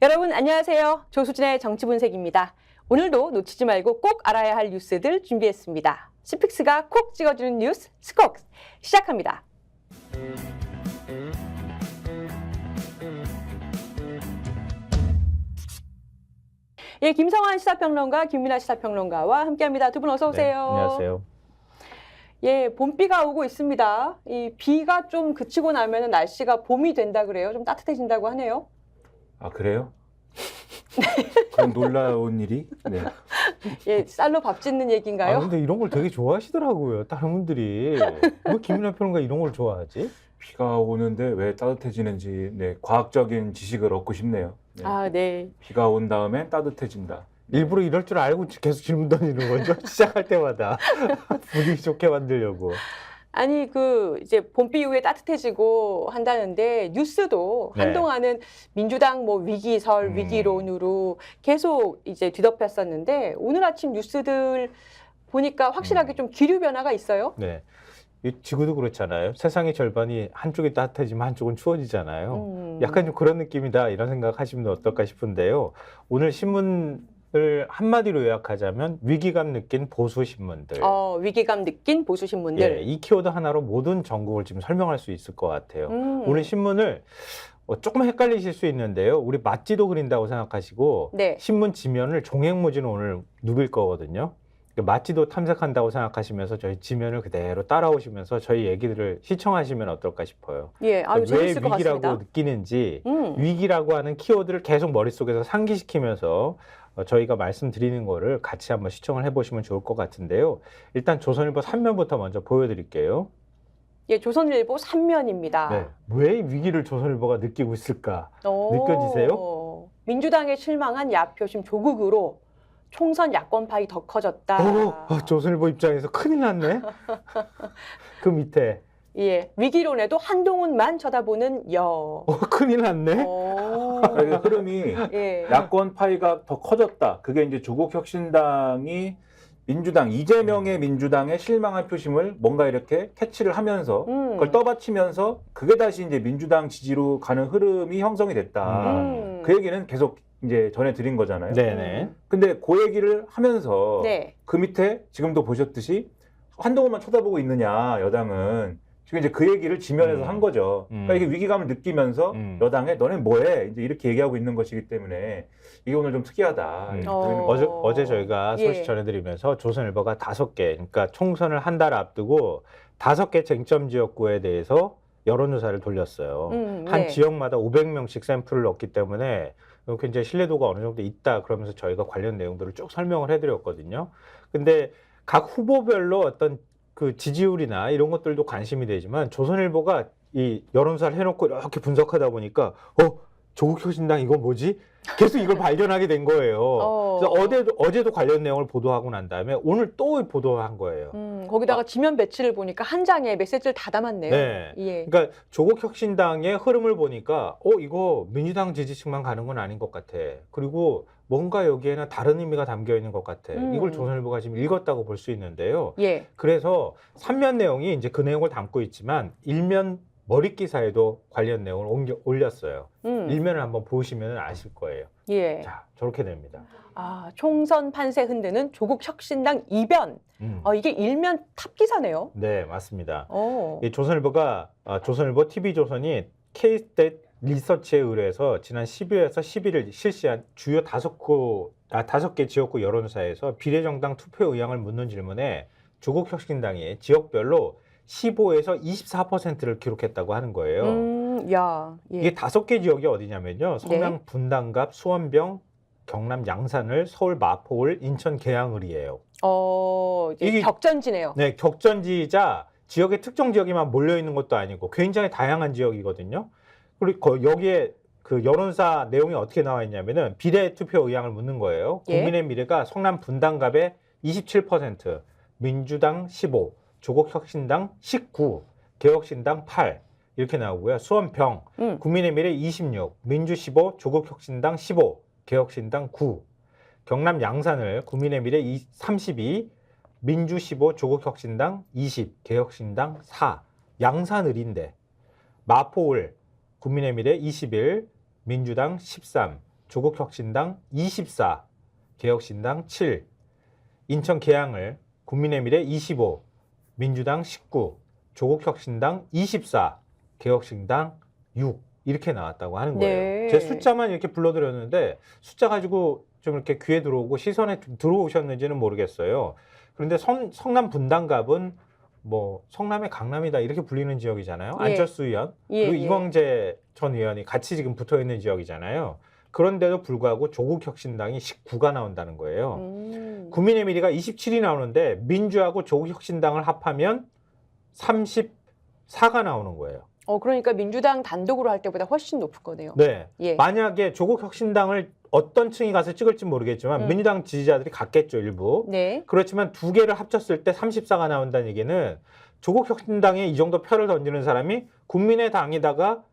여러분 안녕하세요. 조수진의 정치분석입니다. 오늘도 놓치지 말고 꼭 알아야 할 뉴스들 준비했습니다. 스픽스가 콕 찍어주는 뉴스 스콕 시작합니다. 예, 김성환 시사평론가, 김민아 시사평론가와 함께합니다. 두 분 어서 오세요. 네, 안녕하세요. 예, 봄비가 오고 있습니다. 이 비가 좀 그치고 나면 날씨가 봄이 된다 그래요. 좀 따뜻해진다고 하네요. 아, 그래요? 그런 놀라운 일이? 네. 예, 쌀로 밥 짓는 얘기인가요? 아, 근데 이런 걸 되게 좋아하시더라고요. 다른 분들이. 왜 김민아 평론가 이런 걸 좋아하지? 비가 오는데 왜 따뜻해지는지 과학적인 지식을 얻고 싶네요. 네. 아, 네. 비가 온 다음엔 따뜻해진다. 일부러 이럴 줄 알고 계속 질문 던지는 거죠? 시작할 때마다. 분위기 좋게 만들려고. 아니, 이제 봄비 이후에 따뜻해지고 한다는데, 뉴스도 네. 한동안은 민주당 위기설, 위기론으로 계속 이제 뒤덮였었는데, 오늘 아침 뉴스들 보니까 확실하게 좀 기류 변화가 있어요. 네. 이 지구도 그렇잖아요. 세상의 절반이 한쪽이 따뜻해지면 한쪽은 추워지잖아요. 약간 좀 그런 느낌이다 이런 생각 하시면 어떨까 싶은데요. 오늘 신문을 한마디로 요약하자면 위기감 느낀 보수 신문들. 위기감 느낀 보수 신문들. 예, 이 키워드 하나로 모든 전국을 지금 설명할 수 있을 것 같아요. 오늘 신문을 조금 헷갈리실 수 있는데요. 우리 맛지도 그린다고 생각하시고 네. 신문 지면을 종횡무진으로 오늘 누빌 거거든요. 맛지도 탐색한다고 생각하시면서 저희 지면을 그대로 따라오시면서 저희 얘기들을 시청하시면 어떨까 싶어요. 예, 아주 왜 재밌을 것 위기라고 같습니다. 느끼는지 위기라고 하는 키워드를 계속 머릿속에서 상기시키면서 저희가 말씀드리는 거를 같이 한번 시청을 해보시면 좋을 것 같은데요. 일단 조선일보 3면부터 먼저 보여드릴게요. 예, 조선일보 3면입니다. 네. 왜 위기를 조선일보가 느끼고 있을까? 느껴지세요? 민주당에 실망한 야표심 조국으로 총선 야권파이 더 커졌다. 조선일보 입장에서 큰일 났네. 그 밑에 예, 위기론에도 한동훈만 쳐다보는 여. 큰일 났네. 그 흐름이 예. 야권 파이가 더 커졌다. 그게 이제 조국혁신당이 민주당, 이재명의 민주당에 실망한 표심을 뭔가 이렇게 캐치를 하면서 그걸 떠받치면서 그게 다시 이제 민주당 지지로 가는 흐름이 형성이 됐다. 그 얘기는 계속 이제 전해드린 거잖아요. 네네. 근데 그 얘기를 하면서 네. 그 밑에 지금도 보셨듯이 한동훈만 쳐다보고 있느냐, 여당은. 지금 이제 그 얘기를 지면에서 한 거죠. 그러니까 이게 위기감을 느끼면서 여당에 너네 뭐해? 이제 이렇게 얘기하고 있는 것이기 때문에 이게 오늘 좀 특이하다. 어제 저희가 소식 전해드리면서 조선일보가 5개, 그러니까 총선을 한 달 앞두고 5개 쟁점 지역구에 대해서 여론조사를 돌렸어요. 한 지역마다 500명씩 샘플을 넣었기 때문에 굉장히 신뢰도가 어느 정도 있다 그러면서 저희가 관련 내용들을 쭉 설명을 해드렸거든요. 근데 각 후보별로 어떤 그 지지율이나 이런 것들도 관심이 되지만 조선일보가 이 여론조사를 해놓고 이렇게 분석하다 보니까 조국혁신당 이거 뭐지? 계속 이걸 발견하게 된 거예요. 그래서 어제도 관련 내용을 보도하고 난 다음에 오늘 또 보도한 거예요. 거기다가 지면 배치를 보니까 한 장에 메시지를 다 담았네요. 네. 예. 그러니까 조국혁신당의 흐름을 보니까 이거 민주당 지지층만 가는 건 아닌 것 같아. 그리고 뭔가 여기에는 다른 의미가 담겨 있는 것 같아. 이걸 조선일보가 지금 읽었다고 볼 수 있는데요. 예. 그래서 3면 내용이 이제 그 내용을 담고 있지만 1면 머릿 기사에도 관련 내용을 올렸어요. 1면을 한번 보시면 아실 거예요. 예. 자, 저렇게 됩니다. 총선 판세 흔드는 조국 혁신당 이변. 이게 일면 탑 기사네요. 네, 맞습니다. 이 조선일보가 조선일보 TV조선이 K-스탯 리서치에 의뢰해서 지난 12월에서 11일 실시한 주요 5개 지역구 여론조사에서 비례정당 투표 의향을 묻는 질문에 조국 혁신당이 지역별로 15에서 24%를 기록했다고 하는 거예요. 예. 이게 5개 지역이 어디냐면요. 성남 분당갑, 수원병, 경남 양산을, 서울 마포을, 인천 계양을이에요. 이게 격전지네요. 네, 격전지이자 지역의 특정 지역에만 몰려 있는 것도 아니고 굉장히 다양한 지역이거든요. 그리고 여기에 그 여론조사 내용이 어떻게 나와 있냐면은 비례 투표 의향을 묻는 거예요. 국민의 미래가 성남 분당갑에 27%, 민주당 15, 조국혁신당 19, 개혁신당 8 이렇게 나오고요. 수원평, 국민의 미래 26, 민주 15, 조국혁신당 15, 개혁신당 9. 경남 양산을 국민의 미래 32, 민주 15, 조국혁신당 20, 개혁신당 4. 양산을인데 마포을 국민의 미래 21, 민주당 13, 조국혁신당 24, 개혁신당 7, 인천 계양을 국민의미래 25, 민주당 19, 조국혁신당 24, 개혁신당 6 이렇게 나왔다고 하는 거예요. 네. 제 숫자만 이렇게 불러드렸는데 숫자 가지고 좀 이렇게 귀에 들어오고 시선에 좀 들어오셨는지는 모르겠어요. 그런데 성남 분당갑은 뭐 성남의 강남이다 이렇게 불리는 지역이잖아요. 예. 안철수 의원 예, 그리고 예. 이광재 전 의원이 같이 지금 붙어 있는 지역이잖아요. 그런데도 불구하고 조국혁신당이 19가 나온다는 거예요. 국민의미래가 27이 나오는데 민주하고 조국혁신당을 합하면 34가 나오는 거예요. 그러니까 민주당 단독으로 할 때보다 훨씬 높은 거네요. 네. 예. 만약에 조국혁신당을 어떤 층이 가서 찍을지 모르겠지만 민주당 지지자들이 갖겠죠, 일부. 네. 그렇지만 두 개를 합쳤을 때 34가 나온다는 얘기는 조국혁신당에 이 정도 표를 던지는 사람이 국민의당에다가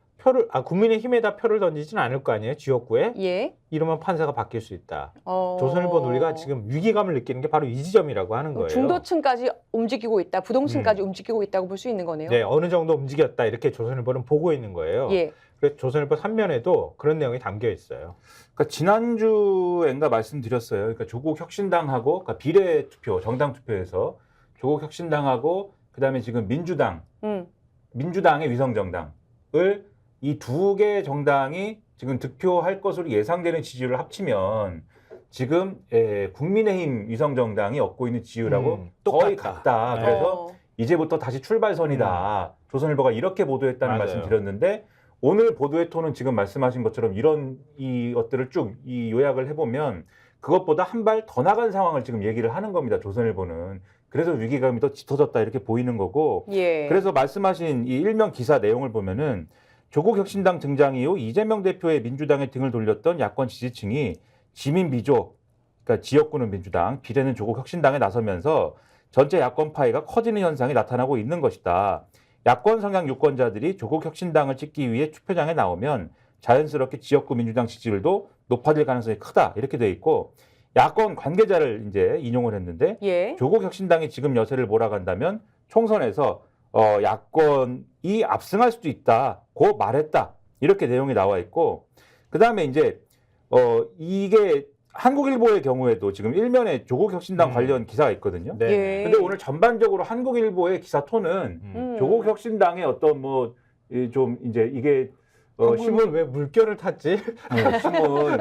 국민의힘에다 표를 던지진 않을 거 아니에요, 지역구에. 예. 이러면 판세가 바뀔 수 있다. 어... 조선일보 논리가 지금 위기감을 느끼는 게 바로 이 지점이라고 하는 거예요. 중도층까지 움직이고 있다, 부동층까지 움직이고 있다고 볼 수 있는 거네요. 네, 어느 정도 움직였다 이렇게 조선일보는 보고 있는 거예요. 예. 그래서 조선일보 3면에도 그런 내용이 담겨 있어요. 그러니까 지난주엔가 말씀드렸어요. 그러니까 조국혁신당하고 그러니까 비례 투표, 정당 투표에서 조국혁신당하고 그다음에 지금 민주당의 위성정당을 이 두 개 정당이 지금 득표할 것으로 예상되는 지지율을 합치면 지금 국민의힘 위성정당이 얻고 있는 지지율하고 거의 같다. 네. 그래서 이제부터 다시 출발선이다. 조선일보가 이렇게 보도했다는 맞아요. 말씀 드렸는데 오늘 보도의 톤은 지금 말씀하신 것처럼 이런 이 것들을 쭉 이 요약을 해보면 그것보다 한 발 더 나간 상황을 지금 얘기를 하는 겁니다. 조선일보는. 그래서 위기감이 더 짙어졌다 이렇게 보이는 거고. 예. 그래서 말씀하신 이 일면 기사 내용을 보면은 조국혁신당 등장 이후 이재명 대표의 민주당에 등을 돌렸던 야권 지지층이 지민 비조, 그러니까 지역구는 민주당, 비례는 조국혁신당에 나서면서 전체 야권 파이가 커지는 현상이 나타나고 있는 것이다. 야권 성향 유권자들이 조국혁신당을 찍기 위해 투표장에 나오면 자연스럽게 지역구 민주당 지지율도 높아질 가능성이 크다. 이렇게 돼 있고 야권 관계자를 이제 인용을 했는데 예. 조국혁신당이 지금 여세를 몰아간다면 총선에서 야권이 압승할 수도 있다고 말했다. 이렇게 내용이 나와 있고 그다음에 이제 이게 한국일보의 경우에도 지금 일면에 조국혁신당 관련 기사가 있거든요. 네. 예. 근데 오늘 전반적으로 한국일보의 기사 톤은 조국혁신당의 어떤 뭐 좀 이제 이게 신문 왜 물결을 탔지? 신문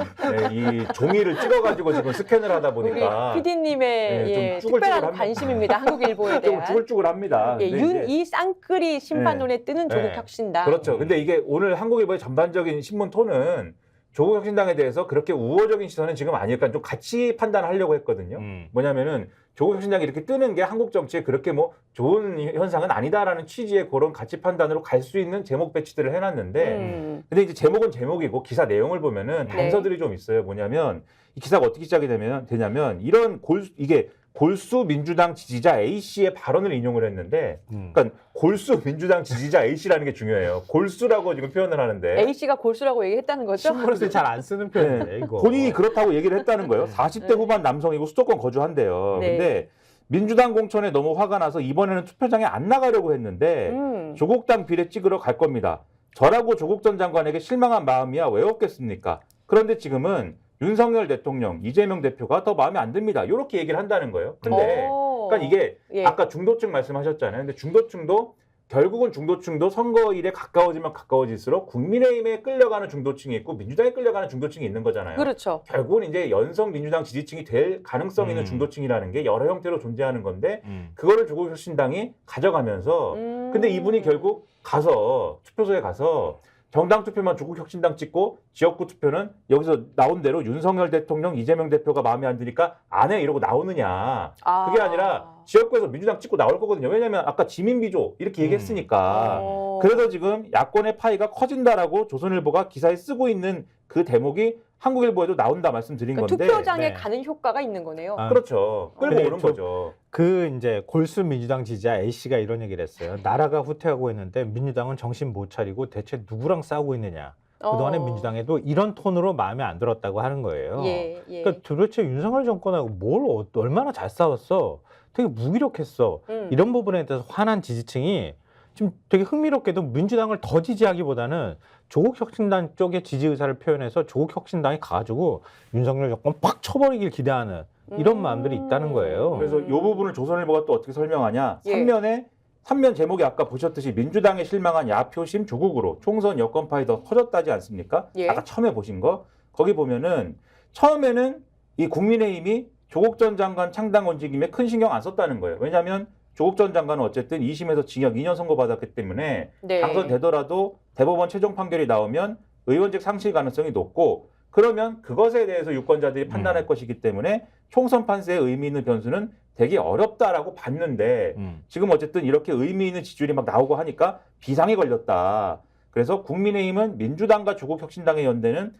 이 종이를 찍어가지고 지금 스캔을 하다 보니까 우리 PD님의 좀 특별한 쭈글쭈글합니다. 관심입니다. 한국일보에 좀 대한. 쭈글쭈글합니다. 예, 근데 이제 이 쌍끌이 심판론에 뜨는 조국혁신당. 그렇죠. 근데 이게 오늘 한국일보의 전반적인 신문 톤은 조국혁신당에 대해서 그렇게 우호적인 시선은 지금 아닐까 좀 같이 판단하려고 했거든요. 뭐냐면은 조국혁신당이 이렇게 뜨는 게 한국 정치에 그렇게 뭐 좋은 현상은 아니다라는 취지의 그런 가치 판단으로 갈 수 있는 제목 배치들을 해놨는데 근데 이제 제목은 제목이고 기사 내용을 보면은 단서들이 좀 있어요. 뭐냐면 이 기사가 어떻게 시작이 되냐면 이런 이게 골수 민주당 지지자 A씨의 발언을 인용을 했는데 그러니까 골수 민주당 지지자 A씨라는 게 중요해요. 골수라고 지금 표현을 하는데 A씨가 골수라고 얘기했다는 거죠? 신문에서 잘 안 쓰는 표현인데 이거. 본인이 그렇다고 얘기를 했다는 거예요. 40대 후반 남성이고 수도권 거주한대요. 네. 근데 민주당 공천에 너무 화가 나서 이번에는 투표장에 안 나가려고 했는데 조국당 비례 찍으러 갈 겁니다. 저라고 조국 전 장관에게 실망한 마음이야 왜 없겠습니까? 그런데 지금은 윤석열 대통령, 이재명 대표가 더 마음에 안 듭니다. 이렇게 얘기를 한다는 거예요. 근데 그러니까 이게 아까 중도층 말씀하셨잖아요. 근데 중도층도 결국은 중도층도 선거일에 가까워지면 가까워질수록 국민의힘에 끌려가는 중도층이 있고 민주당에 끌려가는 중도층이 있는 거잖아요. 그렇죠. 결국은 이제 연성 민주당 지지층이 될 가능성 있는 중도층이라는 게 여러 형태로 존재하는 건데 그거를 조국혁신당이 가져가면서 근데 이분이 결국 가서 투표소에 가서 정당 투표만 조국혁신당 찍고 지역구 투표는 여기서 나온 대로 윤석열 대통령, 이재명 대표가 마음에 안 드니까 안 해 이러고 나오느냐. 그게 아니라 지역구에서 민주당 찍고 나올 거거든요. 왜냐하면 아까 지민비조 이렇게 얘기했으니까. 그래서 지금 야권의 파이가 커진다라고 조선일보가 기사에 쓰고 있는 그 대목이 한국일보에도 나온다 말씀드린 그러니까 건데. 투표장에 가는 효과가 있는 거네요. 그렇죠. 끌고 오는 거죠. 그 이제 골수 민주당 지지자 A씨가 이런 얘기를 했어요. 나라가 후퇴하고 있는데 민주당은 정신 못 차리고 대체 누구랑 싸우고 있느냐. 그동안에 민주당에도 이런 톤으로 마음에 안 들었다고 하는 거예요. 예. 그러니까 도대체 윤석열 정권하고 뭘 얼마나 잘 싸웠어. 되게 무기력했어. 이런 부분에 대해서 화난 지지층이 좀 되게 흥미롭게도 민주당을 더 지지하기보다는 조국 혁신당 쪽의 지지 의사를 표현해서 조국 혁신당이 가가지고 윤석열 정권 팍 쳐버리길 기대하는 이런 마음들이 있다는 거예요. 그래서 이 부분을 조선일보가 또 어떻게 설명하냐? 예. 3면 제목이 아까 보셨듯이 민주당에 실망한 야표심 조국으로 총선 여권파이 더 커졌다지 않습니까? 예. 아까 처음에 보신 거 거기 보면은 처음에는 이 국민의힘이 조국 전 장관 창당 움직임에 큰 신경 안 썼다는 거예요. 왜냐하면 조국 전 장관은 어쨌든 2심에서 징역 2년 선고받았기 때문에 네. 당선되더라도 대법원 최종 판결이 나오면 의원직 상실 가능성이 높고 그러면 그것에 대해서 유권자들이 판단할 것이기 때문에 총선 판세의 의미 있는 변수는 되게 어렵다라고 봤는데 지금 어쨌든 이렇게 의미 있는 지지율이 막 나오고 하니까 비상이 걸렸다. 그래서 국민의힘은 민주당과 조국혁신당의 연대는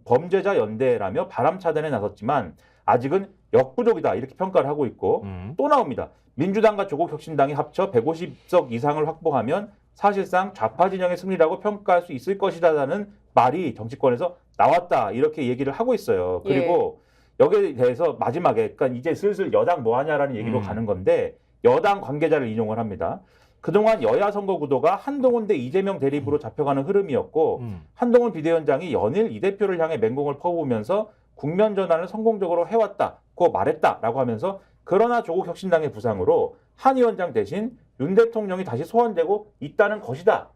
범죄자 연대라며 바람 차단에 나섰지만 아직은 역부족이다 이렇게 평가를 하고 있고 또 나옵니다. 민주당과 조국혁신당이 합쳐 150석 이상을 확보하면 사실상 좌파 진영의 승리라고 평가할 수 있을 것이다라는 말이 정치권에서 나왔다 이렇게 얘기를 하고 있어요. 그리고 여기에 대해서 마지막에 그러니까 이제 슬슬 여당 뭐하냐라는 얘기로 가는 건데 여당 관계자를 인용을 합니다. 그동안 여야 선거 구도가 한동훈 대 이재명 대립으로 잡혀가는 흐름이었고 한동훈 비대위원장이 연일 이 대표를 향해 맹공을 퍼부으면서 국면 전환을 성공적으로 해왔다고 말했다라고 하면서 그러나 조국 혁신당의 부상으로 한 위원장 대신 윤 대통령이 다시 소환되고 있다는 것이다.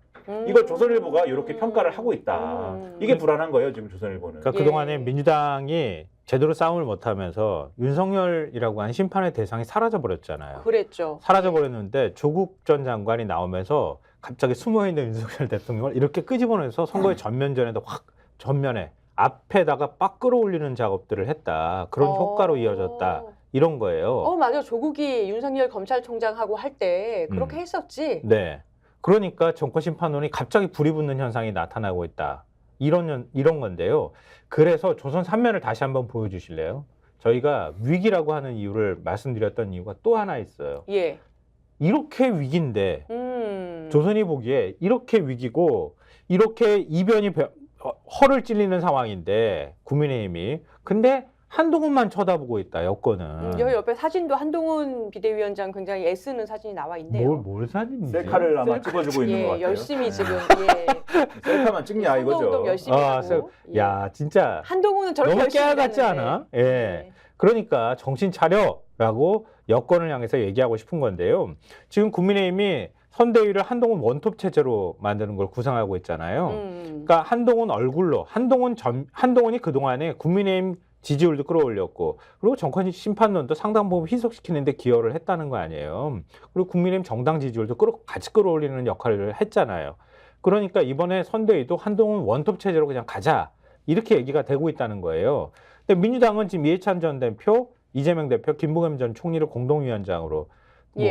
이걸 조선일보가 이렇게 평가를 하고 있다. 이게 불안한 거예요, 지금 조선일보는. 그러니까 그동안에 민주당이 제대로 싸움을 못하면서 윤석열이라고 하는 심판의 대상이 사라져버렸잖아요. 그랬죠. 사라져버렸는데 조국 전 장관이 나오면서 갑자기 숨어있는 윤석열 대통령을 이렇게 끄집어내서 선거의 전면전에도 확 전면에 앞에다가 빡 끌어올리는 작업들을 했다. 그런 효과로 이어졌다. 이런 거예요. 맞아. 조국이 윤석열 검찰총장하고 할 때 그렇게 했었지. 네. 그러니까 정권심판원이 갑자기 불이 붙는 현상이 나타나고 있다. 이런 건데요. 그래서 조선 3면을 다시 한번 보여주실래요? 저희가 위기라고 하는 이유를 말씀드렸던 이유가 또 하나 있어요. 예. 이렇게 위기인데 조선이 보기에 이렇게 위기고 이렇게 이변이 허를 찔리는 상황인데 국민의힘이 근데 한동훈만 쳐다보고 있다 여권은. 여 옆에 사진도 한동훈 비대위원장 굉장히 애쓰는 사진이 나와 있네요. 뭘 사진이지? 셀카를 아마 찍어주고 있는 것 같아요. 열심히 지금 셀카만 찍냐 이거죠. 선거운동 열심히 하고. 야 진짜 한동훈은 저렇게 너무 열심히 깨알 같지 하는데. 않아? 예. 그러니까 정신 차려라고 여권을 향해서 얘기하고 싶은 건데요. 지금 국민의힘이 선대위를 한동훈 원톱 체제로 만드는 걸 구상하고 있잖아요. 그러니까 한동훈 얼굴로 한동훈이 그동안에 국민의힘 지지율도 끌어올렸고 그리고 정권 심판론도 상당 부분 희석시키는 데 기여를 했다는 거 아니에요. 그리고 국민의힘 정당 지지율도 같이 끌어올리는 역할을 했잖아요. 그러니까 이번에 선대위도 한동훈 원톱 체제로 그냥 가자 이렇게 얘기가 되고 있다는 거예요. 근데 민주당은 지금 이해찬 전 대표, 이재명 대표, 김부겸 전 총리를 공동위원장으로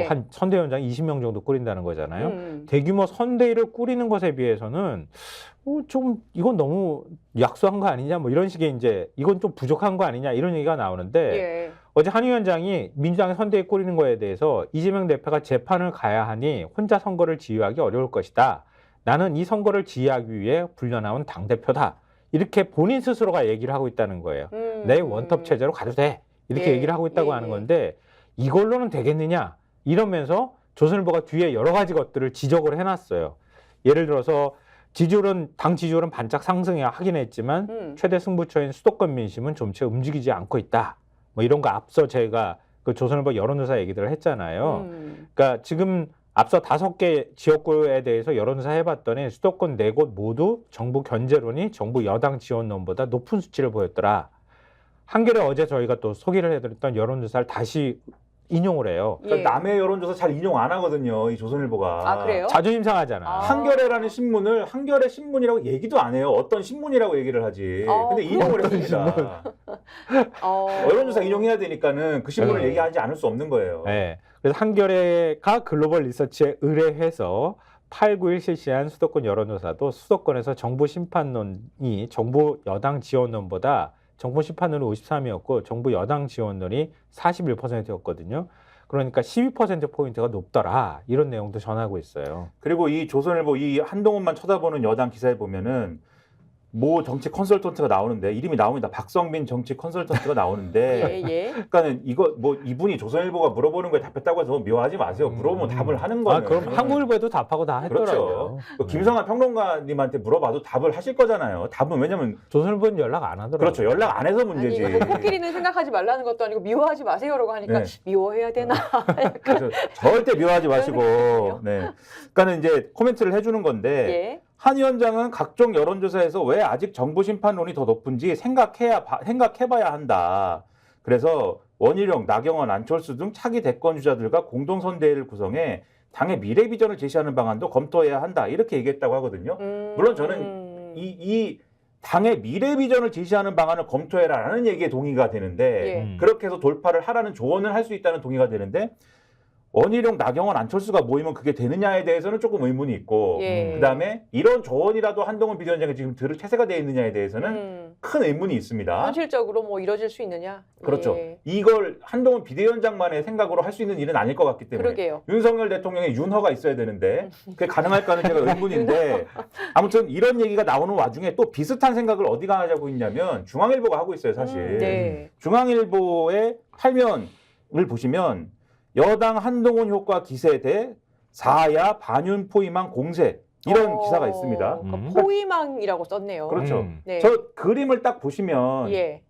한 선대위원장 20명 정도 꾸린다는 거잖아요. 대규모 선대위를 꾸리는 것에 비해서는 좀 이건 너무 약소한 거 아니냐 뭐 이런 식의 이제 이건 좀 부족한 거 아니냐 이런 얘기가 나오는데 어제 한 위원장이 민주당의 선대위 꾸리는 거에 대해서 이재명 대표가 재판을 가야 하니 혼자 선거를 지휘하기 어려울 것이다. 나는 이 선거를 지휘하기 위해 불려나온 당대표다. 이렇게 본인 스스로가 얘기를 하고 있다는 거예요. 내 원톱 체제로 가도 돼. 이렇게 얘기를 하고 있다고 하는 건데 이걸로는 되겠느냐. 이러면서 조선일보가 뒤에 여러 가지 것들을 지적을 해놨어요. 예를 들어서 당 지지율은 반짝 상승해 하긴 했지만 최대 승부처인 수도권 민심은 좀채 움직이지 않고 있다. 뭐 이런 거 앞서 제가 그 조선일보 여론조사 얘기들을 했잖아요. 그러니까 지금 앞서 5개 지역구에 대해서 여론조사 해봤더니 수도권 4곳 모두 정부 견제론이 정부 여당 지원론보다 높은 수치를 보였더라. 한겨레 어제 저희가 또 소개를 해드렸던 여론조사를 다시 인용을 해요. 그러니까 남의 여론조사 잘 인용 안 하거든요. 이 조선일보가. 아, 그래요? 자존심 상하잖아. 한겨레라는 신문을 한겨레 신문이라고 얘기도 안 해요. 어떤 신문이라고 얘기를 하지. 근데 인용을 했습니다. 여론조사 인용해야 되니까는 그 신문을 얘기하지 않을 수 없는 거예요. 네. 그래서 한겨레가 글로벌 리서치에 의뢰해서 8-9일 실시한 수도권 여론조사도 수도권에서 정부 심판론이 정부 여당 지원론보다 정부 심판론이 53이었고 정부 여당 지원론이 41%였거든요. 그러니까 12%포인트가 높더라. 이런 내용도 전하고 있어요. 그리고 이 조선일보 이 한동훈만 쳐다보는 여당 기사에 보면은 모 정치 컨설턴트가 나오는데 이름이 나옵니다. 박성빈 정치 컨설턴트가 나오는데 예. 그러니까는 이거 뭐 이분이 조선일보가 물어보는 거에 답했다고 해서 너무 묘하지 마세요. 물어보면 답을 하는 거는. 그럼 한국일보에도 답하고 다 했더라고요. 그렇죠. 김성환 평론가님한테 물어봐도 답을 하실 거잖아요. 답은 왜냐면 조선일보는 연락 안 하더라고요. 그렇죠. 연락 안 해서 문제지. 아니, 코끼리는 생각하지 말라는 것도 아니고 미워하지 마세요라고 하니까 네. 미워해야 되나? 그래서 절대 묘하지 마시고. 느낌이에요. 네. 그러니까는 이제 코멘트를 해주는 건데 예. 한 위원장은 각종 여론조사에서 왜 아직 정부 심판론이 더 높은지 생각해봐야 한다. 그래서 원희룡, 나경원, 안철수 등 차기 대권 주자들과 공동선대위를 구성해 당의 미래 비전을 제시하는 방안도 검토해야 한다. 이렇게 얘기했다고 하거든요. 물론 저는 이 당의 미래 비전을 제시하는 방안을 검토해라라는 얘기에 동의가 되는데 그렇게 해서 돌파를 하라는 조언을 할 수 있다는 동의가 되는데 원희룡, 나경원, 안철수가 모이면 그게 되느냐에 대해서는 조금 의문이 있고 그다음에 이런 조언이라도 한동훈 비대위원장이 지금 들을 체세가 되어 있느냐에 대해서는 큰 의문이 있습니다. 현실적으로 뭐 이뤄질 수 있느냐? 그렇죠. 예. 이걸 한동훈 비대위원장만의 생각으로 할 수 있는 일은 아닐 것 같기 때문에 그러게요. 윤석열 대통령의 윤허가 있어야 되는데 그게 가능할까는 제가 의문인데 아무튼 이런 얘기가 나오는 와중에 또 비슷한 생각을 어디가 하자고 있냐면 중앙일보가 하고 있어요. 사실. 네. 중앙일보의 8면을 보시면 여당 한동훈 효과 기세대 4야 반윤 포위망 공세 이런 기사가 있습니다. 그러니까 포위망이라고 썼네요. 그렇죠. 네. 저 그림을 딱 보시면 예.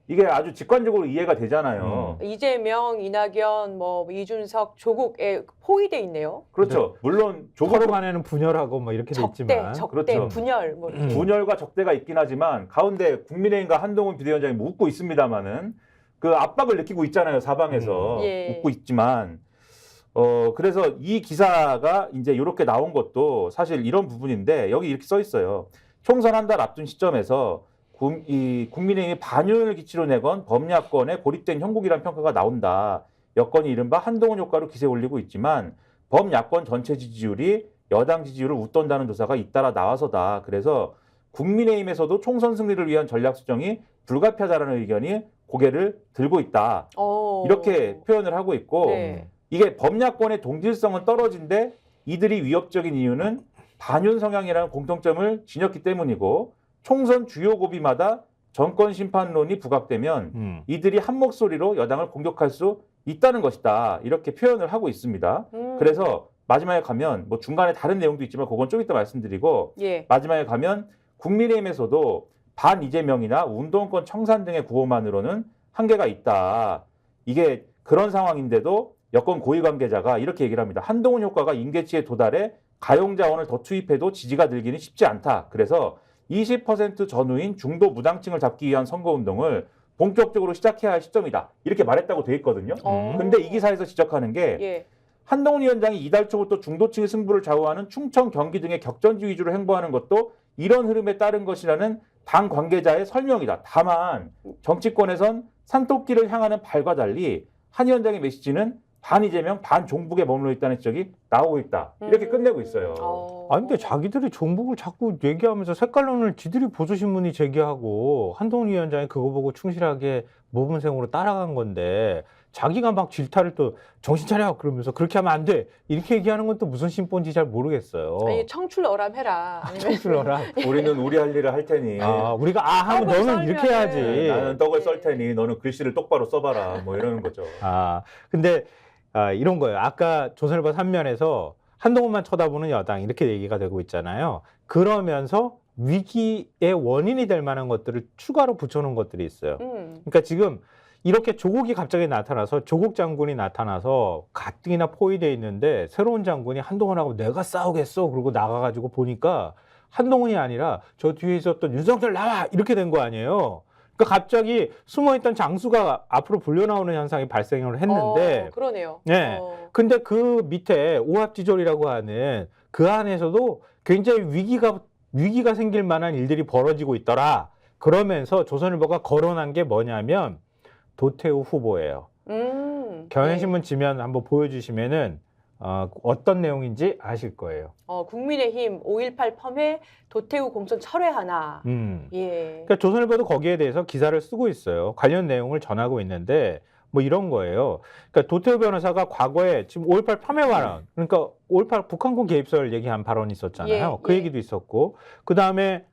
이게 아주 직관적으로 이해가 되잖아요. 이재명, 이낙연, 뭐 이준석, 조국에 포위돼 있네요. 그렇죠. 물론 서로 간에는 분열하고 뭐 이렇게 돼 있지만 적대, 그렇죠. 분열 뭐 이렇게. 분열과 적대가 있긴 하지만 가운데 국민의힘과 한동훈 비대위원장이 뭐 웃고 있습니다마는 그 압박을 느끼고 있잖아요. 사방에서 예. 웃고 있지만 그래서 이 기사가 이제 이렇게 나온 것도 사실 이런 부분인데 여기 이렇게 써 있어요. 총선 한 달 앞둔 시점에서 국민의힘이 반윤을 기치로 내건 범야권에 고립된 형국이라는 평가가 나온다. 여권이 이른바 한동훈 효과로 기세 올리고 있지만 범야권 전체 지지율이 여당 지지율을 웃돈다는 조사가 잇따라 나와서다. 그래서 국민의힘에서도 총선 승리를 위한 전략 수정이 불가피하다라는 의견이 고개를 들고 있다. 이렇게 표현을 하고 있고 네. 이게 범야권의 동질성은 떨어진데 이들이 위협적인 이유는 반윤 성향이라는 공통점을 지녔기 때문이고 총선 주요 고비마다 정권 심판론이 부각되면 이들이 한 목소리로 여당을 공격할 수 있다는 것이다. 이렇게 표현을 하고 있습니다. 그래서 마지막에 가면 뭐 중간에 다른 내용도 있지만 그건 좀 이따 말씀드리고 예. 마지막에 가면 국민의힘에서도 반 이재명이나 운동권 청산 등의 구호만으로는 한계가 있다. 이게 그런 상황인데도 여권 고위 관계자가 이렇게 얘기를 합니다. 한동훈 효과가 임계치에 도달해 가용 자원을 더 투입해도 지지가 늘기는 쉽지 않다. 그래서 20% 전후인 중도 무당층을 잡기 위한 선거운동을 본격적으로 시작해야 할 시점이다. 이렇게 말했다고 돼 있거든요. 근데 이 기사에서 지적하는 게 예. 한동훈 위원장이 이달 초부터 중도층의 승부를 좌우하는 충청, 경기 등의 격전지 위주로 행보하는 것도 이런 흐름에 따른 것이라는 당 관계자의 설명이다. 다만 정치권에선 산토끼를 향하는 발과 달리 한 위원장의 메시지는 반 이재명, 반 종북에 머물러 있다는 지적이 나오고 있다. 이렇게 끝내고 있어요. 아니 근데 자기들이 종북을 자꾸 얘기하면서 색깔론을 지들이 보수신문이 제기하고 한동훈 위원장이 그거 보고 충실하게 모범생으로 따라간 건데 자기가 막 질타를 또 정신 차려 그러면서 그렇게 하면 안 돼 이렇게 얘기하는 건 또 무슨 심보인지 잘 모르겠어요. 아니 청출어람 해라. 청출어람. 우리는 우리 할 일을 할 테니 우리가 하면 너는 이렇게 해야지. 나는 떡을 썰 테니 너는 글씨를 똑바로 써봐라. 뭐 이러는 거죠. 근데 이런 거예요. 아까 조선일보 3면에서 한동훈만 쳐다보는 여당 이렇게 얘기가 되고 있잖아요. 그러면서 위기의 원인이 될 만한 것들을 추가로 붙여놓은 것들이 있어요. 그러니까 지금 이렇게 조국이 갑자기 나타나서 조국 장군이 나타나서 가뜩이나 포위돼 있는데 새로운 장군이 한동훈하고 내가 싸우겠어 그러고 나가가지고 보니까 한동훈이 아니라 저 뒤에 있었던 윤석열 나와 이렇게 된 거 아니에요. 그러니까 갑자기 숨어있던 장수가 앞으로 불려나오는 현상이 발생을 했는데 그러네요. 네. 근데 그 밑에 오합지졸이라고 하는 그 안에서도 굉장히 위기가 생길 만한 일들이 벌어지고 있더라. 그러면서 조선일보가 거론한 게 뭐냐면 도태우 후보예요. 경향신문 지면 한번 보여주시면은 어떤 내용인지 아실 거예요. 국민의힘 5.18 펌회 도태우 공천 철회하나. 예. 그러니까 조선일보도 거기에 대해서 기사를 쓰고 있어요. 관련 내용을 전하고 있는데 뭐 이런 거예요. 그러니까 도태우 변호사가 과거에 지금 5.18 펌회 발언, 그러니까 5.18 북한군 개입설 얘기한 발언이 있었잖아요. 그 얘기도 있었고, 그 다음에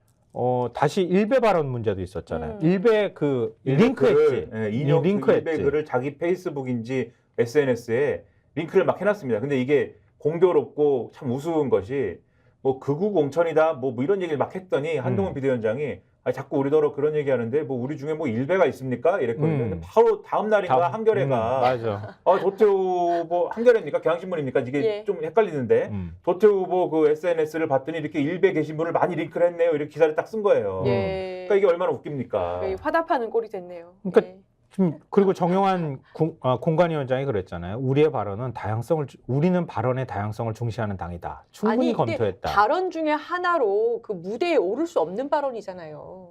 다시 일베 발언 문제도 있었잖아요. 음. 일베 그 링크했지. 인용 링크했지. 일베 글을 자기 페이스북인지 SNS에 링크를 막 해놨습니다. 근데 이게 공교롭고 참 우스운 것이 뭐 극우 공천이다 뭐 이런 얘기를 막 했더니 한동훈 비대위원장이 자꾸 우리더러 그런 얘기하는데 뭐 우리 중에 뭐 일베가 있습니까? 이랬거든요. 근데 바로 다음 날인가 한겨레가 맞아. 도태우 후보 한겨레입니까? 경향신문입니까? 이게 예. 좀 헷갈리는데 도태우 후보 그 SNS를 봤더니 이렇게 일베 게시물을 많이 링크를 했네요. 이렇게 기사를 딱 쓴 거예요. 예. 그러니까 이게 얼마나 웃깁니까? 예, 화답하는 꼴이 됐네요. 그러니까 예. 그리고 정용환 공관위원장이 그랬잖아요. 우리의 발언은 우리는 발언의 다양성을 중시하는 당이다. 충분히 아니, 근데 검토했다. 발언 중에 하나로 그 무대에 오를 수 없는 발언이잖아요.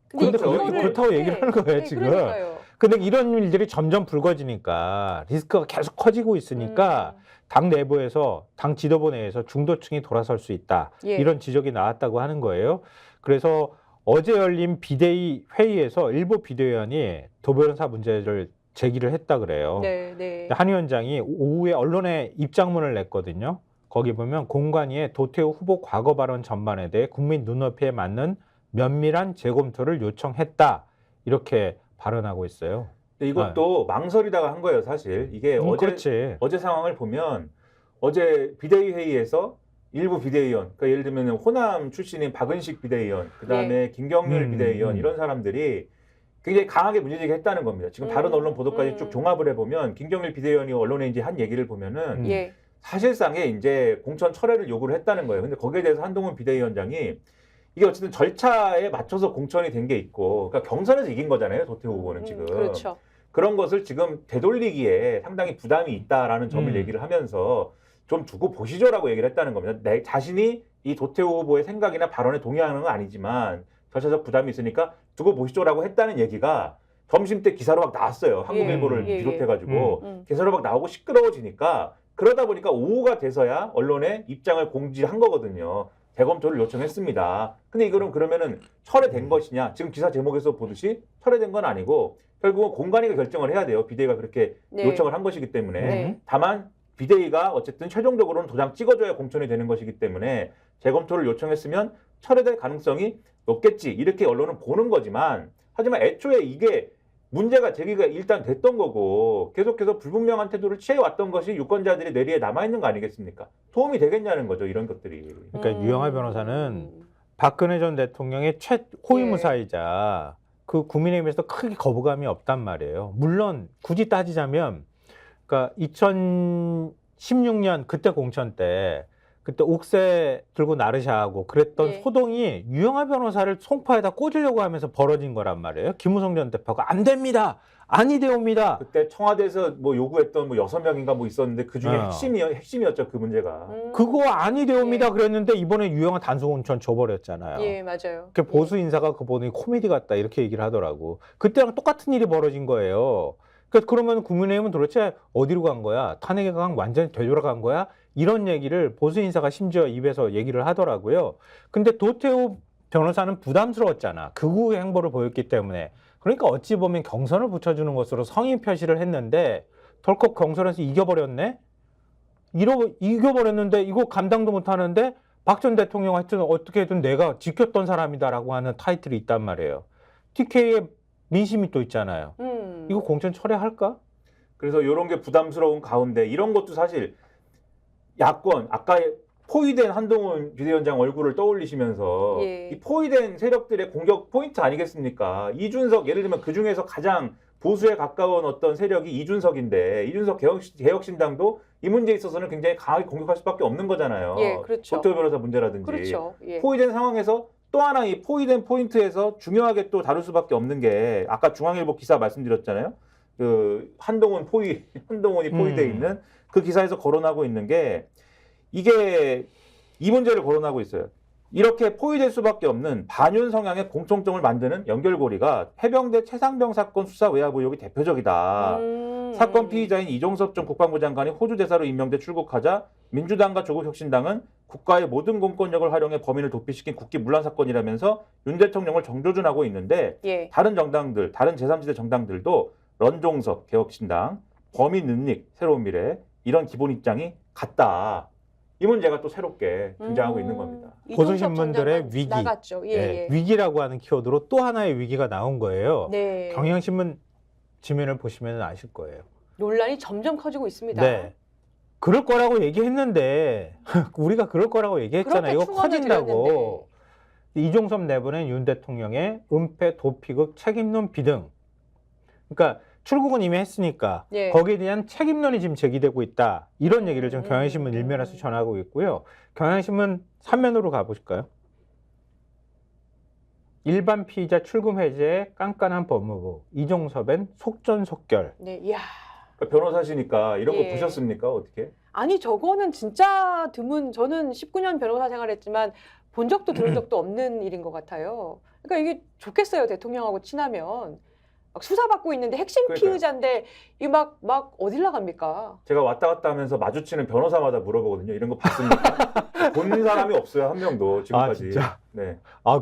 근데 이거를- 그렇다고 얘기를 하는 거예요, 네, 지금. 그러니까요. 근데 이런 일들이 점점 불거지니까 리스크가 계속 커지고 있으니까 당 내부에서 당 지도부 내에서 중도층이 돌아설 수 있다. 예. 이런 지적이 나왔다고 하는 거예요. 그래서 어제 열린 비대위 회의에서 일부 비대위원이 도변호사 문제를 제기를 했다 그래요. 네, 네. 한 위원장이 오후에 언론에 입장문을 냈거든요. 거기 보면 공관위의 도태우 후보 과거 발언 전반에 대해 국민 눈높이에 맞는 면밀한 재검토를 요청했다. 이렇게 발언하고 있어요. 근데 이것도 망설이다가 한 거예요, 사실. 이게 그렇지. 어제 상황을 보면 어제 비대위 회의에서 일부 비대위원, 그러니까 예를 들면 호남 출신인 박은식 비대위원, 그다음에 김경률 비대위원 이런 사람들이 굉장히 강하게 문제제기했다는 겁니다. 지금 다른 언론 보도까지 쭉 종합을 해보면 김경률 비대위원이 언론에 이제 한 얘기를 보면은 예. 사실상에 이제 공천 철회를 요구를 했다는 거예요. 근데 거기에 대해서 한동훈 비대위원장이 이게 어쨌든 절차에 맞춰서 공천이 된 게 있고, 그러니까 경선에서 이긴 거잖아요, 도태우 후보는 지금. 그렇죠. 그런 것을 지금 되돌리기에 상당히 부담이 있다라는 점을 얘기를 하면서 좀 두고 보시죠라고 얘기를 했다는 겁니다. 내 자신이 이 도태우 후보의 생각이나 발언에 동의하는 건 아니지만 절차적 부담이 있으니까 두고 보시죠라고 했다는 얘기가 점심 때 기사로 막 나왔어요. 한국일보를 비롯해가지고 기사로 막 나오고 시끄러워지니까 그러다 보니까 오후가 돼서야 언론에 입장을 공지한 거거든요. 재검토를 요청했습니다. 근데 이거는 그러면은 철회된 것이냐? 지금 기사 제목에서 보듯이 철회된 건 아니고 결국은 공관위가 결정을 해야 돼요. 비대위가 그렇게 요청을 한 것이기 때문에. 다만 비대위가 어쨌든 최종적으로는 도장 찍어줘야 공천이 되는 것이기 때문에 재검토를 요청했으면 철회될 가능성이 높겠지. 이렇게 언론은 보는 거지만 하지만 애초에 이게 문제가 제기가 일단 됐던 거고 계속해서 불분명한 태도를 취해왔던 것이 유권자들의 뇌리에 남아있는 거 아니겠습니까? 도움이 되겠냐는 거죠. 이런 것들이. 그러니까 유영하 변호사는 박근혜 전 대통령의 최호위무사이자 그 국민의힘에서 크게 거부감이 없단 말이에요. 물론 굳이 따지자면 그러니까 2016년 그때 공천 때 그때 옥새 들고 나르샤하고 그랬던 소동이 유영하 변호사를 송파에다 꽂으려고 하면서 벌어진 거란 말이에요. 김무성 전 대표가 안 됩니다. 아니 되옵니다. 그때 청와대에서 뭐 요구했던 뭐 6명인가 뭐 있었는데 그 중에 핵심이었죠. 그 문제가. 그거 아니 되옵니다. 그랬는데 이번에 유영하 단수 공천 줘버렸잖아요. 예, 맞아요. 그 보수 인사가 그거 보니 코미디 같다 이렇게 얘기를 하더라고. 그때랑 똑같은 일이 벌어진 거예요. 그러면 국민의힘은 도대체 어디로 간 거야? 탄핵에 간 완전히 되돌아간 거야? 이런 얘기를 보수 인사가 심지어 입에서 얘기를 하더라고요. 근데 도태우 변호사는 부담스러웠잖아. 극우의 행보를 보였기 때문에. 그러니까 어찌 보면 경선을 붙여주는 것으로 성의 표시를 했는데 덜컥 경선에서 이겨버렸네? 이겨버렸는데 이거 감당도 못하는데 박 전 대통령 하여튼 어떻게든 내가 지켰던 사람이다라고 하는 타이틀이 있단 말이에요. TK의 민심이 또 있잖아요. 이거 공천 철회할까? 그래서 이런 게 부담스러운 가운데 이런 것도 사실 야권 아까 포위된 한동훈 비대위원장 얼굴을 떠올리시면서 이 포위된 세력들의 공격 포인트 아니겠습니까? 이준석 예를 들면 그중에서 가장 보수에 가까운 어떤 세력이 이준석인데 이준석 개혁신당도 이 문제에 있어서는 굉장히 강하게 공격할 수밖에 없는 거잖아요. 그렇죠. 도태우 변호사 문제라든지. 그렇죠. 포위된 상황에서 또 하나 이 포위된 포인트에서 중요하게 또 다룰 수밖에 없는 게 아까 중앙일보 기사 말씀드렸잖아요. 그 한동훈이 포위돼 있는 그 기사에서 거론하고 있는 게 이게 이 문제를 거론하고 있어요. 이렇게 포위될 수밖에 없는 반윤 성향의 공통점을 만드는 연결고리가 해병대 최상병 사건 수사 외압 의혹이 대표적이다. 사건 피의자인 이종섭 전 국방부 장관이 호주 대사로 임명돼 출국하자 민주당과 조국혁신당은 국가의 모든 공권력을 활용해 범인을 도피시킨 국기 문란 사건이라면서 윤 대통령을 정조준하고 있는데 다른 정당들, 다른 제3지대 정당들도 런종석 개혁신당, 범인 은닉 새로운 미래 이런 기본 입장이 같다. 이 문제가 또 새롭게 등장하고 있는 겁니다. 고소신문들의 이종섭 위기. 전 장관 나갔죠. 예, 예, 예. 위기라고 하는 키워드로 또 하나의 위기가 나온 거예요. 네. 경향신문 지면을 보시면 아실 거예요. 논란이 점점 커지고 있습니다. 네. 그럴 거라고 얘기했는데 우리가 그럴 거라고 얘기했잖아요. 이거 그렇게 충원을 커진다고. 이종섭 내부는 윤 대통령의 은폐, 도피극, 책임론 비등. 그러니까 출국은 이미 했으니까 예. 거기에 대한 책임론이 지금 제기되고 있다. 이런 얘기를 지금 경향신문 일면에서 전하고 있고요. 경향신문 3면으로 가보실까요? 일반 피의자 출금 해제에 깐깐한 법무부. 이종섭엔 속전속결. 네, 이야. 그러니까 변호사시니까 이런 예. 거 보셨습니까? 어떻게? 아니 저거는 진짜 드문. 저는 19년 변호사 생활했지만 본 적도 들은 적도 없는 일인 것 같아요. 그러니까 이게 좋겠어요. 대통령하고 친하면. 막 수사받고 있는데 핵심 그러니까요. 피의자인데 이 막 어딜 나갑니까? 제가 왔다 갔다 하면서 마주치는 변호사마다 물어보거든요. 이런 거 봤습니까? 본 사람이 없어요. 한 명도 지금까지. 아, 진짜? 네. 아,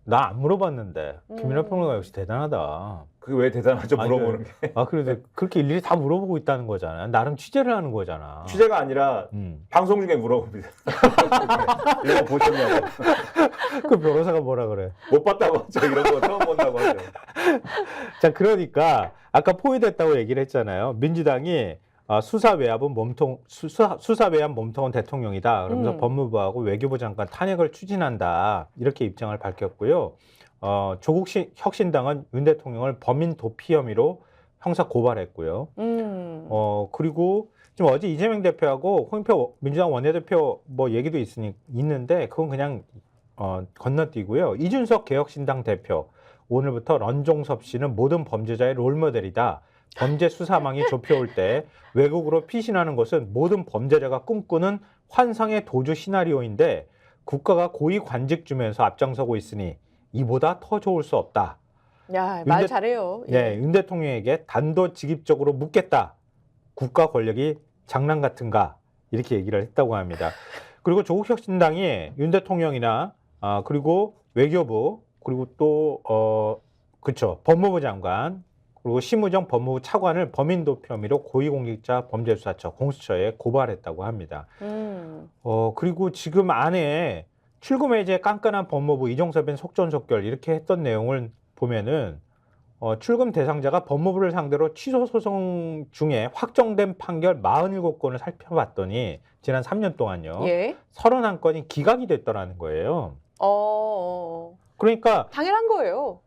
나 안 물어봤는데. 김민하 음. 평론가 역시 대단하다. 그게 왜 대단하죠? 아니, 물어보는 게. 아, 그래도 그렇게 일일이 다 물어보고 있다는 거잖아. 나름 취재를 하는 거잖아. 취재가 아니라 방송 중에 물어봅니다. 이런 거 보셨냐고. 그 변호사가 뭐라 그래? 못 봤다고 하죠. 이런 거 처음 본다고 하죠. 자, 그러니까 아까 포위됐다고 얘기를 했잖아요. 민주당이 수사 외압은 수사 외압 몸통은 대통령이다. 그러면서 법무부하고 외교부 장관 탄핵을 추진한다. 이렇게 입장을 밝혔고요. 조국 혁신당은 윤 대통령을 범인 도피 혐의로 형사 고발했고요. 그리고 지금 어제 이재명 대표하고 홍영표 민주당 원내대표 뭐 얘기도 있는데 그건 그냥 건너뛰고요. 이준석 개혁신당 대표 오늘부터 런종섭 씨는 모든 범죄자의 롤모델이다. 범죄 수사망이 좁혀올 때 외국으로 피신하는 것은 모든 범죄자가 꿈꾸는 환상의 도주 시나리오인데 국가가 고위 관직 주면서 앞장서고 있으니 이보다 더 좋을 수 없다. 야, 말 잘해요. 예. 네, 윤 대통령에게 단도직입적으로 묻겠다. 국가 권력이 장난 같은가? 이렇게 얘기를 했다고 합니다. 그리고 조국 혁신당이 윤 대통령이나 그리고 외교부 그리고 또 그렇죠. 법무부 장관 그리고 심우정 법무부 차관을 범인 도피 혐의로 고위공직자 범죄수사처 공수처에 고발했다고 합니다. 그리고 지금 안에 출금 해제 깐깐한 법무부 이종섭엔 속전속결 이렇게 했던 내용을 보면은 출금 대상자가 법무부를 상대로 취소 소송 중에 확정된 판결 47건을 살펴봤더니 지난 3년 동안요. 예. 31건이 기각이 됐더라는 거예요. 그러니까 당연한 거예요.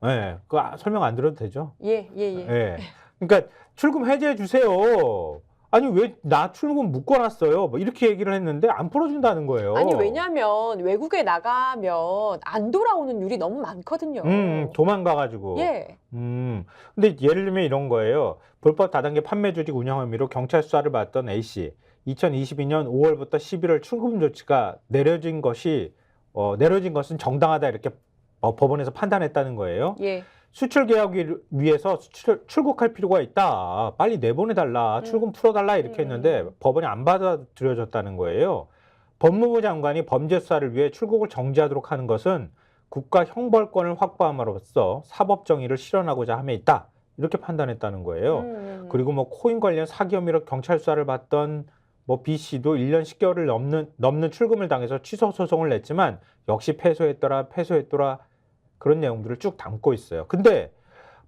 네, 그 설명 안 드려도 되죠? 예. 네. 그러니까 출금 해제해 주세요. 아니 왜 나 출금 묶어놨어요? 뭐 이렇게 얘기를 했는데 안 풀어준다는 거예요. 아니 왜냐하면 외국에 나가면 안 돌아오는 율이 너무 많거든요. 도망가가지고. 예. 근데 예를 들면 이런 거예요. 불법 다단계 판매 조직 운영 혐의로 경찰 수사를 받던 A 씨. 2022년 5월부터 11월 출금 조치가 내려진 것은 정당하다 이렇게 법원에서 판단했다는 거예요. 예. 수출 계약을 위해서 출국할 필요가 있다. 빨리 내보내달라. 출금 풀어달라. 이렇게 했는데 법원이 안 받아들여졌다는 거예요. 법무부 장관이 범죄 수사를 위해 출국을 정지하도록 하는 것은 국가 형벌권을 확보함으로써 사법 정의를 실현하고자 함에 있다. 이렇게 판단했다는 거예요. 그리고 뭐 코인 관련 사기 혐의로 경찰 수사를 받던 뭐 B 씨도 1년 10개월을 넘는 출금을 당해서 취소 소송을 냈지만 역시 패소했더라. 그런 내용들을 쭉 담고 있어요. 근데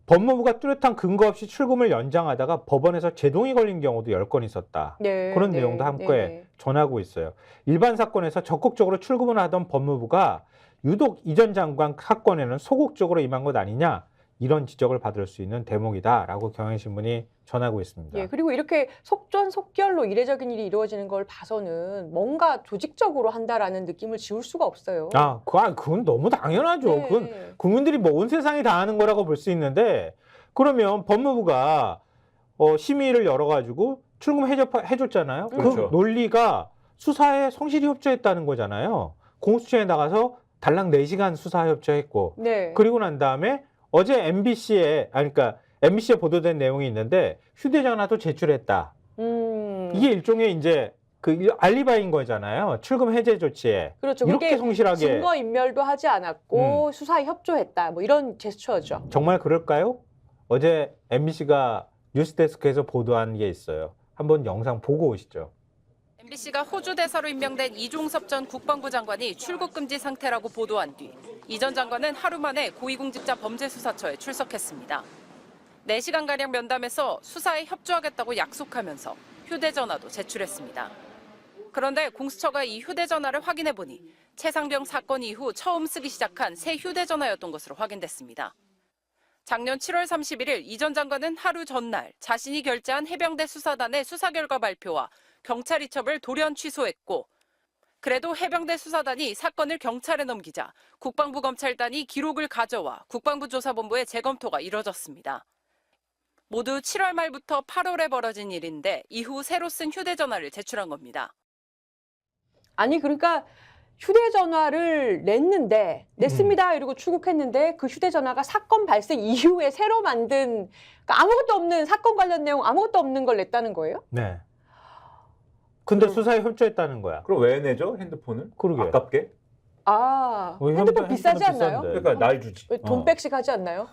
법무부가 뚜렷한 근거 없이 출금을 연장하다가 법원에서 제동이 걸린 경우도 10건 있었다. 네, 그런 내용도 함께 전하고 있어요. 일반 사건에서 적극적으로 출금을 하던 법무부가 유독 이 전 장관 사건에는 소극적으로 임한 것 아니냐. 이런 지적을 받을 수 있는 대목이다라고 경향신문이 전하고 있습니다. 예, 그리고 이렇게 속전속결로 이례적인 일이 이루어지는 걸 봐서는 뭔가 조직적으로 한다라는 느낌을 지울 수가 없어요. 그건 너무 당연하죠. 네. 그건 국민들이 뭐 온 세상이 다 아는 거라고 볼 수 있는데 그러면 법무부가 심의를 열어가지고 출금 해줬잖아요. 그렇죠. 그 논리가 수사에 성실히 협조했다는 거잖아요. 공수처에 나가서 달랑 4시간 수사 협조했고 네. 그리고 난 다음에 어제 MBC에 보도된 내용이 있는데 휴대전화도 제출했다. 이게 일종의 이제 그 알리바이인 거잖아요. 출금 해제 조치에. 그렇죠. 이렇게 성실하게. 증거 인멸도 하지 않았고 수사에 협조했다. 뭐 이런 제스처죠. 정말 그럴까요? 어제 MBC가 뉴스데스크에서 보도한 게 있어요. 한번 영상 보고 오시죠. MBC가 호주 대사로 임명된 이종섭 전 국방부 장관이 출국 금지 상태라고 보도한 뒤 이 전 장관은 하루 만에 고위공직자 범죄수사처에 출석했습니다. 4시간가량 면담에서 수사에 협조하겠다고 약속하면서 휴대전화도 제출했습니다. 그런데 공수처가 이 휴대전화를 확인해보니 최상병 사건 이후 처음 쓰기 시작한 새 휴대전화였던 것으로 확인됐습니다. 작년 7월 31일 이 전 장관은 하루 전날 자신이 결재한 해병대 수사단의 수사 결과 발표와 경찰 이첩을 돌연 취소했고 그래도 해병대 수사단이 사건을 경찰에 넘기자 국방부 검찰단이 기록을 가져와 국방부 조사본부의 재검토가 이뤄졌습니다. 모두 7월 말부터 8월에 벌어진 일인데 이후 새로 쓴 휴대전화를 제출한 겁니다. 아니 그러니까 휴대전화를 냈습니다 이러고 출국했는데 그 휴대전화가 사건 발생 이후에 새로 만든 그러니까 아무것도 없는 사건 관련 내용 아무것도 없는 걸 냈다는 거예요? 네. 근데 수사에 협조했다는 거야. 그럼 왜 내죠 핸드폰을? 그러게. 아깝게? 핸드폰 비싸지 않나요? 비싼데. 그러니까 날 주지. 왜 돈백씩 하지 않나요?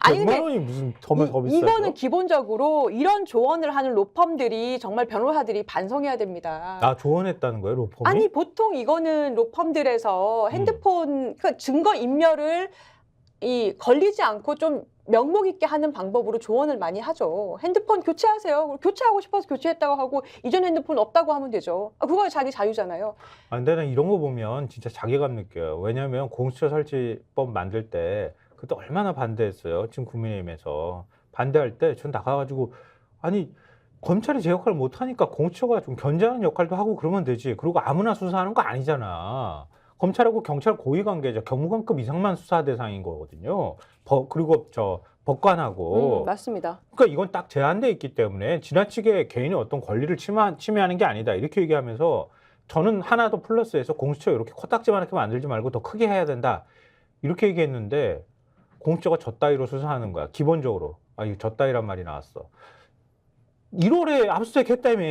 아니 100만 근데 원이 무슨 더 비싸죠? 이거는 기본적으로 이런 조언을 하는 로펌들이 정말 변호사들이 반성해야 됩니다. 아, 조언했다는 거예요, 로펌이? 아니 보통 이거는 로펌들에서 핸드폰 그 증거 인멸을 걸리지 않고 좀 명목 있게 하는 방법으로 조언을 많이 하죠. 핸드폰 교체하세요. 교체하고 싶어서 교체했다고 하고 이전 핸드폰 없다고 하면 되죠. 그거 자기 자유잖아요. 아, 근데 난 이런 거 보면 진짜 자괴감 느껴요. 왜냐하면 공수처 설치법 만들 때 그때 얼마나 반대했어요. 지금 국민의힘에서. 반대할 때 전 나가가지고 아니 검찰이 제 역할을 못하니까 공수처가 좀 견제하는 역할도 하고 그러면 되지. 그리고 아무나 수사하는 거 아니잖아. 검찰하고 경찰 고위관계자 경무관급 이상만 수사 대상인 거거든요. 그리고 법관하고. 맞습니다. 그러니까 이건 딱 제한돼 있기 때문에 지나치게 개인의 어떤 권리를 침해하는 게 아니다. 이렇게 얘기하면서 저는 하나 더 플러스해서 공수처 이렇게 코딱지만하게 만들지 말고 더 크게 해야 된다. 이렇게 얘기했는데 공수처가 저 따위로 수사하는 거야. 기본적으로. 아, 이거 저 따위란 말이 나왔어. 1월에 압수수색 했다며.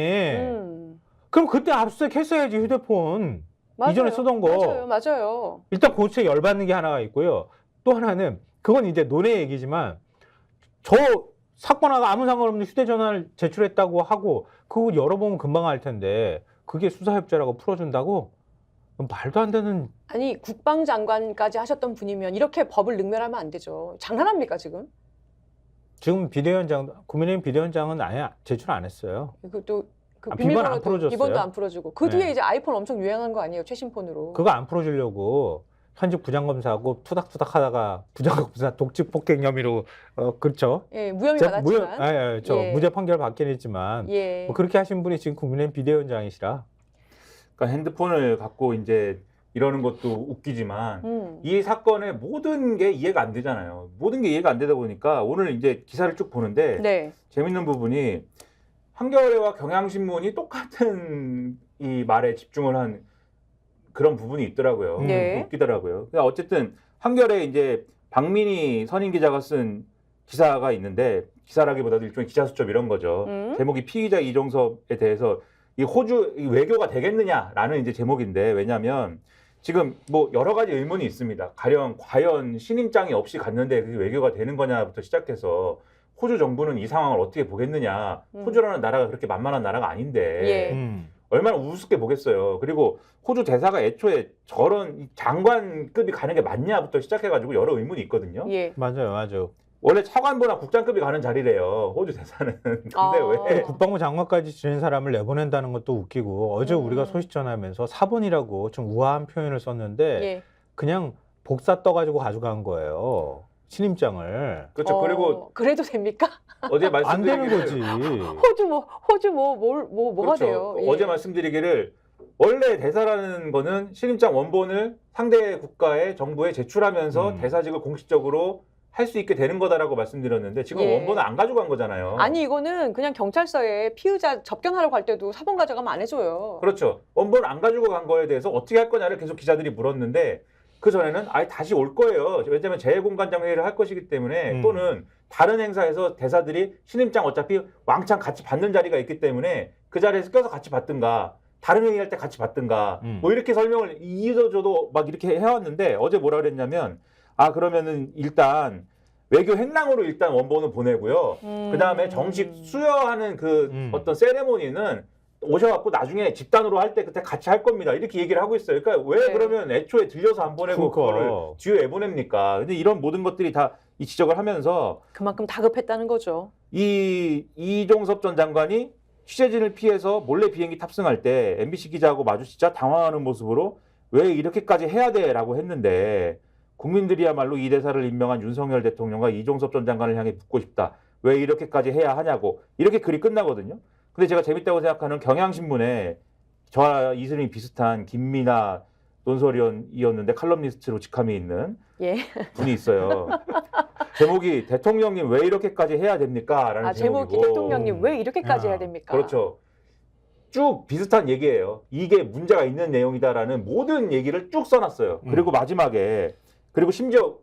그럼 그때 압수수색 했어야지 휴대폰. 맞아요. 이전에 쓰던 거. 맞아요. 일단 공수처에 열받는 게 하나가 있고요. 또 하나는 그건 이제 논의 얘기지만 저 사건하고 아무 상관없는 휴대전화를 제출했다고 하고 그거 열어보면 금방 알 텐데 그게 수사협조라고 풀어준다고? 말도 안 되는. 아니 국방장관까지 하셨던 분이면 이렇게 법을 능멸하면 안 되죠. 장난합니까 지금? 지금 국민의힘 비대위원장은 아예 제출 안 했어요. 그것도 비번 안 풀어줬어요. 비번도 안 풀어주고 그 뒤에 네. 이제 아이폰 엄청 유행한 거 아니에요? 최신 폰으로. 그거 안 풀어주려고 현직 부장검사하고 투닥투닥 하다가 부장검사 독직 폭행 혐의로 그렇죠. 예, 무혐의 받았지만. 무죄 판결 받긴 했지만 예. 뭐 그렇게 하신 분이 지금 국민의힘 비대위원장이시라. 그러니까 핸드폰을 갖고 이제 이러는 것도 웃기지만 이 사건의 모든 게 이해가 안 되잖아요. 모든 게 이해가 안 되다 보니까 오늘 이제 기사를 쭉 보는데 네. 재밌는 부분이 한겨레와 경향신문이 똑같은 이 말에 집중을 한 그런 부분이 있더라고요. 네. 웃기더라고요. 그러니까 어쨌든 한겨레 이제 박민희 선임 기자가 쓴 기사가 있는데 기사라기보다도 일종의 기자 수첩 이런 거죠. 제목이 피의자 이종섭에 대해서 이 호주 외교가 되겠느냐라는 이제 제목인데 왜냐하면 지금 뭐 여러 가지 의문이 있습니다. 가령 과연 신임장이 없이 갔는데 그게 외교가 되는 거냐부터 시작해서 호주 정부는 이 상황을 어떻게 보겠느냐. 호주라는 나라가 그렇게 만만한 나라가 아닌데 예. 얼마나 우습게 보겠어요. 그리고 호주 대사가 애초에 저런 장관급이 가는 게 맞냐부터 시작해가지고 여러 의문이 있거든요. 예. 맞아요. 원래 차관보나 국장급이 가는 자리래요. 호주 대사는. 근데 왜? 국방부 장관까지 지낸 사람을 내보낸다는 것도 웃기고 어제 우리가 소식 전하면서 사본이라고 좀 우아한 표현을 썼는데 예. 그냥 복사 떠가지고 가져간 거예요. 신임장을. 그렇죠. 그리고 그래도 됩니까? 어제 안 되는 말씀드리기를 거지. 호주 뭐가 그렇죠. 돼요? 예. 어제 말씀드리기를 원래 대사라는 거는 신임장 원본을 상대 국가의 정부에 제출하면서 대사직을 공식적으로 할 수 있게 되는 거다라고 말씀드렸는데 지금 예. 원본을 안 가지고 간 거잖아요. 아니 이거는 그냥 경찰서에 피의자 접견하러 갈 때도 사본 가져가면 안 해줘요. 그렇죠. 원본 안 가지고 간 거에 대해서 어떻게 할 거냐를 계속 기자들이 물었는데 그 전에는 아예 다시 올 거예요. 왜냐하면 재외공관장 회의를 할 것이기 때문에 또는 다른 행사에서 대사들이 신임장 어차피 왕창 같이 받는 자리가 있기 때문에 그 자리에서 껴서 같이 받든가 다른 회의할 때 같이 받든가 뭐 이렇게 설명을 이도저도 막 이렇게 해왔는데 어제 뭐라 그랬냐면 그러면은 일단 외교 행랑으로 일단 원본을 보내고요. 그 다음에 정식 수여하는 그 어떤 세레모니는 오셔갖고 나중에 집단으로 할 때 그때 같이 할 겁니다. 이렇게 얘기를 하고 있어요. 그러니까 왜 네. 그러면 애초에 들려서 안 보내고 그러니까. 그거를 뒤에 왜 보냅니까? 근데 이런 모든 것들이 다 이 지적을 하면서 그만큼 다급했다는 거죠. 이 이종섭 전 장관이 취재진을 피해서 몰래 비행기 탑승할 때 MBC 기자하고 마주치자 당황하는 모습으로 왜 이렇게까지 해야 돼라고 했는데 국민들이야말로 이 대사를 임명한 윤석열 대통령과 이종섭 전 장관을 향해 묻고 싶다. 왜 이렇게까지 해야 하냐고 이렇게 글이 끝나거든요. 근데 제가 재밌다고 생각하는 경향신문에 저와 이슬이 비슷한 김미나 논설위원이었는데 칼럼니스트로 직함이 있는 예. 분이 있어요. 제목이 대통령님 왜 이렇게까지 해야 됩니까? 라는 제목이 제목이고 대통령님 왜 이렇게까지 아, 해야 됩니까? 그렇죠. 쭉 비슷한 얘기예요. 이게 문제가 있는 내용이다라는 모든 얘기를 쭉 써놨어요. 그리고 마지막에 그리고 심지어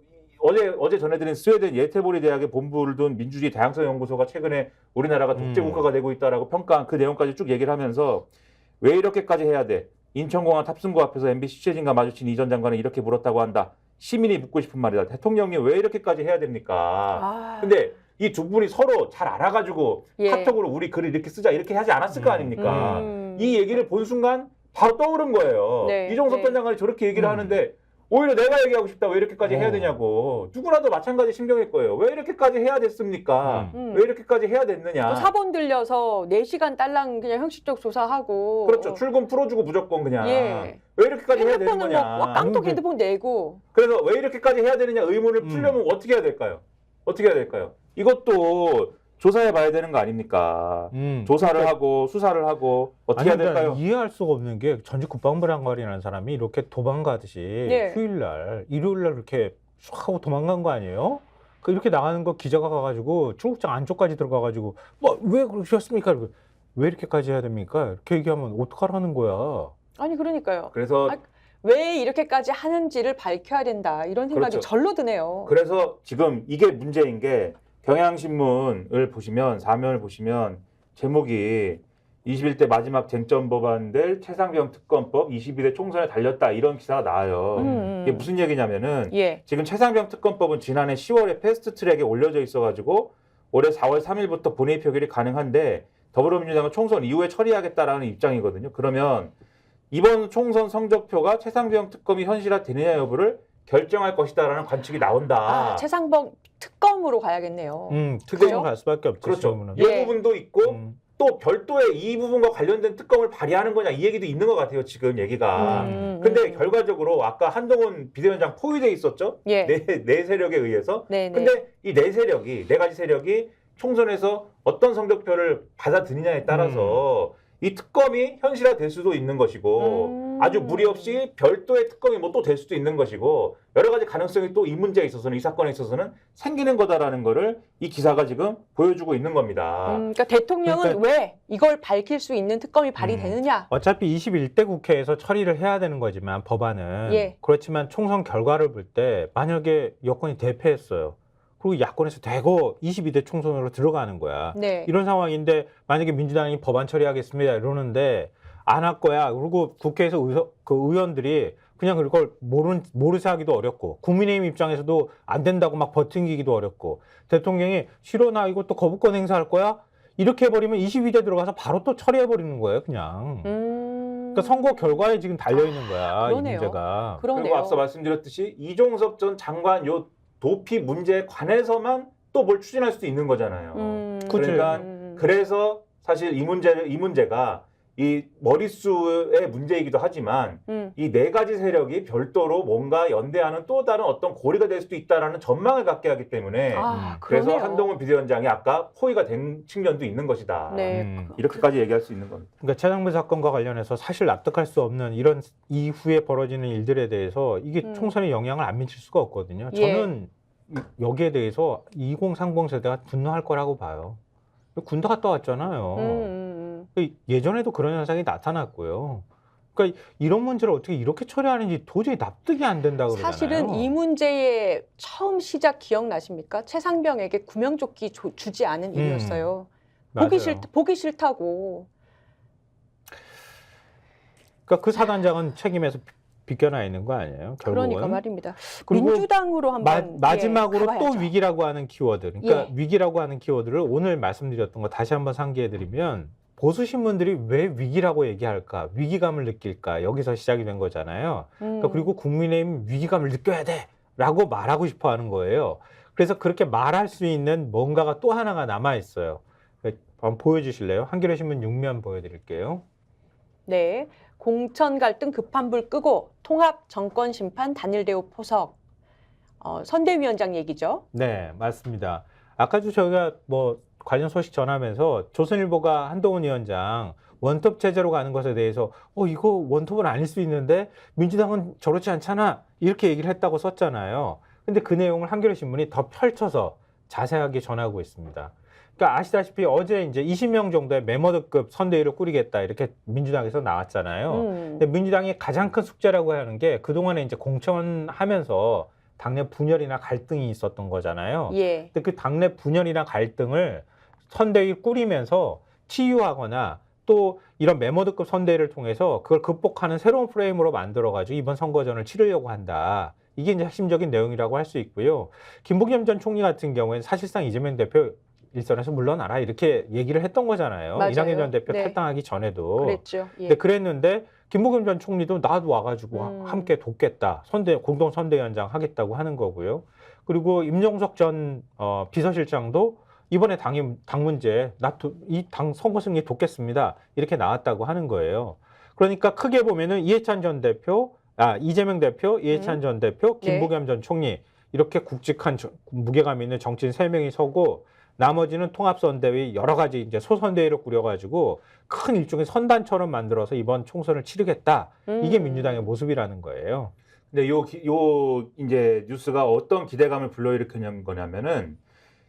어제 전해드린 스웨덴 예테보리 대학의 본부를 둔 민주주의 다양성 연구소가 최근에 우리나라가 독재국가가 되고 있다라고 평가한 그 내용까지 쭉 얘기를 하면서 왜 이렇게까지 해야 돼? 인천공항 탑승구 앞에서 MBC 취재진과 마주친 이 전 장관은 이렇게 물었다고 한다. 시민이 묻고 싶은 말이다. 대통령님 왜 이렇게까지 해야 됩니까? 아, 근데 이 두 분이 서로 잘 알아가지고 예. 카톡으로 우리 글을 이렇게 쓰자 이렇게 하지 않았을 거 아닙니까? 이 얘기를 본 순간 바로 떠오른 거예요. 네, 이종섭 네. 전 장관이 저렇게 얘기를 하는데 오히려 내가 얘기하고 싶다. 왜 이렇게까지 해야 되냐고. 누구라도 마찬가지 심경일 거예요. 왜 이렇게까지 해야 됐습니까? 왜 이렇게까지 해야 됐느냐. 또 사본 들려서 4시간 딸랑 그냥 형식적 조사하고 그렇죠. 출금 풀어주고 무조건 그냥. 예. 왜 이렇게까지 해야 되는 핸드폰은 거냐. 뭐 깡통 핸드폰 내고 그래서 왜 이렇게까지 해야 되느냐 의문을 풀려면 어떻게 해야 될까요? 어떻게 해야 될까요? 이것도 조사해 봐야 되는 거 아닙니까? 조사를 하고 수사를 하고 어떻게 해야 그러니까 될까요? 이해할 수가 없는 게 전직 국방부장관이라는 사람이 이렇게 도망가듯이 네. 휴일날, 일요일날 이렇게 슉 하고 도망간 거 아니에요? 그 이렇게 나가는 거 기자가 가가지고 중국장 안쪽까지 들어가가지고 뭐 왜 그러셨습니까? 왜 이렇게까지 해야 됩니까? 이렇게 얘기하면 어떡하라는 거야? 아니 그러니까요. 그래서 왜 이렇게까지 하는지를 밝혀야 된다 이런 생각이 그렇죠. 절로 드네요. 그래서 지금 이게 문제인 게 경향신문을 보시면 사면을 보시면 제목이 21대 마지막 쟁점 법안들 최상병 특검법 22대 총선에 달렸다 이런 기사가 나와요. 이게 무슨 얘기냐면은 예. 지금 최상병 특검법은 지난해 10월에 패스트트랙에 올려져 있어가지고 올해 4월 3일부터 본회의 표결이 가능한데 더불어민주당은 총선 이후에 처리하겠다라는 입장이거든요. 그러면 이번 총선 성적표가 최상병 특검이 현실화되느냐 여부를 결정할 것이다라는 관측이 나온다. 최상병 특검으로 가야겠네요. 특검으로 갈 수밖에 없죠. 그렇죠. 지금은. 이 부분도 있고 또 별도의 이 부분과 관련된 특검을 발의하는 거냐 이 얘기도 있는 것 같아요. 지금 얘기가. 근데 결과적으로 아까 한동훈 비대위원장 포위돼 있었죠. 예. 네 세력에 의해서. 네네. 근데 이 네 가지 세력이 총선에서 어떤 성적표를 받아들이냐에 따라서 이 특검이 현실화될 수도 있는 것이고 아주 무리 없이 별도의 특검이 뭐 또 될 수도 있는 것이고 여러 가지 가능성이 또 이 문제에 있어서는 이 사건에 있어서는 생기는 거다라는 거를 이 기사가 지금 보여주고 있는 겁니다. 그러니까 대통령은 왜 이걸 밝힐 수 있는 특검이 발의되느냐. 어차피 21대 국회에서 처리를 해야 되는 거지만 법안은 예. 그렇지만 총선 결과를 볼 때 만약에 여권이 대패했어요. 그리고 야권에서 대거 22대 총선으로 들어가는 거야. 네. 이런 상황인데 만약에 민주당이 법안 처리하겠습니다 이러는데 안 할 거야. 그리고 국회에서 의원들이 그냥 그걸 모르쇠 하기도 어렵고 국민의힘 입장에서도 안 된다고 막 버팅기기도 어렵고 대통령이 싫어 나 이거 또 거부권 행사할 거야? 이렇게 해버리면 22대 들어가서 바로 또 처리해버리는 거예요 그냥. 그러니까 선거 결과에 지금 달려있는 거야. 그러네요. 이 문제가. 그러네요. 그리고 앞서 말씀드렸듯이 이종섭 전 장관 요 도피 문제에 관해서만 또 뭘 추진할 수도 있는 거잖아요. 그러니까 그래서 사실 이 문제가 이 머릿수의 문제이기도 하지만 이 네 가지 세력이 별도로 뭔가 연대하는 또 다른 어떤 고리가 될 수도 있다라는 전망을 갖게 하기 때문에 그래서 그러네요. 한동훈 비대위원장이 아까 포위가 된 측면도 있는 것이다. 네. 이렇게까지 얘기할 수 있는 겁니다. 그러니까 최상병 사건과 관련해서 사실 납득할 수 없는 이런 이후에 벌어지는 일들에 대해서 이게 총선에 영향을 안 미칠 수가 없거든요. 예. 저는 여기에 대해서 2030 세대가 분노할 거라고 봐요. 군대 갔다 왔잖아요. 예전에도 그런 현상이 나타났고요. 그러니까 이런 문제를 어떻게 이렇게 처리하는지 도저히 납득이 안 된다 그러잖아요. 사실은 이 문제의 처음 시작 기억나십니까? 최상병에게 구명조끼 주지 않은 일이었어요. 보기 싫다고. 그러니까 그 사단장은 책임에서 비껴나 있는 거 아니에요? 결국은. 그러니까 말입니다. 그리고 민주당으로 한번 마지막으로 또 가봐야죠. 위기라고 하는 키워드. 그러니까 예. 위기라고 하는 키워드를 오늘 말씀드렸던 거 다시 한번 상기해드리면 보수 신문들이 왜 위기라고 얘기할까? 위기감을 느낄까? 여기서 시작이 된 거잖아요. 그러니까 그리고 국민의힘 위기감을 느껴야 돼라고 말하고 싶어 하는 거예요. 그래서 그렇게 말할 수 있는 뭔가가 또 하나가 남아 있어요. 한번 보여주실래요? 한겨레 신문 6면 보여드릴게요. 네. 공천 갈등 급한 불 끄고 통합 정권 심판 단일대우 포석. 선대위원장 얘기죠. 네, 맞습니다. 아까도 저희가 뭐 관련 소식 전하면서 조선일보가 한동훈 위원장 원톱 체제로 가는 것에 대해서 이거 원톱은 아닐 수 있는데 민주당은 저렇지 않잖아 이렇게 얘기를 했다고 썼잖아요. 근데 그 내용을 한겨레 신문이 더 펼쳐서 자세하게 전하고 있습니다. 그러니까 아시다시피 어제 이제 20명 정도의 메머드급 선대위를 꾸리겠다 이렇게 민주당에서 나왔잖아요. 근데 민주당이 가장 큰 숙제라고 하는 게 그동안에 이제 공천하면서 당내 분열이나 갈등이 있었던 거잖아요. 예. 근데 그 당내 분열이나 갈등을 선대위 꾸리면서 치유하거나 또 이런 메머드급 선대위를 통해서 그걸 극복하는 새로운 프레임으로 만들어가지고 이번 선거전을 치르려고 한다. 이게 이제 핵심적인 내용이라고 할 수 있고요. 김부겸 전 총리 같은 경우에는 사실상 이재명 대표 일선에서 물러나라 이렇게 얘기를 했던 거잖아요. 맞아요. 이낙연 전 대표 네. 탈당하기 전에도. 그랬죠. 예. 근데 그랬는데 김부겸 전 총리도 나도 와가지고 함께 돕겠다. 공동 선대위원장 하겠다고 하는 거고요. 그리고 임종석 전 비서실장도 이번에 당 문제 이 당 선거 승리 돕겠습니다. 이렇게 나왔다고 하는 거예요. 그러니까 크게 보면은 이재명 대표, 이해찬 전 대표, 김부겸 전 총리 이렇게 굵직한 무게감 있는 정치인 3명이 서고 나머지는 통합선대위 여러 가지 이제 소선대위를 꾸려가지고 큰 일종의 선단처럼 만들어서 이번 총선을 치르겠다. 이게 민주당의 모습이라는 거예요. 근데 요 이제 뉴스가 어떤 기대감을 불러일으키는 거냐면은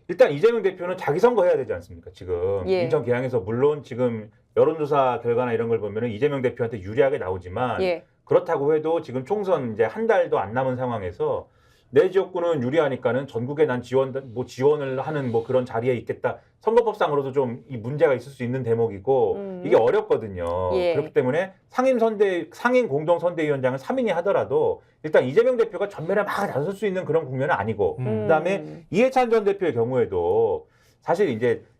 일단 이재명 대표는 자기 선거 해야 되지 않습니까? 지금 예. 인천 계양에서 물론 지금 여론조사 결과나 이런 걸 보면은 이재명 대표한테 유리하게 나오지만 예. 그렇다고 해도 지금 총선 이제 한 달도 안 남은 상황에서 내 지역구는 유리하니까는 전국에 난 지원을 하는 뭐 그런 자리에 있겠다. 선거법상으로도 좀 이 문제가 있을 수 있는 대목이고 이게 어렵거든요. 예. 그렇기 때문에 상임 공동선대위원장을 3인이 하더라도 일단 이재명 대표가 전면에 막 나설 수 있는 그런 국면은 아니고 그다음에 이해찬 전 대표의 경우에도 사실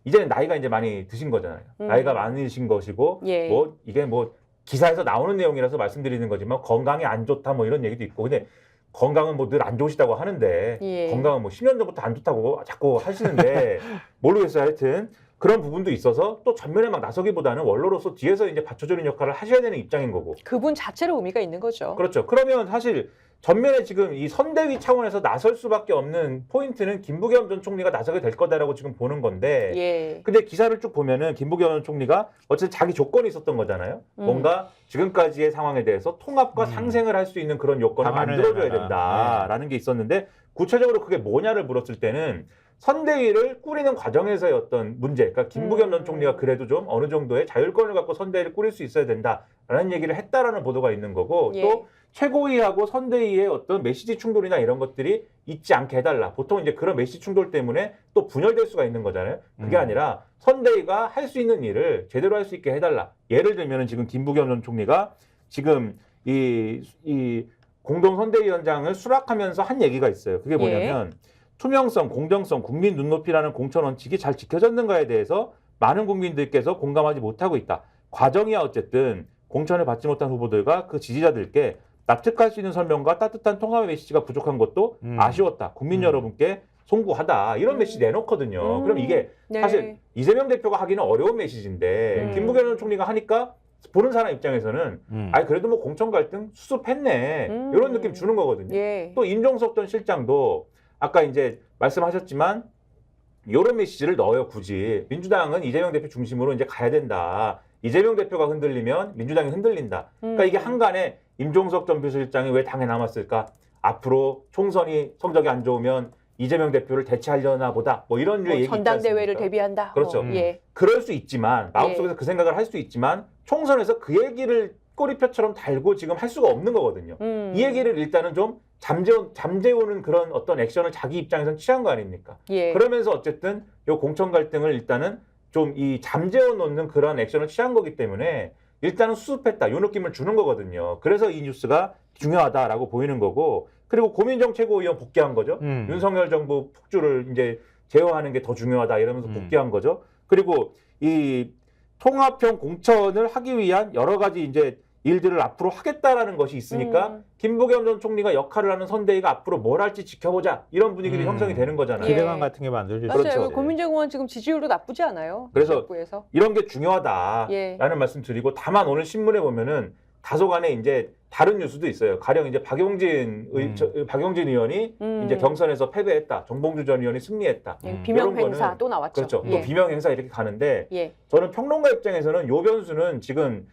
이제는 나이가 이제 많이 드신 거잖아요. 나이가 많으신 것이고 예. 뭐 이게 뭐 기사에서 나오는 내용이라서 말씀드리는 거지만 건강이 안 좋다 뭐 이런 얘기도 있고 근데 건강은 뭐 늘 안 좋으시다고 하는데 예. 건강은 뭐 10년 전부터 안 좋다고 자꾸 하시는데 모르겠어요. 하여튼 그런 부분도 있어서 또 전면에 막 나서기보다는 원로로서 뒤에서 이제 받쳐주는 역할을 하셔야 되는 입장인 거고. 그분 자체로 의미가 있는 거죠. 그렇죠. 그러면 사실 전면에 지금 이 선대위 차원에서 나설 수밖에 없는 포인트는 김부겸 전 총리가 나서게 될 거다라고 지금 보는 건데 예. 근데 기사를 쭉 보면은 김부겸 전 총리가 어쨌든 자기 조건이 있었던 거잖아요. 뭔가 지금까지의 상황에 대해서 통합과 상생을 할 수 있는 그런 요건을 만들어줘야 된다라는 게 있었는데 구체적으로 그게 뭐냐를 물었을 때는 선대위를 꾸리는 과정에서의 어떤 문제, 그러니까 김부겸 전 총리가 그래도 좀 어느 정도의 자율권을 갖고 선대위를 꾸릴 수 있어야 된다라는 얘기를 했다라는 보도가 있는 거고 예. 또 최고위하고 선대위의 어떤 메시지 충돌이나 이런 것들이 있지 않게 해달라. 보통 이제 그런 메시지 충돌 때문에 또 분열될 수가 있는 거잖아요. 그게 아니라 선대위가 할 수 있는 일을 제대로 할 수 있게 해달라. 예를 들면은 지금 김부겸 전 총리가 지금 이 공동 선대위원장을 수락하면서 한 얘기가 있어요. 그게 뭐냐면 투명성, 공정성, 국민 눈높이라는 공천 원칙이 잘 지켜졌는가에 대해서 많은 국민들께서 공감하지 못하고 있다. 과정이야 어쨌든 공천을 받지 못한 후보들과 그 지지자들께 납득할 수 있는 설명과 따뜻한 통합의 메시지가 부족한 것도 아쉬웠다. 국민 여러분께 송구하다. 이런 메시지 내놓거든요. 그럼 이게 사실 이재명 대표가 하기는 어려운 메시지인데 김부겸 전 총리가 하니까 보는 사람 입장에서는 아니 그래도 뭐 공천 갈등 수습했네. 이런 느낌 주는 거거든요. 예. 또 임종석 전 실장도 아까 이제 말씀하셨지만 이런 메시지를 넣어요. 굳이 민주당은 이재명 대표 중심으로 이제 가야 된다. 이재명 대표가 흔들리면 민주당이 흔들린다. 그러니까 이게 한간에 임종석 전 비서실장이 왜 당에 남았을까? 앞으로 총선이 성적이 안 좋으면 이재명 대표를 대체하려나 보다. 뭐 이런 얘기 있지 않습니까? 전당대회를 대비한다. 그렇죠. 예. 그럴 수 있지만 마음속에서 그 생각을 할 수 있지만 총선에서 그 얘기를 꼬리표처럼 달고 지금 할 수가 없는 거거든요. 이 얘기를 일단은 좀 잠재우는 그런 어떤 액션을 자기 입장에선 취한 거 아닙니까? 예. 그러면서 어쨌든 요 공천 갈등을 일단은 좀 이 잠재워 놓는 그런 액션을 취한 거기 때문에 일단은 수습했다. 요 느낌을 주는 거거든요. 그래서 이 뉴스가 중요하다라고 보이는 거고 그리고 고민정 최고위원 복귀한 거죠. 윤석열 정부 폭주를 이제 제어하는 게 더 중요하다 이러면서 복귀한 거죠. 그리고 이 통합형 공천을 하기 위한 여러 가지 이제 일들을 앞으로 하겠다라는 것이 있으니까 김부겸 전 총리가 역할을 하는 선대위가 앞으로 뭘 할지 지켜보자 이런 분위기도 형성이 되는 거잖아요. 예. 기대감 같은 게 만들어질 수 맞아요. 그렇죠. 있죠. 고민정 의원 지금 지지율도 나쁘지 않아요. 그래서 지역구에서. 이런 게 중요하다라는 예. 말씀 드리고 다만 오늘 신문에 보면은 다소간에 이제 다른 뉴스도 있어요. 가령 이제 박용진 의원이 이제 경선에서 패배했다. 정봉주 전 의원이 승리했다. 비명 이런 행사 거는 또 나왔죠. 그렇죠. 예. 또 비명 행사 이렇게 가는데 예. 저는 평론가 입장에서는 요 변수는 지금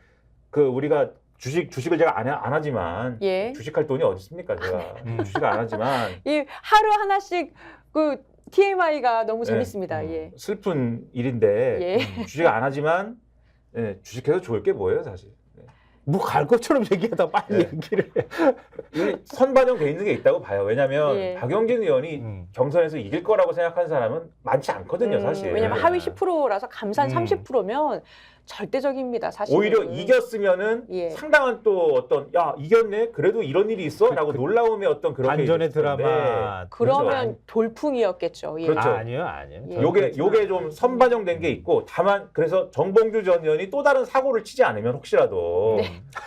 그 우리가 주식을 제가 안 하지만 예. 주식할 돈이 어디 있습니까? 제가 주식을 안 하지만 이 하루 하나씩 그 TMI가 너무 네. 재밌습니다. 예. 슬픈 일인데 예. 주식 안 하지만 주식해서 좋을 게 뭐예요, 사실. 뭐 갈 것처럼 얘기하다 빨리 네. 얘기를 해. 이게 선반영돼 있는 게 있다고 봐요. 왜냐하면 예. 박영진 의원이 경선에서 이길 거라고 생각하는 사람은 많지 않거든요, 사실. 왜냐면 하위 10%라서 감산 30%면 절대적입니다, 사실. 오히려 이겼으면은 예. 상당한 또 어떤 야 이겼네 그래도 이런 일이 있어라고 놀라움의 어떤 그런 게 반전의 있을 건데 드라마. 그러면 돌풍이었겠죠. 예. 그렇죠. 아니요. 예. 요게 좀 선반영된 게 있고 다만 그래서 정봉주 전 의원이 또 다른 사고를 치지 않으면 혹시라도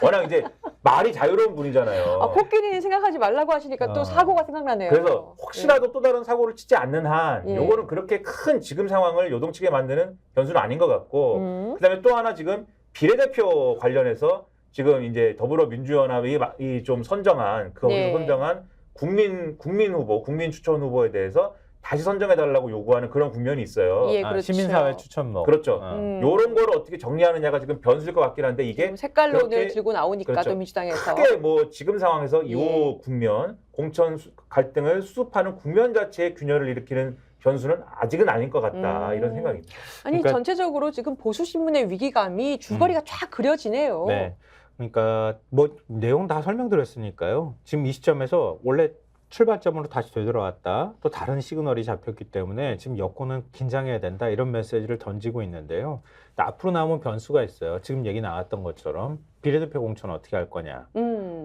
워낙 이제 말이 자유로운 분이잖아요. 아, 코끼리는 생각하지 말라고 하시니까 또 사고가 생각나네요. 그래서 혹시라도 또 다른 사고를 치지 않는 한 예. 요거는 그렇게 큰 지금 상황을 요동치게 만드는 변수는 아닌 것 같고 그다음에 또 하나 지금 비례대표 관련해서 지금 이제 더불어민주연합이 이 좀 선정한 네. 선정한 국민 후보, 국민 추천 후보에 대해서 다시 선정해달라고 요구하는 그런 국면이 있어요. 예, 그렇죠. 시민사회 추천목. 그렇죠. 요런 거를 어떻게 정리하느냐가 지금 변수일 것 같긴 한데 이게 색깔론을 그렇게- 들고 나오니까 그렇죠. 또 민주당에서 크게 뭐 지금 상황에서 예. 이 국면, 공천 갈등을 수습하는 국면 자체의 균열을 일으키는 변수는 아직은 아닌 것 같다 이런 생각입니다. 아니 그러니까- 전체적으로 지금 보수 신문의 위기감이 줄거리가 쫙 그려지네요. 네. 그러니까 뭐 내용 다 설명드렸으니까요. 지금 이 시점에서 원래 출발점으로 다시 되돌아왔다. 또 다른 시그널이 잡혔기 때문에 지금 여권은 긴장해야 된다. 이런 메시지를 던지고 있는데요. 근데 앞으로 나오면 변수가 있어요. 지금 얘기 나왔던 것처럼 비례대표 공천 어떻게 할 거냐.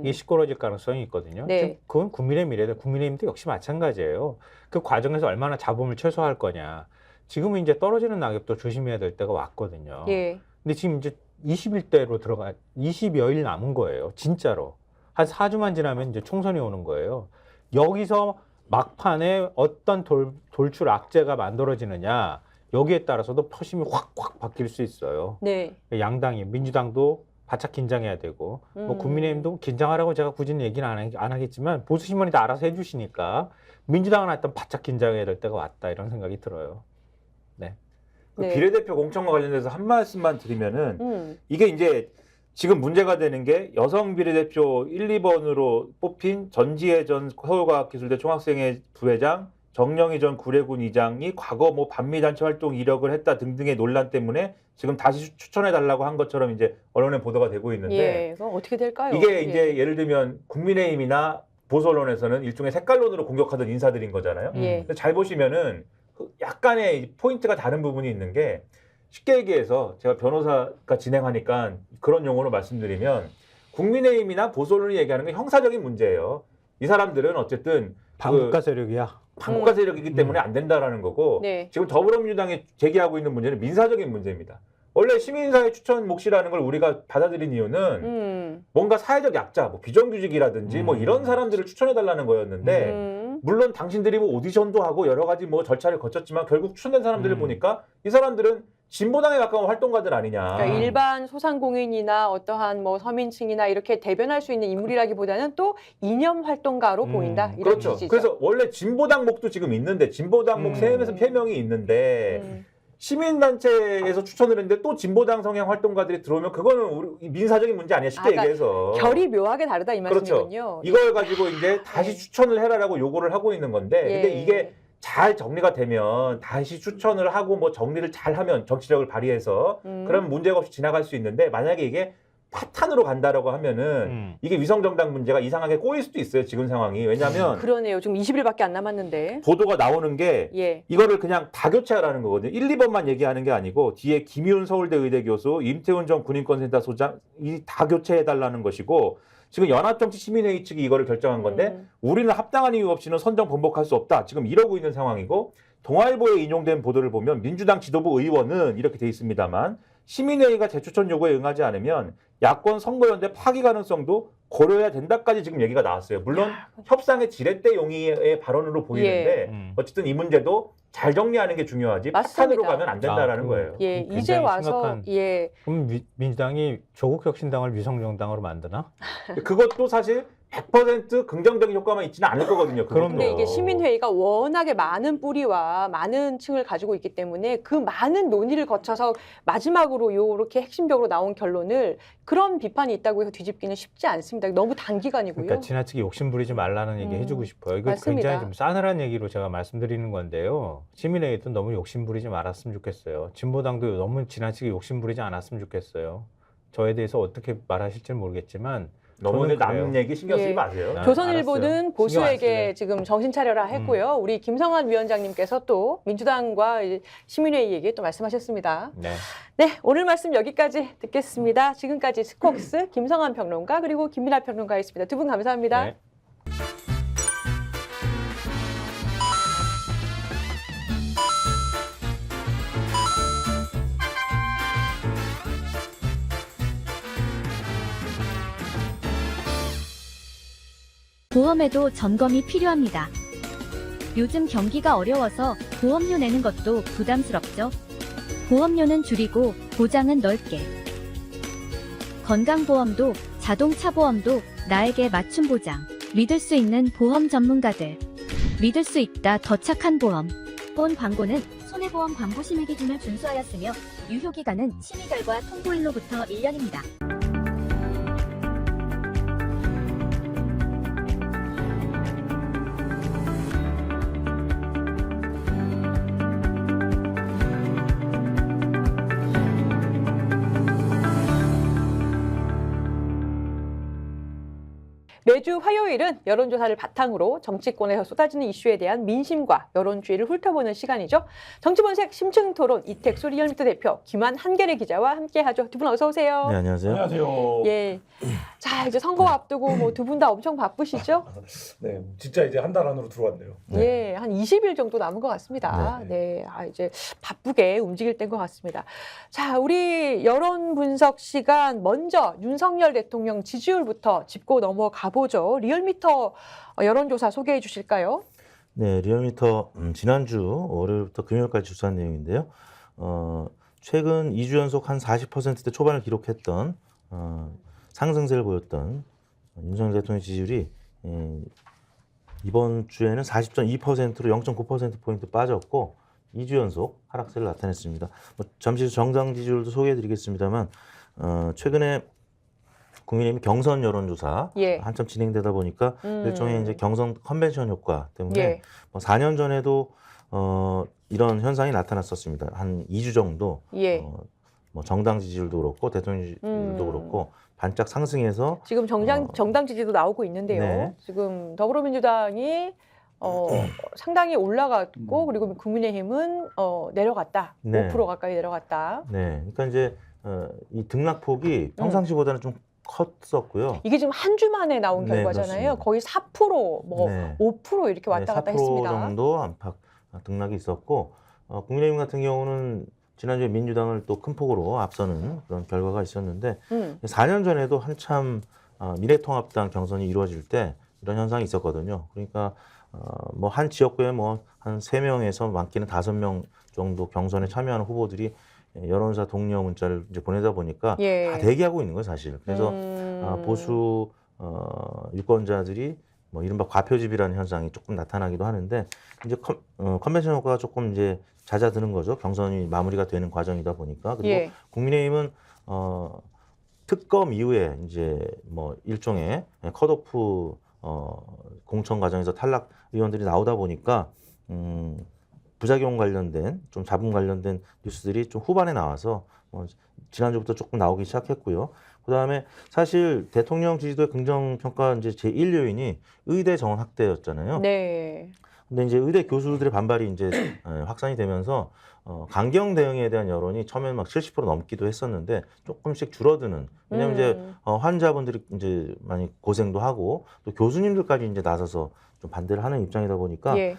이게 시끄러워질 가능성이 있거든요. 네. 지금 그건 국민의 미래다. 국민의힘도 역시 마찬가지예요. 그 과정에서 얼마나 잡음을 최소화할 거냐. 지금은 이제 떨어지는 낙엽도 조심해야 될 때가 왔거든요. 예. 근데 지금 이제 21대로 20여일 남은 거예요. 진짜로. 한 4주만 지나면 이제 총선이 오는 거예요. 여기서 막판에 어떤 돌출 악재가 만들어지느냐. 여기에 따라서도 표심이 확 바뀔 수 있어요. 네. 양당이, 민주당도 바짝 긴장해야 되고, 뭐 국민의힘도 긴장하라고 제가 굳이 얘기는 안 하겠지만, 보수신문이 다 알아서 해주시니까, 민주당은 하여튼 바짝 긴장해야 될 때가 왔다, 이런 생각이 들어요. 네. 그 네. 비례대표 공천과 관련해서 한 말씀만 드리면은 이게 이제 지금 문제가 되는 게 여성 비례대표 1, 2번으로 뽑힌 전지혜 전 서울과학기술대 총학생회 부회장, 정영희 전 구례군 이장이 과거 뭐 반미단체 활동 이력을 했다 등등의 논란 때문에 지금 다시 추천해달라고 한 것처럼 이제 언론에 보도가 되고 있는데 예. 그럼 어떻게 될까요? 이게 예. 이제 예를 들면 국민의힘이나 보수 언론에서는 일종의 색깔론으로 공격하던 인사들인 거잖아요. 예. 근데 잘 보시면은 그 약간의 포인트가 다른 부분이 있는 게 쉽게 얘기해서 제가 변호사가 진행하니까 그런 용어로 말씀드리면 국민의힘이나 보수 언론이 얘기하는 건 형사적인 문제예요. 이 사람들은 어쨌든 반국가 세력이야. 반국가 세력이기 때문에 안 된다라는 거고 네. 지금 더불어민주당이 제기하고 있는 문제는 민사적인 문제입니다. 원래 시민사회 추천 몫이라는 걸 우리가 받아들인 이유는 뭔가 사회적 약자, 뭐 비정규직이라든지 뭐 이런 사람들을 추천해달라는 거였는데 물론 당신들이 뭐 오디션도 하고 여러 가지 뭐 절차를 거쳤지만 결국 추천된 사람들을 보니까 이 사람들은 진보당에 가까운 활동가들 아니냐. 그러니까 일반 소상공인이나 어떠한 뭐 서민층이나 이렇게 대변할 수 있는 인물이라기보다는 또 이념 활동가로 보인다. 이런 그렇죠. 취지죠. 그래서 원래 진보당 목도 지금 있는데 진보당 목 3명이 있는데 시민단체에서 추천을 했는데 또 진보당 성향 활동가들이 들어오면 그거는 우리 민사적인 문제 아니야 쉽게 그러니까 얘기해서. 결이 묘하게 다르다 이 그렇죠. 말씀이군요. 이걸 가지고 이제 다시 네. 추천을 해라라고 요구를 하고 있는 건데 예. 근데 이게 잘 정리가 되면 다시 추천을 하고 뭐 정리를 잘 하면 정치력을 발휘해서 그럼 문제가 없이 지나갈 수 있는데 만약에 이게 파탄으로 간다라고 하면은 이게 위성정당 문제가 이상하게 꼬일 수도 있어요 지금 상황이. 왜냐하면 그러네요. 지금 20일밖에 안 남았는데. 보도가 나오는 게 예. 이거를 그냥 다 교체하라는 거거든요. 1, 2번만 얘기하는 게 아니고 뒤에 김희훈 서울대 의대 교수, 임태훈 전 군인권센터 소장 이 다 교체해달라는 것이고 지금 연합정치시민회의 측이 이거를 결정한 건데 우리는 합당한 이유 없이는 선정 번복할 수 없다. 지금 이러고 있는 상황이고 동아일보에 인용된 보도를 보면 민주당 지도부 의원은 이렇게 돼 있습니다만 시민회의가 재추천 요구에 응하지 않으면 야권 선거연대 파기 가능성도 고려해야 된다까지 지금 얘기가 나왔어요. 물론 협상의 지렛대 용의의 발언으로 보이는데 어쨌든 이 문제도 잘 정리하는 게 중요하지 맞습니다. 파탄으로 가면 안 된다라는 거예요. 예, 굉장히 이제 와서 심각한- 예. 그럼 민주당이 조국혁신당을 위성정당으로 만드나? 그것도 사실 100% 긍정적인 효과만 있지는 않을 거거든요. 그것도. 근데 이게 시민회의가 워낙에 많은 뿌리와 많은 층을 가지고 있기 때문에 그 많은 논의를 거쳐서 마지막으로 요렇게 핵심적으로 나온 결론을 그런 비판이 있다고 해서 뒤집기는 쉽지 않습니다. 너무 단기간이고요. 그러니까 지나치게 욕심 부리지 말라는 얘기 해주고 싶어요. 이거 맞습니다. 굉장히 좀 싸늘한 얘기로 제가 말씀드리는 건데요. 시민회의도 너무 욕심 부리지 말았으면 좋겠어요. 진보당도 너무 지나치게 욕심 부리지 않았으면 좋겠어요. 저에 대해서 어떻게 말하실지는 모르겠지만 너무 저는 남 그래요. 얘기 신경 쓰지 예. 마세요. 아, 조선일보는 알았어요. 보수에게 신경 안 지금 정신 차려라 했고요. 우리 김성환 위원장님께서 또 민주당과 이제 시민회의 얘기 또 말씀하셨습니다. 네. 네, 오늘 말씀 여기까지 듣겠습니다. 지금까지 스콕스 김성환 평론가 그리고 김민아 평론가였습니다. 두 분 감사합니다. 네. 보험에도 점검이 필요합니다. 요즘 경기가 어려워서 보험료 내는 것도 부담스럽죠. 보험료는 줄이고 보장은 넓게. 건강보험도 자동차 보험도 나에게 맞춤 보장. 믿을 수 있는 보험 전문가들. 믿을 수 있다 더 착한 보험. 본 광고는 손해보험 광고 심의 기준을 준수하였으며 유효기간은 심의 결과 통보일로부터 1년입니다. 매주 화요일은 여론조사를 바탕으로 정치권에서 쏟아지는 이슈에 대한 민심과 여론주의를 훑어보는 시간이죠. 정치본색 심층토론 이택수 리얼미터 대표 김한 한결의 기자와 함께하죠. 두 분 어서 오세요. 네, 안녕하세요. 안녕하세요. 예. 자, 이제 선거 앞두고 뭐 두 분 다 엄청 바쁘시죠? 네, 진짜 이제 한 달 안으로 들어왔네요. 예, 한 20일 정도 남은 것 같습니다. 네. 네, 아, 이제 바쁘게 움직일 때인 것 같습니다. 자, 우리 여론 분석 시간 먼저 윤석열 대통령 지지율부터 짚고 넘어가 보죠. 리얼미터 여론조사 소개해 주실까요? 네, 리얼미터 지난주 월요일부터 금요일까지 조사한 내용인데요. 최근 2주 연속 한 40%대 초반을 기록했던 상승세를 보였던 윤석열 대통령 지지율이 이번 주에는 40.2%로 0.9%포인트 빠졌고 2주 연속 하락세를 나타냈습니다. 잠시 후 정당 지지율도 소개해드리겠습니다만 최근에 국민의힘 경선 여론조사 예. 한참 진행되다 보니까 일종의 이제 경선 컨벤션 효과 때문에 예. 4년 전에도 이런 현상이 나타났었습니다. 한 2주 정도 예. 뭐 정당 지지율도 그렇고 대통령 지지율도 그렇고 반짝 상승해서 지금 정당 지지도 나오고 있는데요. 네. 지금 더불어민주당이 상당히 올라갔고 그리고 국민의힘은 내려갔다. 네. 5% 가까이 내려갔다. 네, 그러니까 이제 이 등락폭이 평상시보다는 좀 컸었고요. 이게 지금 한 주 만에 나온 네, 결과잖아요. 그렇습니다. 거의 4%, 뭐 네. 5% 이렇게 왔다 갔다 4% 했습니다. 정도 안팎 등락이 있었고 국민의힘 같은 경우는 지난주에 민주당을 또 큰 폭으로 앞서는 그런 결과가 있었는데 4년 전에도 한참 미래통합당 경선이 이루어질 때 이런 현상이 있었거든요. 그러니까 뭐 한 지역구에 뭐 한 3명에서 많게는 5명 정도 경선에 참여하는 후보들이 여론조사 독려 문자를 이제 보내다 보니까 예. 다 대기하고 있는 거예요, 사실. 그래서 보수 유권자들이 뭐 이른바 과표집이라는 현상이 조금 나타나기도 하는데 이제 컨벤션 효과가 조금 이제 잦아드는 거죠. 경선이 마무리가 되는 과정이다 보니까. 그리고 예. 국민의힘은 특검 이후에 이제 뭐 일종의 컷오프 공천 과정에서 탈락 의원들이 나오다 보니까 부작용 관련된 좀 자본 관련된 뉴스들이 좀 후반에 나와서 지난주부터 조금 나오기 시작했고요. 그다음에 사실 대통령 지지도의 긍정 평가 이제 제1 요인이 의대 정원 확대였잖아요. 네. 근데 이제 의대 교수들의 반발이 이제 확산이 되면서 강경 대응에 대한 여론이 처음에 막 70% 넘기도 했었는데 조금씩 줄어드는. 왜냐면 이제 환자분들이 이제 많이 고생도 하고 또 교수님들까지 이제 나서서 좀 반대를 하는 입장이다 보니까 예.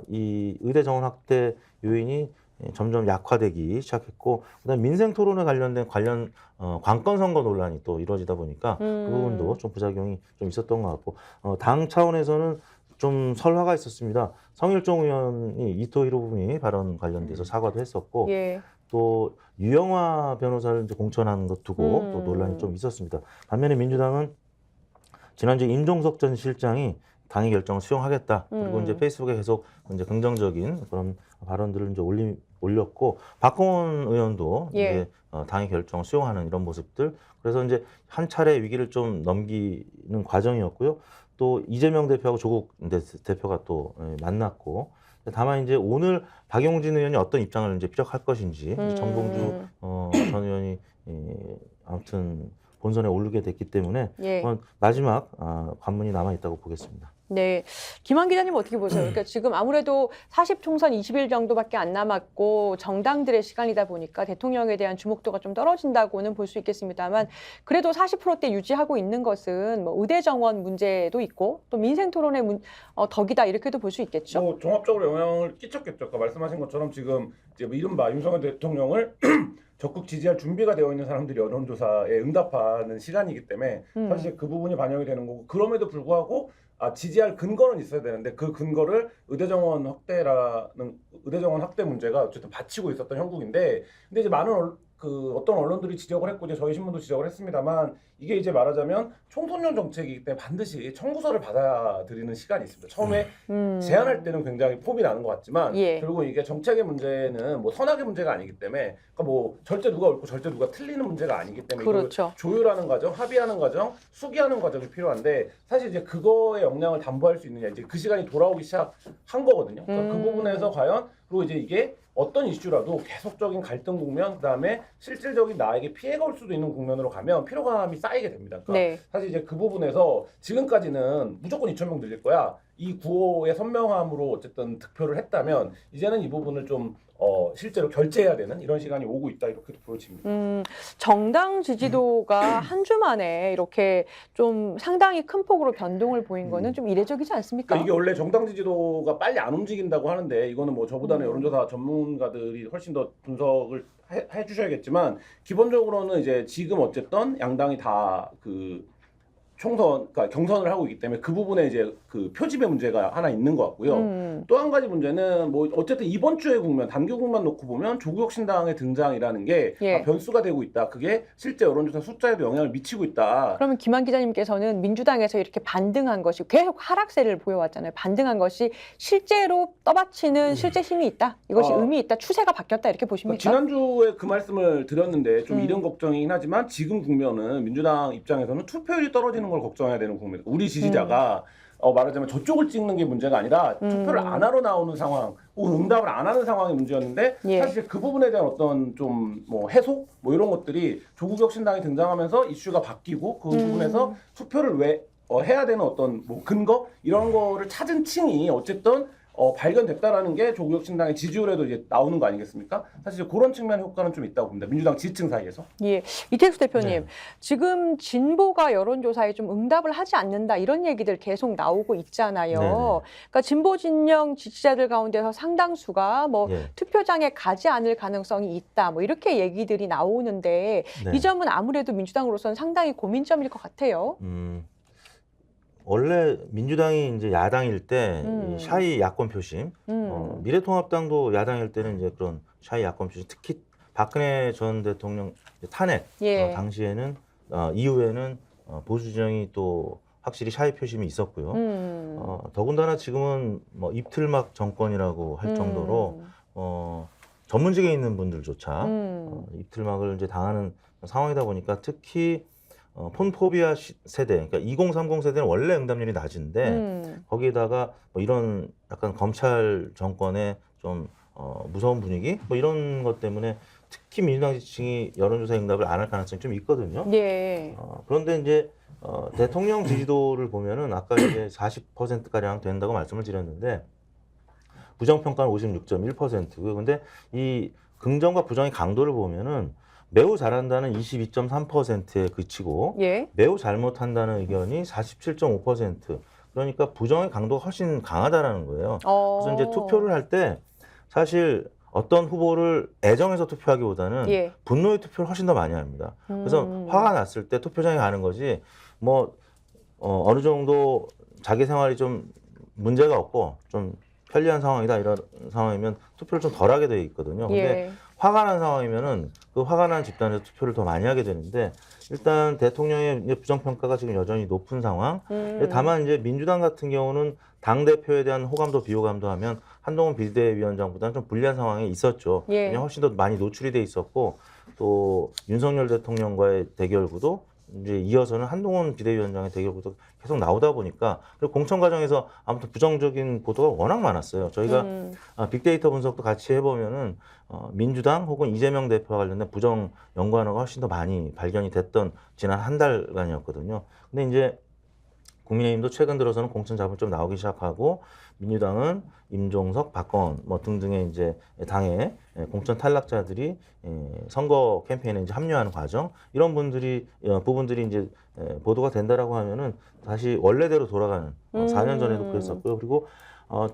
이 의대 정원 확대 요인이 점점 약화되기 시작했고, 그다음 민생 토론에 관련된 관건 선거 논란이 또 이루어지다 보니까 그 부분도 좀 부작용이 좀 있었던 것 같고, 당 차원에서는 좀 설화가 있었습니다. 성일종 의원이 이토 히로부미 발언 관련돼서 사과도 했었고, 예. 또 유영화 변호사를 이제 공천한 것 두고 또 논란이 좀 있었습니다. 반면에 민주당은 지난주 임종석 전 실장이 당의 결정을 수용하겠다. 그리고 이제 페이스북에 계속 이제 긍정적인 그런 발언들을 이제 올렸고, 박홍원 의원도 예. 이제 당의 결정을 수용하는 이런 모습들. 그래서 이제 한 차례 위기를 좀 넘기는 과정이었고요. 또 이재명 대표하고 조국 대표가 또 만났고, 다만 이제 오늘 박용진 의원이 어떤 입장을 이제 피력할 것인지, 정봉주 전 의원이 아무튼 본선에 오르게 됐기 때문에 예. 마지막 관문이 남아 있다고 보겠습니다. 네. 김한 기자님 어떻게 보세요? 그러니까 지금 아무래도 40총선 20일 정도밖에 안 남았고 정당들의 시간이다 보니까 대통령에 대한 주목도가 좀 떨어진다고는 볼 수 있겠습니다만, 그래도 40%대 유지하고 있는 것은 뭐 의대 정원 문제도 있고 또 민생 토론의 덕이다, 이렇게도 볼 수 있겠죠. 뭐 종합적으로 영향을 끼쳤겠죠. 아까 말씀하신 것처럼 지금 이제 이른바 윤석열 대통령을 적극 지지할 준비가 되어 있는 사람들이 여론조사에 응답하는 시간이기 때문에 사실 그 부분이 반영이 되는 거고, 그럼에도 불구하고 지지할 근거는 있어야 되는데 그 근거를 의대 정원 확대 문제가 어쨌든 받치고 있었던 형국인데, 근데 이제 많은 어떤 언론들이 지적을 했고 이제 저희 신문도 지적을 했습니다만, 이게 이제 말하자면 총선용 정책이기 때문에 반드시 청구서를 받아들이는 시간이 있습니다. 처음에 제안할 때는 굉장히 폼이 나는 것 같지만 예. 결국 이게 정책의 문제는 뭐 선악의 문제가 아니기 때문에, 그러니까 뭐 절대 누가 옳고 절대 누가 틀리는 문제가 아니기 때문에 그렇죠. 이걸 조율하는 과정, 합의하는 과정, 수기하는 과정이 필요한데, 사실 이제 그거의 역량을 담보할 수 있느냐, 이제 그 시간이 돌아오기 시작한 거거든요. 그러니까 그 부분에서 과연, 그리고 이제 이게 어떤 이슈라도 계속적인 갈등 국면, 그다음에 실질적인 나에게 피해가 올 수도 있는 국면으로 가면 피로감이 쌓이게 됩니다. 그러니까 네. 사실 이제 그 부분에서 지금까지는 무조건 2,000명 늘릴 거야, 이 구호의 선명함으로 어쨌든 득표를 했다면, 이제는 이 부분을 좀 실제로 결제해야 되는 이런 시간이 오고 있다, 이렇게도 보여집니다. 정당 지지도가 한 주 만에 이렇게 좀 상당히 큰 폭으로 변동을 보인 거는 좀 이례적이지 않습니까? 그러니까 이게 원래 정당 지지도가 빨리 안 움직인다고 하는데, 이거는 뭐 저보다는 여론조사 전문가들이 훨씬 더 분석을 해 주셔야겠지만, 기본적으로는 이제 지금 어쨌든 양당이 다 그러니까 경선을 하고 있기 때문에 그 부분에 이제 그 표집의 문제가 하나 있는 것 같고요. 또 한 가지 문제는 뭐 어쨌든 이번 주의 국면, 단기국만 놓고 보면 조국혁신당의 등장이라는 게 예. 변수가 되고 있다. 그게 실제 여론조사 숫자에도 영향을 미치고 있다. 그러면 김한 기자님께서는 민주당에서 이렇게 반등한 것이, 계속 하락세를 보여왔잖아요. 반등한 것이 실제로 떠받치는 실제 힘이 있다, 이것이 의미 있다, 추세가 바뀌었다, 이렇게 보십니까? 지난주에 그 말씀을 드렸는데 좀 이른 걱정이긴 하지만, 지금 국면은 민주당 입장에서는 투표율이 떨어지는 걸 걱정해야 되는 국면. 우리 지지자가 말하자면 저쪽을 찍는 게 문제가 아니라 투표를 안 하러 나오는 상황, 혹은 응답을 안 하는 상황이 문제였는데, 예. 사실 그 부분에 대한 어떤 좀 뭐 해소 뭐 이런 것들이 조국혁신당이 등장하면서 이슈가 바뀌고, 그 부분에서 투표를 왜 해야 되는 어떤 뭐 근거 이런 거를 찾은 층이 어쨌든 발견됐다라는 게 조국혁신당의 지지율에도 이제 나오는 거 아니겠습니까? 사실 그런 측면의 효과는 좀 있다고 봅니다. 민주당 지지층 사이에서. 예, 이택수 대표님, 네. 지금 진보가 여론조사에 좀 응답을 하지 않는다, 이런 얘기들 계속 나오고 있잖아요. 네네. 그러니까 진보 진영 지지자들 가운데서 상당수가 뭐 예. 투표장에 가지 않을 가능성이 있다, 뭐 이렇게 얘기들이 나오는데, 네. 이 점은 아무래도 민주당으로서는 상당히 고민점일 것 같아요. 원래 민주당이 이제 야당일 때 음. 이 샤이 야권 표심, 미래통합당도 야당일 때는 이제 그런 샤이 야권 표심, 특히 박근혜 전 대통령 탄핵 예. 당시에는 이후에는 보수 진영이 또 확실히 샤이 표심이 있었고요. 더군다나 지금은 뭐 입틀막 정권이라고 할 정도로 전문직에 있는 분들조차 입틀막을 이제 당하는 상황이다 보니까, 특히 폰포비아 세대, 그러니까 2030 세대는 원래 응답률이 낮은데 거기에다가 뭐 이런 약간 검찰 정권의 좀 무서운 분위기, 뭐 이런 것 때문에 특히 민주당 지지층이 여론조사 응답을 안 할 가능성이 좀 있거든요. 예. 그런데 이제 대통령 지지도를 보면은 아까 이제 40%가량 된다고 말씀을 드렸는데, 부정평가는 56.1%고요. 근데 이 긍정과 부정의 강도를 보면은 매우 잘한다는 22.3%에 그치고, 예. 매우 잘못한다는 의견이 47.5%. 그러니까 부정의 강도가 훨씬 강하다라는 거예요. 그래서 이제 투표를 할 때 사실 어떤 후보를 애정해서 투표하기보다는 예. 분노의 투표를 훨씬 더 많이 합니다. 그래서 화가 났을 때 투표장에 가는 거지 뭐 어느 정도 자기 생활이 좀 문제가 없고 좀 편리한 상황이다 이런 상황이면 투표를 좀 덜하게 돼 있거든요. 근데 예. 화가 난 상황이면은 그 화가 난 집단에서 투표를 더 많이 하게 되는데 일단 대통령의 이제 부정평가가 지금 여전히 높은 상황. 다만 이제 민주당 같은 경우는 당 대표에 대한 호감도 비호감도 하면 한동훈 비대위원장보다는 좀 불리한 상황에 있었죠. 예. 왜냐하면 훨씬 더 많이 노출이 돼 있었고 또 윤석열 대통령과의 대결구도 이제 이어서는 한동훈 비대위원장의 대결구도 계속 나오다 보니까 그리고 공천 과정에서 아무튼 부정적인 보도가 워낙 많았어요. 저희가 빅데이터 분석도 같이 해보면은 민주당 혹은 이재명 대표와 관련된 부정 연관어가 훨씬 더 많이 발견이 됐던 지난 한 달간이었거든요. 근데 이제 국민의힘도 최근 들어서는 공천 잡음 좀 나오기 시작하고 민주당은 임종석, 박건 뭐 등등의 이제 당의 공천 탈락자들이 선거 캠페인에 이제 합류하는 과정 이런 부분들이 이제 보도가 된다라고 하면은 다시 원래대로 돌아가는 4년 전에도 그랬었고요. 그리고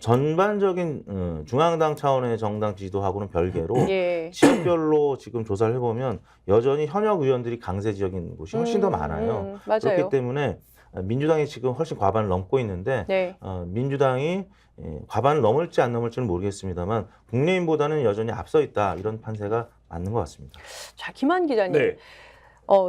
전반적인 중앙당 차원의 정당 지지도하고는 별개로 예. 지역별로 지금 조사를 해보면 여전히 현역 의원들이 강세 지역인 곳이 훨씬 더 많아요. 맞아요. 그렇기 때문에 민주당이 지금 훨씬 과반을 넘고 있는데 네. 민주당이 과반을 넘을지 안 넘을지는 모르겠습니다만 국민의힘보다는 여전히 앞서 있다 이런 판세가 맞는 것 같습니다. 자, 김한 기자님. 네.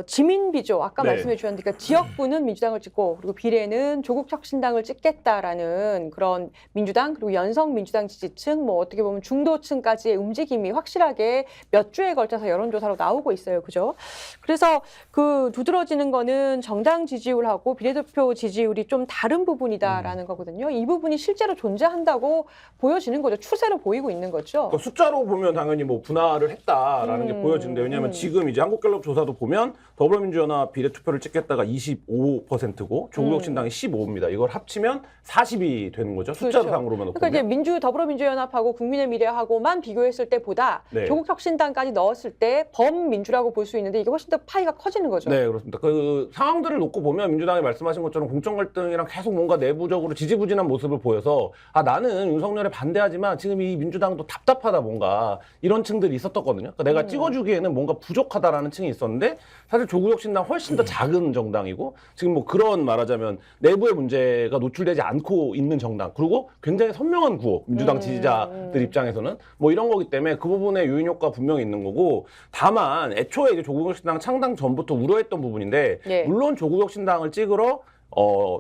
지민비죠. 아까 네. 말씀해 주셨는데, 그러니까 지역구는 민주당을 찍고, 그리고 비례는 조국혁신당을 찍겠다라는 그런 민주당, 그리고 연성민주당 지지층, 뭐 어떻게 보면 중도층까지의 움직임이 확실하게 몇 주에 걸쳐서 여론조사로 나오고 있어요. 그죠? 그래서 그 두드러지는 거는 정당 지지율하고 비례대표 지지율이 좀 다른 부분이다라는 거거든요. 이 부분이 실제로 존재한다고 보여지는 거죠. 추세로 보이고 있는 거죠. 그러니까 숫자로 보면 당연히 뭐 분할을 했다라는 게 보여지는데 왜냐하면 지금 이제 한국갤럽 조사도 보면 더불어민주연합 비례투표를 찍겠다가 25%고 조국혁신당이 15입니다. 이걸 합치면 40이 되는 거죠. 숫자로 그렇죠. 상으로만 놓고 그러니까 보면. 이제 더불어민주연합하고 국민의미래하고만 비교했을 때보다 네. 조국혁신당까지 넣었을 때 범민주라고 볼 수 있는데 이게 훨씬 더 파이가 커지는 거죠. 네, 그렇습니다. 그 상황들을 놓고 보면 민주당이 말씀하신 것처럼 공천 갈등이랑 계속 뭔가 내부적으로 지지부진한 모습을 보여서 나는 윤석열에 반대하지만 지금 이 민주당도 답답하다 뭔가 이런 층들이 있었거든요. 그러니까 내가 찍어주기에는 뭔가 부족하다라는 층이 있었는데 사실 조국혁신당 훨씬 더 작은 정당이고 지금 뭐 그런 말하자면 내부의 문제가 노출되지 않고 있는 정당 그리고 굉장히 선명한 구호 민주당 지지자들 입장에서는 뭐 이런 거기 때문에 그 부분에 요인 효과 분명히 있는 거고 다만 애초에 이제 조국혁신당 창당 전부터 우려했던 부분인데 네. 물론 조국혁신당을 찍으러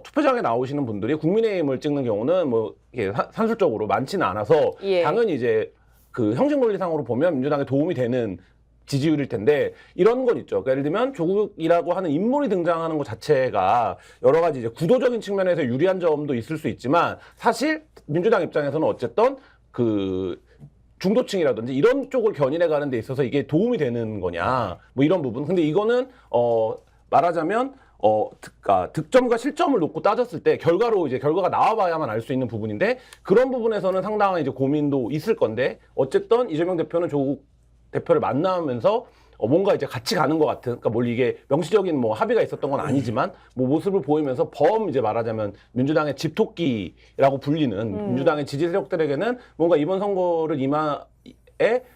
투표장에 나오시는 분들이 국민의힘을 찍는 경우는 뭐 이게 산술적으로 많지는 않아서 예. 당연히 당연히 이제 그 형식논리상으로 보면 민주당에 도움이 되는 지지율일 텐데 이런 건 있죠. 그러니까 예를 들면 조국이라고 하는 인물이 등장하는 것 자체가 여러 가지 이제 구도적인 측면에서 유리한 점도 있을 수 있지만 사실 민주당 입장에서는 어쨌든 그 중도층이라든지 이런 쪽을 견인해 가는 데 있어서 이게 도움이 되는 거냐 뭐 이런 부분. 근데 이거는 말하자면 득점과 실점을 놓고 따졌을 때 결과로 이제 결과가 나와봐야만 알 수 있는 부분인데 그런 부분에서는 상당한 이제 고민도 있을 건데 어쨌든 이재명 대표는 조국 대표를 만나면서 뭔가 이제 같이 가는 것 같은, 그러니까 뭘 이게 명시적인 뭐 합의가 있었던 건 아니지만 뭐 모습을 보이면서 이제 말하자면 민주당의 집토끼라고 불리는 민주당의 지지 세력들에게는 뭔가 이번 선거를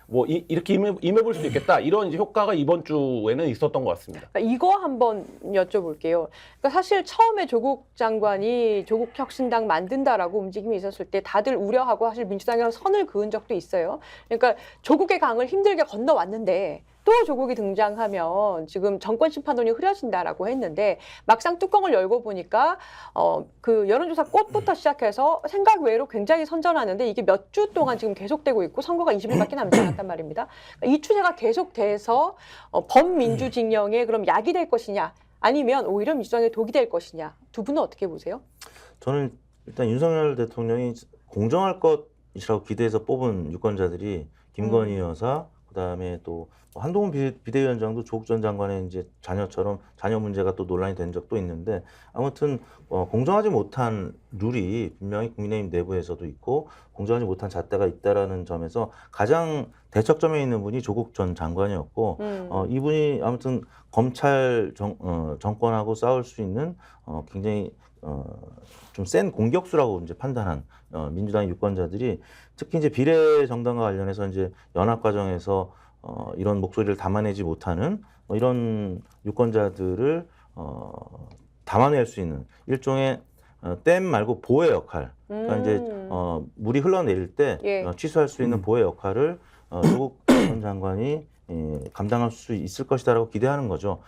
뭐 이렇게 임해볼 수도 있겠다 이런 이제 효과가 이번 주에는 있었던 것 같습니다. 그러니까 이거 한번 여쭤볼게요. 그러니까 사실 처음에 조국 장관이 조국혁신당 만든다라고 움직임이 있었을 때 다들 우려하고 사실 민주당이랑 선을 그은 적도 있어요. 그러니까 조국의 강을 힘들게 건너왔는데 또 조국이 등장하면 지금 정권 심판론이 흐려진다라고 했는데 막상 뚜껑을 열고 보니까 그 여론조사 꽃부터 시작해서 생각 외로 굉장히 선전하는데 이게 몇 주 동안 지금 계속되고 있고 선거가 20일밖에 남지 않았단 말입니다. 이 추세가 계속돼서 범민주 진영에 그럼 약이 될 것이냐 아니면 오히려 민주당에 독이 될 것이냐 두 분은 어떻게 보세요? 저는 일단 윤석열 대통령이 공정할 것이라고 기대해서 뽑은 유권자들이 김건희 여사 그다음에 또 한동훈 비대위원장도 조국 전 장관의 이제 자녀처럼 자녀 문제가 또 논란이 된 적도 있는데 아무튼 공정하지 못한 룰이 분명히 국민의힘 내부에서도 있고 공정하지 못한 잣대가 있다라는 점에서 가장 대척점에 있는 분이 조국 전 장관이었고 이분이 아무튼 검찰 정권하고 싸울 수 있는 굉장히 좀 센 공격수라고 이제 판단한 민주당 유권자들이 특히 이제 비례 정당과 관련해서 이제 연합 과정에서 이런 목소리를 담아내지 못하는 이런 유권자들을 담아낼 수 있는 일종의 댐 말고 보혜 역할. 그러니까 이제 물이 흘러내릴 때 예. 취소할 수 있는 보혜 역할을 조국 전 장관이 감당할 수 있을 것이다라고 기대하는 거죠.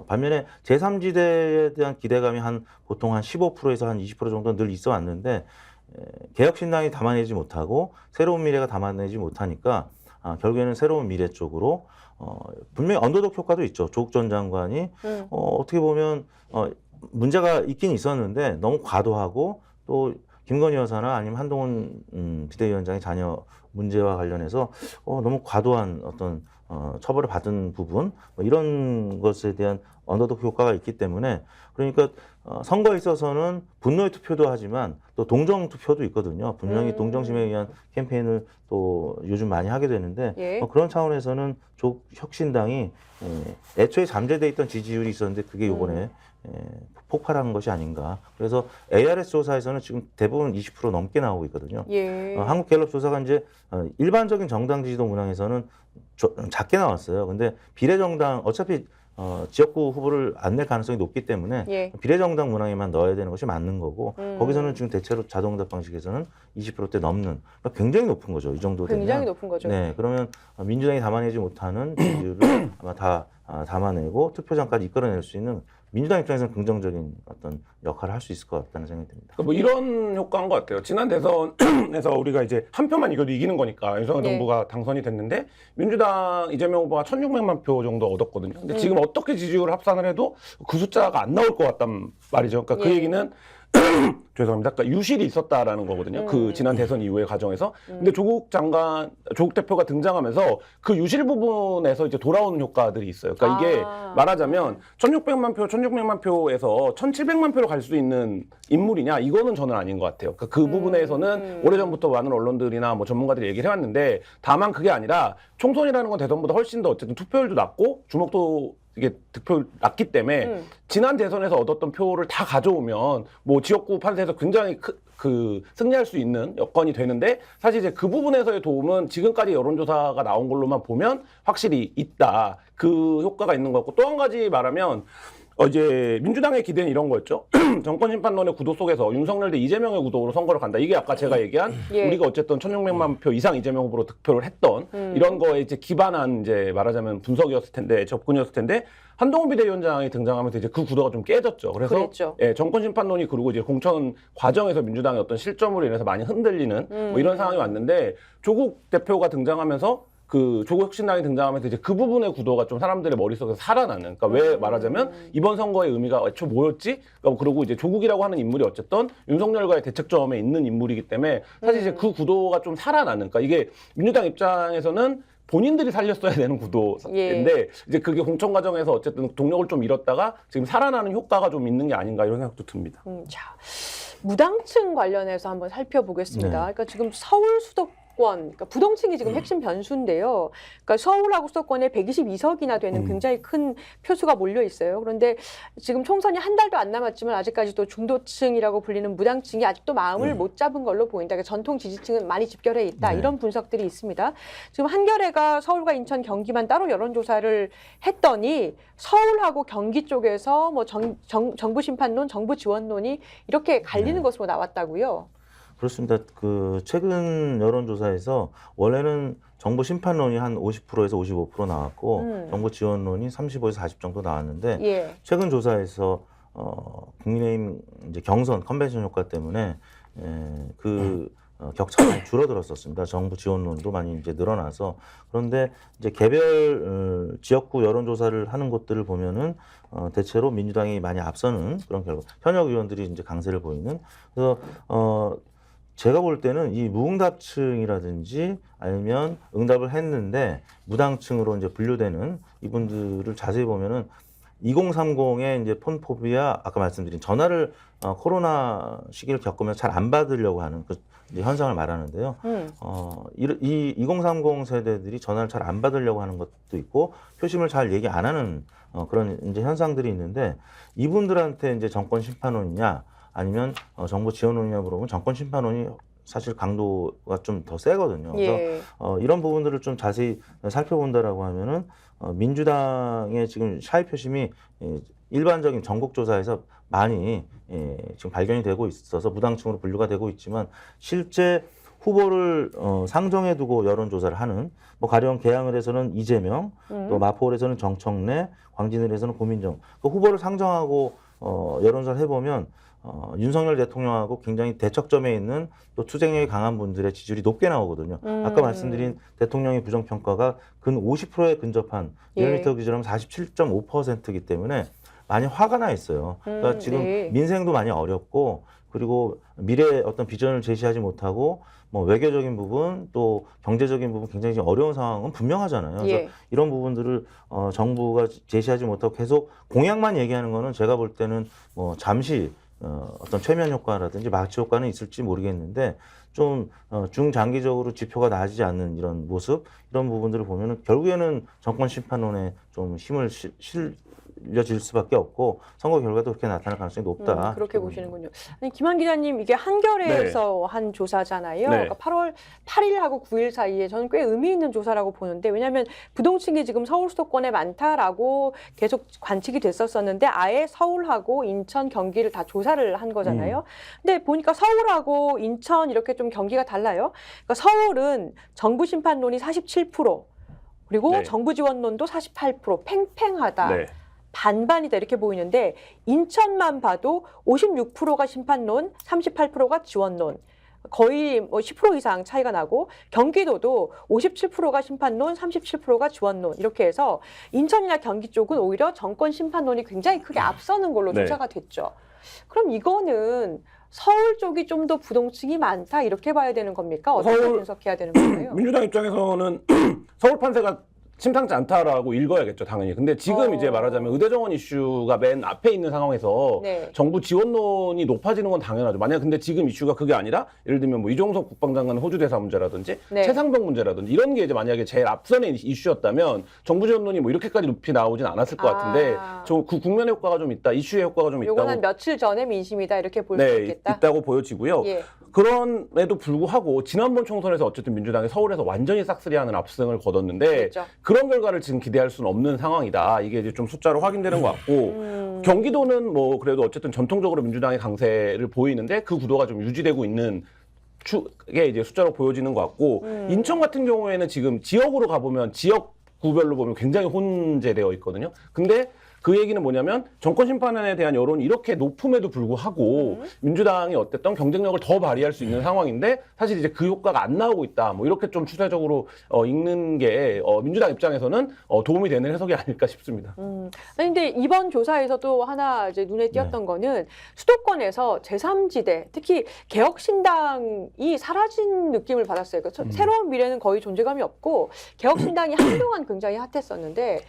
반면에 제3지대에 대한 기대감이 보통 한 15%에서 한 20% 정도 늘 있어 왔는데 개혁신당이 담아내지 못하고 새로운 미래가 담아내지 못하니까 결국에는 새로운 미래 쪽으로 분명히 언더독 효과도 있죠. 조국 전 장관이 어떻게 보면 문제가 있긴 있었는데 너무 과도하고 또 김건희 여사나 아니면 한동훈 비대위원장의 자녀 문제와 관련해서 너무 과도한 어떤 처벌을 받은 부분 이런 것에 대한 언더독 효과가 있기 때문에 그러니까 선거에 있어서는 분노의 투표도 하지만 또 동정 투표도 있거든요. 분명히 동정심에 의한 캠페인을 또 요즘 많이 하게 되는데 예. 그런 차원에서는 조국 혁신당이 애초에 잠재돼 있던 지지율이 있었는데 그게 이번에 폭발한 것이 아닌가. 그래서 ARS 조사에서는 지금 대부분 20% 넘게 나오고 있거든요. 예. 한국갤럽 조사가 이제 일반적인 정당 지지도 문항에서는 작게 나왔어요. 근데 비례정당 어차피 지역구 후보를 안 낼 가능성이 높기 때문에 예. 비례정당 문항에만 넣어야 되는 것이 맞는 거고 거기서는 지금 대체로 자동응답 방식에서는 20%대 넘는 그러니까 굉장히 높은 거죠. 이 정도 되면. 굉장히 높은 거죠. 네, 그러면 민주당이 담아내지 못하는 지지율을 아마 다 담아내고 투표장까지 이끌어낼 수 있는 민주당 입장에서는 긍정적인 어떤 역할을 할 수 있을 것 같다는 생각이 듭니다. 뭐 이런 효과인 것 같아요. 지난 대선에서 우리가 이제 한 표만 이겨도 이기는 거니까 윤석열 네. 정부가 당선이 됐는데 민주당 이재명 후보가 1,600만 표 정도 얻었거든요. 근데 지금 어떻게 지지율을 합산을 해도 그 숫자가 안 나올 것 같단 말이죠. 그러니까 그 예. 얘기는 죄송합니다. 그러니까 유실이 있었다라는 거거든요. 그 지난 대선 이후의 과정에서. 근데 조국 대표가 등장하면서 그 유실 부분에서 이제 돌아오는 효과들이 있어요. 그러니까 이게 말하자면 1,600만 표에서 1,700만 표로 갈 수 있는 인물이냐? 이거는 저는 아닌 것 같아요. 그러니까 그 부분에서는 오래전부터 많은 언론들이나 뭐 전문가들이 얘기를 해왔는데 다만 그게 아니라 총선이라는 건 대선보다 훨씬 더 어쨌든 투표율도 낮고 주목도 이게 득표율 낮기 때문에 지난 대선에서 얻었던 표를 다 가져오면 뭐 지역구 판세에서 굉장히 승리할 수 있는 여건이 되는데 사실 이제 그 부분에서의 도움은 지금까지 여론조사가 나온 걸로만 보면 확실히 있다. 그 효과가 있는 것 같고 또 한 가지 말하면 이제 민주당의 기대는 이런 거였죠. 정권심판론의 구도 속에서 윤석열 대 이재명의 구도로 선거를 간다. 이게 아까 제가 얘기한 예. 우리가 어쨌든 1,600만 표 이상 이재명 후보로 득표를 했던 이런 거에 이제 기반한 이제 말하자면 분석이었을 텐데 접근이었을 텐데 한동훈 비대위원장이 등장하면서 이제 그 구도가 좀 깨졌죠. 그래서 그랬죠. 예, 정권심판론이 그리고 이제 공천 과정에서 민주당의 어떤 실점으로 인해서 많이 흔들리는 뭐 이런 상황이 왔는데 조국 대표가 등장하면서 그 조국 혁신당이 등장하면서 이제 그 부분의 구도가 좀 사람들의 머릿속에서 살아나는. 그러니까 왜 말하자면 이번 선거의 의미가 애초 뭐였지? 그러니까 그리고 이제 조국이라고 하는 인물이 어쨌든 윤석열과의 대척점에 있는 인물이기 때문에 사실 이제 그 구도가 좀 살아나는. 그러니까 이게 민주당 입장에서는 본인들이 살렸어야 되는 구도인데 예. 이제 그게 공천 과정에서 어쨌든 동력을 좀 잃었다가 지금 살아나는 효과가 좀 있는 게 아닌가 이런 생각도 듭니다. 자, 무당층 관련해서 한번 살펴보겠습니다. 네. 그러니까 지금 서울 수도권, 그러니까 부동층이 지금 핵심 변수인데요. 그러니까 서울하고 수도권에 122석이나 되는 굉장히 큰 표수가 몰려 있어요. 그런데 지금 총선이 한 달도 안 남았지만 아직까지도 중도층이라고 불리는 무당층이 아직도 마음을 못 잡은 걸로 보인다. 그러니까 전통 지지층은 많이 집결해 있다. 네. 이런 분석들이 있습니다. 지금 한겨레가 서울과 인천, 경기만 따로 여론조사를 했더니 서울하고 경기 쪽에서 뭐 정부 심판론, 정부 지원론이 이렇게 갈리는 것으로 나왔다고요. 그렇습니다. 그 최근 여론조사에서 원래는 정부 심판론이 한 50%에서 55% 나왔고 정부 지원론이 35에서 40 정도 나왔는데 예. 최근 조사에서 국민의힘 이제 경선 컨벤션 효과 때문에 격차가 많이 줄어들었었습니다. 정부 지원론도 많이 이제 늘어나서 그런데 이제 개별 지역구 여론조사를 하는 곳들을 보면은 대체로 민주당이 많이 앞서는 그런 결과 현역 의원들이 이제 강세를 보이는 그래서 제가 볼 때는 이 무응답층이라든지 아니면 응답을 했는데 무당층으로 이제 분류되는 이분들을 자세히 보면은 2030의 이제 폰포비아 아까 말씀드린 전화를 코로나 시기를 겪으면 잘 안 받으려고 하는 그 이제 현상을 말하는데요. 이 2030 세대들이 전화를 잘 안 받으려고 하는 것도 있고 표심을 잘 얘기 안 하는 그런 이제 현상들이 있는데 이분들한테 이제 정권 심판론이냐 아니면 정부 지원론이냐 물어보면 정권 심판론이 사실 강도가 좀 더 세거든요. 그래서 예. 이런 부분들을 좀 자세히 살펴본다라고 하면은 민주당의 지금 샤이 표심이 일반적인 전국조사에서 많이 지금 발견이 되고 있어서 무당층으로 분류가 되고 있지만 실제 후보를 상정해 두고 여론조사를 하는 뭐 가령 계양을에서는 이재명, 또 마포을에서는 정청래, 광진을에서는 고민정 그 후보를 상정하고 여론조사를 해보면 윤석열 대통령하고 굉장히 대척점에 있는 또 투쟁력이 강한 분들의 지지율이 높게 나오거든요. 아까 말씀드린 대통령의 부정평가가 근 50%에 근접한 리얼미터 기준으로 47.5%이기 때문에 많이 화가 나 있어요. 그러니까 지금 네. 민생도 많이 어렵고 그리고 미래의 어떤 비전을 제시하지 못하고 뭐 외교적인 부분 또 경제적인 부분 굉장히 지금 어려운 상황은 분명하잖아요. 그래서 예. 이런 부분들을 정부가 제시하지 못하고 계속 공약만 얘기하는 거는 제가 볼 때는 뭐 잠시 어떤 최면 효과라든지 마취 효과는 있을지 모르겠는데 좀 중장기적으로 지표가 나아지지 않는 이런 모습 이런 부분들을 보면은 결국에는 정권 심판론에 좀 힘을 실려질 수밖에 없고 선거 결과도 그렇게 나타날 가능성이 높다. 그렇게 보시는군요. 아니, 김한 기자님 이게 한겨레에서 한 조사잖아요. 네. 그러니까 8월 8일하고 9일 사이에 저는 꽤 의미 있는 조사라고 보는데 왜냐하면 부동층이 지금 서울 수도권에 많다라고 계속 관측이 됐었었는데 아예 서울하고 인천, 경기를 다 조사를 한 거잖아요. 근데 보니까 서울하고 인천 이렇게 좀 경기가 달라요. 그러니까 서울은 정부 심판론이 47% 그리고 네. 정부 지원론도 48% 팽팽하다. 네. 반반이다 이렇게 보이는데 인천만 봐도 56%가 심판론, 38%가 지원론. 거의 뭐 10% 이상 차이가 나고 경기도도 57%가 심판론, 37%가 지원론 이렇게 해서 인천이나 경기 쪽은 오히려 정권 심판론이 굉장히 크게 앞서는 걸로 네. 조사가 됐죠. 그럼 이거는 서울 쪽이 좀 더 부동층이 많다 이렇게 봐야 되는 겁니까? 어떻게 서울- 분석해야 되는 건가요? 민주당 입장에서는 서울 판세가 심상치 않다라고 읽어야겠죠, 당연히. 근데 지금 이제 말하자면 의대정원 이슈가 맨 앞에 있는 상황에서 네. 정부 지원론이 높아지는 건 당연하죠. 만약 근데 지금 이슈가 그게 아니라 예를 들면 뭐 이종석 국방장관 호주 대사 문제라든지 네. 최상병 문제라든지 이런 게 이제 만약에 제일 앞선에 이슈였다면 정부 지원론이 뭐 이렇게까지 높이 나오진 않았을 것 같은데 그 국면의 효과가 좀 있다, 이슈의 효과가 좀 요건 한 있다고 며칠 전에 민심이다 이렇게 볼 수 네, 있겠다. 있다고 보여지고요. 예. 그럼에도 불구하고 지난번 총선에서 어쨌든 민주당이 서울에서 완전히 싹쓸이하는 압승을 거뒀는데 그렇죠. 그런 결과를 지금 기대할 수는 없는 상황이다. 이게 이제 좀 숫자로 확인되는 것 같고 경기도는 뭐 그래도 어쨌든 전통적으로 민주당의 강세를 보이는데 그 구도가 좀 유지되고 있는 축에 이제 숫자로 보여지는 것 같고 인천 같은 경우에는 지금 지역으로 가보면 지역구별로 보면 굉장히 혼재되어 있거든요. 근데 그 얘기는 뭐냐면 정권 심판에 대한 여론이 이렇게 높음에도 불구하고 민주당이 어쨌든 경쟁력을 더 발휘할 수 있는 상황인데 사실 이제 그 효과가 안 나오고 있다. 뭐 이렇게 좀 추세적으로 읽는 게 민주당 입장에서는 도움이 되는 해석이 아닐까 싶습니다. 아니, 근데 이번 조사에서도 하나 이제 눈에 띄었던 거는 수도권에서 제3지대, 특히 개혁신당이 사라진 느낌을 받았어요. 그러니까 새로운 미래는 거의 존재감이 없고 개혁신당이 한동안 굉장히 핫했었는데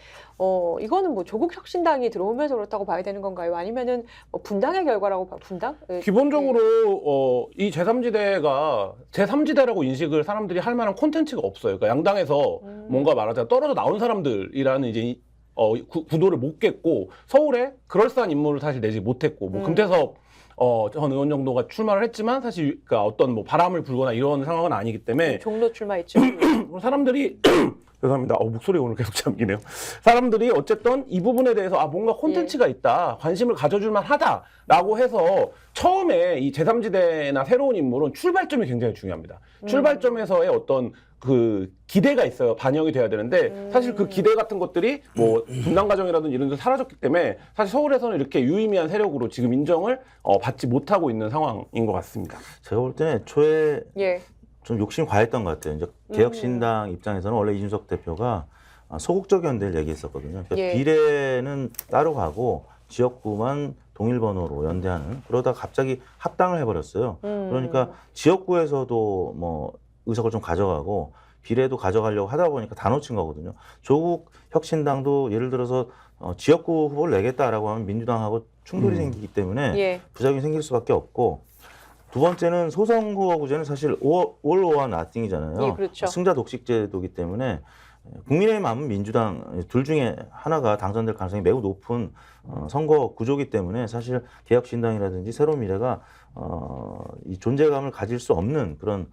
이거는 뭐 조국 혁신당이 들어오면서 그렇다고 봐야 되는 건가요? 아니면은 뭐 분당의 결과라고 분당? 네. 기본적으로 이 제3지대가 제3지대라고 인식을 사람들이 할 만한 콘텐츠가 없어요. 그러니까 양당에서 뭔가 말하자면 떨어져 나온 사람들이라는 이제 구도를 못 깼고 서울에 그럴싸한 인물을 사실 내지 못했고 뭐 금태섭 전 의원 정도가 출마를 했지만 사실 그러니까 어떤 뭐 바람을 불거나 이런 상황은 아니기 때문에 종로 출마했죠. 사람들이 죄송합니다. 목소리 오늘 계속 잠기네요. 사람들이 어쨌든 이 부분에 대해서 뭔가 콘텐츠가 있다. 관심을 가져줄 만하다라고 해서 처음에 이 제3지대나 새로운 인물은 출발점이 굉장히 중요합니다. 출발점에서의 어떤 그 기대가 있어요. 반영이 돼야 되는데 사실 그 기대 같은 것들이 뭐 분당 과정이라든지 이런 데 사라졌기 때문에 사실 서울에서는 이렇게 유의미한 세력으로 지금 인정을 받지 못하고 있는 상황인 것 같습니다. 제가 볼 때는 애초에 예. 좀 욕심이 과했던 것 같아요. 이제 개혁신당 입장에서는 원래 이준석 대표가 소극적 연대를 얘기했었거든요. 그러니까 예. 비례는 따로 가고 지역구만 동일번호로 연대하는 그러다 갑자기 합당을 해버렸어요. 그러니까 지역구에서도 뭐 의석을 좀 가져가고 비례도 가져가려고 하다 보니까 다 놓친 거거든요. 조국 혁신당도 예를 들어서 지역구 후보를 내겠다라고 하면 민주당하고 충돌이 생기기 때문에 예. 부작용이 생길 수밖에 없고 두 번째는 소선거구제는 사실 all or nothing이잖아요. 예, 그렇죠. 승자 독식 제도이기 때문에 국민의힘 아니면 민주당 둘 중에 하나가 당선될 가능성이 매우 높은 선거 구조기 때문에 사실 개혁신당이라든지 새로미래가 이 존재감을 가질 수 없는 그런